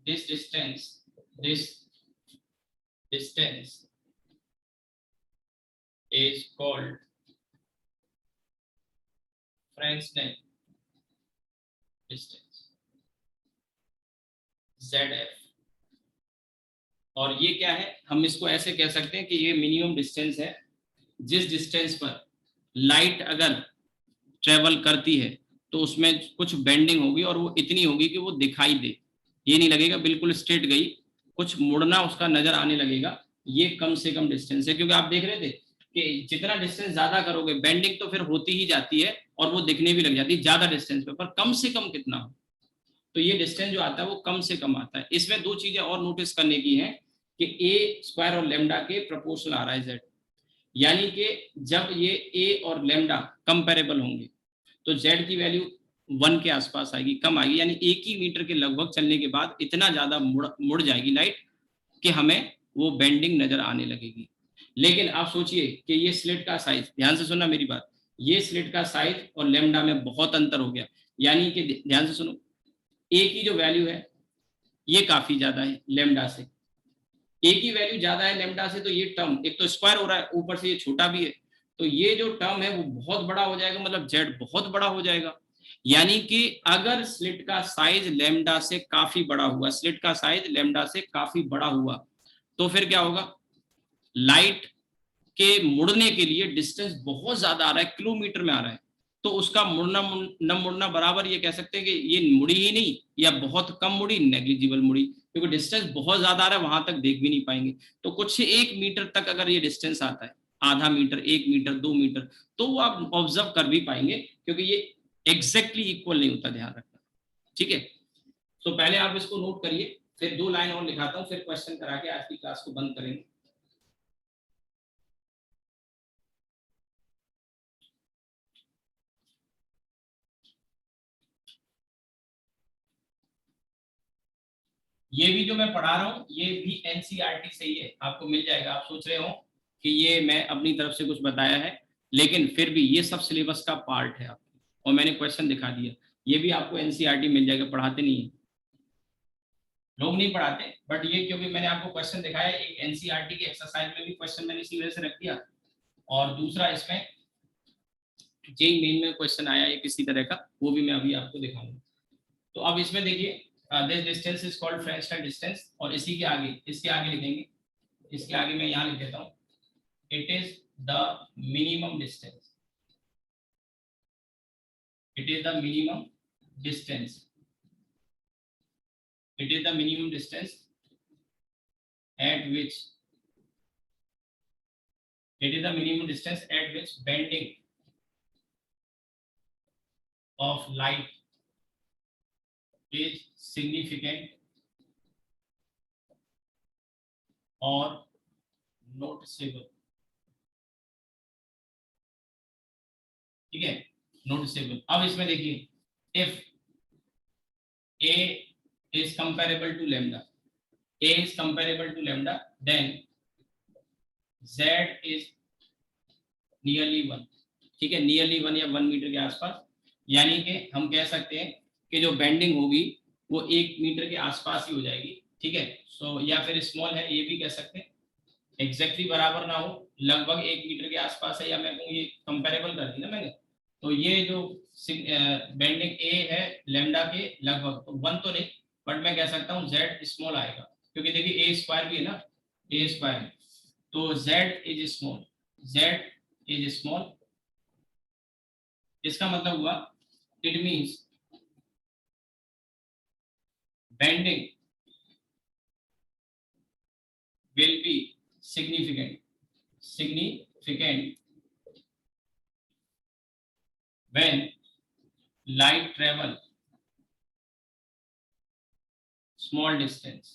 A: This distance is called Fresnel distance, ZF. और ये क्या है, हम इसको ऐसे कह सकते हैं कि ये मिनिमम डिस्टेंस है जिस डिस्टेंस पर लाइट अगर ट्रेवल करती है तो उसमें कुछ बेंडिंग होगी और वो इतनी होगी कि वो दिखाई दे, ये नहीं लगेगा बिल्कुल स्ट्रेट गई, कुछ मुड़ना उसका नजर आने लगेगा. ये कम से कम डिस्टेंस है, क्योंकि आप देख रहे थे कि जितना डिस्टेंस ज्यादा करोगे बेंडिंग तो फिर होती ही जाती है और वो दिखने भी लग जाती है ज्यादा डिस्टेंस पे, पर कम से कम कितना हो, तो ये डिस्टेंस जो आता है वो कम से कम आता है. इसमें दो चीजें और नोटिस करने की है कि ए स्क्वायर और लैम्डा के प्रोपोर्शनल आ रहा है जेड, यानी कि जब ये ए और लैम्डा कंपेरेबल होंगे तो जेड की वैल्यू 1 के आसपास आएगी, कम आएगी, यानी 1 ही मीटर के लगभग चलने के बाद इतना ज्यादा मुड़ जाएगी लाइट कि हमें वो बेंडिंग नजर आने लगेगी. लेकिन आप सोचिए कि ये स्लिट का साइज, ध्यान से सुनना मेरी बात, ये स्लिट का साइज और लैम्डा में बहुत अंतर हो गया, यानी कि ध्यान से सुनो, ए की जो वैल्यू है ये काफी ज्यादा है लैम्डा से, ए की वैल्यू ज्यादा है लैम्डा से, तो ये टर्म एक तो स्क्वायर हो रहा है, ऊपर से ये छोटा भी है, तो ये जो टर्म है वो बहुत बड़ा हो जाएगा, मतलब जेड बहुत बड़ा हो जाएगा. यानी कि अगर स्लिट का साइज लैम्डा से काफी बड़ा हुआ, स्लिट का साइज लैम्डा से काफी बड़ा हुआ, तो फिर क्या होगा, लाइट के मुड़ने के लिए डिस्टेंस बहुत ज्यादा आ रहा है, किलोमीटर में आ रहा है, तो उसका मुड़ना न मुड़ना बराबर ये कह सकते हैं कि ये मुड़ी ही नहीं या बहुत कम मुड़ी, नेग्लिजिबल मुड़ी, क्योंकि डिस्टेंस बहुत ज्यादा आ रहा है, वहां तक देख भी नहीं पाएंगे. तो कुछ 1 मीटर तक अगर ये डिस्टेंस आता है, आधा मीटर, 1 मीटर, 2 मीटर, तो वो आप ऑब्जर्व कर भी पाएंगे, क्योंकि ये एग्जैक्टली इक्वल नहीं होता, ध्यान रखना. ठीक है, तो पहले आप इसको नोट करिए फिर 2 लाइन और लिखाता हूँ, फिर क्वेश्चन करा के आज की क्लास को बंद करेंगे। ये भी जो मैं पढ़ा रहा हूँ ये भी एनसीईआरटी से ही है, आपको मिल जाएगा। आप सोच रहे हो कि ये मैं अपनी तरफ से कुछ बताया है, लेकिन फिर भी ये सब सिलेबस का पार्ट है आपको, और मैंने क्वेश्चन दिखा दिया। ये भी आपको एनसीईआरटी मिल जाएगा, पढ़ाते नहीं है लोग, नहीं पढ़ाते, बट ये क्योंकि मैंने आपको क्वेश्चन दिखाया, एक एनसीईआरटी की एक्सरसाइज में भी क्वेश्चन मैंने इसी वजह से रख दिया, और दूसरा इसमें जेईई मेन में क्वेश्चन आया है किसी तरह का, वो भी मैं अभी आपको दिखाऊंगा। तो अब इसमें देखिए, this distance is called Fresnel distance, और इसी के आगे, इसके आगे लिखेंगे, इसके आगे मैं यहाँ लिख देता हूँ, it is the minimum distance, it is the minimum distance, it is the minimum distance at which, it is the minimum distance at which bending of light is significant or noticeable, ठीक है, noticeable। अब इसमें देखिए, if a is comparable to lambda, a is comparable to lambda, then z is nearly 1, ठीक है, nearly 1 या 1 metre के आसपास, यानी कि हम कह सकते हैं कि जो बेंडिंग होगी वो 1 मीटर के आसपास ही हो जाएगी, ठीक है। सो या फिर स्मॉल है, ये भी कह सकते हैं, एग्जैक्टली बराबर ना हो, लगभग 1 मीटर के आसपास है, या मैं कहूँ ये कंपेरेबल कर दी ना मैंने, तो ये जो बेंडिंग ए है लैम्डा के लगभग, तो 1 तो नहीं, बट मैं कह सकता हूँ z स्मॉल आएगा, क्योंकि देखिए ए स्क्वायर भी है ना, ए स्क्वायर, तो z is small, z is small, इसका मतलब हुआ it means bending will be significant when light travel small distance।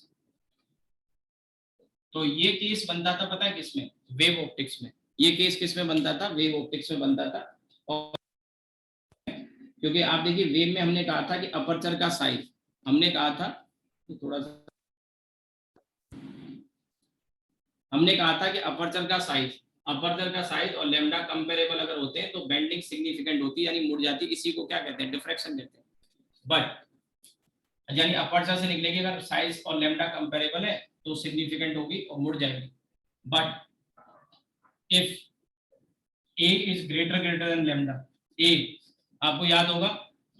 A: तो ये केस बनता था, पता है किसमें, वेव ऑप्टिक्स में, ये केस किस में बनता था, वेव ऑप्टिक्स में बनता था। और क्योंकि आप देखिए वेव में हमने कहा था कि अपर्चर का साइज, हमने कहा था कि थोड़ा सा, हमने कहा था कि अपर्चर का साइज और लैम्डा कंपेरेबल अगर होते हैं तो बेंडिंग सिग्निफिकेंट होती है, यानी मुड़ जाती है, इसी को क्या कहते हैं, डिफ्रैक्शन कहते हैं। बट यानी अपर्चर से निकलेगी अगर साइज और लैम्डा कंपेरेबल है तो सिग्निफिकेंट होगी और मुड़ जाएगी। But if a is greater than lambda, a आपको याद होगा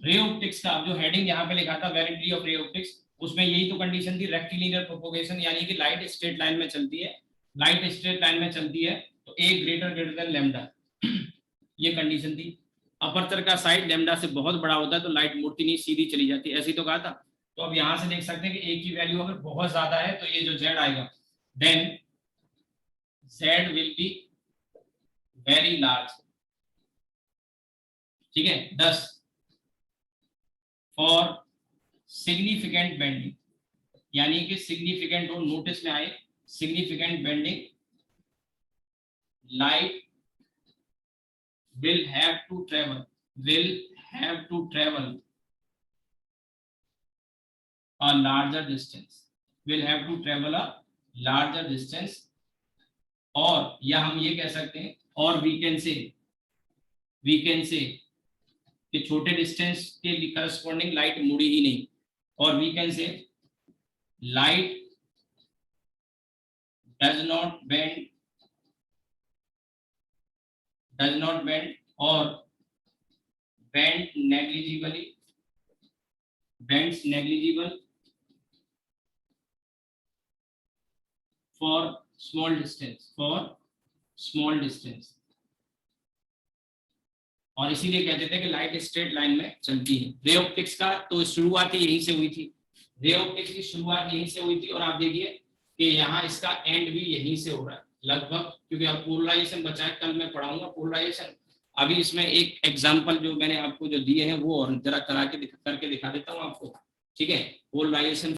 A: रे ऑप्टिक्स का जो हेडिंग यहाँ पे लिखा था, वैलिडिटी ऑफ रे ऑप्टिक्स, उसमें यही तो कंडीशन थी, रेक्टिलिनियर प्रोपगेशन, यानी कि लाइट स्ट्रेट लाइन में चलती है, लाइट स्ट्रेट लाइन में चलती है तो ए ग्रेटर देन लैम्डा, ये कंडीशन थी। अपर्चर का साइज लैम्डा से बहुत बड़ा होता है तो लाइट मुड़ती नहीं, सीधी चली जाती है, ऐसे ही तो कहा था। तो अब यहां से देख सकते हैं कि ए की वैल्यू अगर बहुत ज्यादा है तो ये जो z आएगा, then z will be very large, ठीक है। 10 फॉर सिग्निफिकेंट बेंडिंग, यानी कि सिग्निफिकेंट हो, नोटिस में आए, significant bending, light will have to travel a larger distance, और या हम ये कह सकते हैं, और we can say कि छोटे डिस्टेंस के करस्पॉन्डिंग लाइट मुड़ी ही नहीं, और we can say light does not bend or bends negligible for small distance, और इसीलिए कहते थे कि लाइट स्ट्रेट लाइन में चलती है। रे ऑप्टिक्स का तो शुरुआत ही यहीं से हुई थी, रे ऑप्टिक्स की शुरुआत यहीं से हुई थी, और आप देखिए कि यहाँ इसका एंड भी यहीं से हो रहा है लगभग, क्योंकि अब पोलराइजेशन बचा है, कल मैं पढ़ाऊंगा पोलराइजेशन। अभी इसमें एक एग्जांपल जो मैंने आपको जो दिए हैं वो और जरा करके दिखा देता हूँ आपको, ठीक है। पोलराइजेशन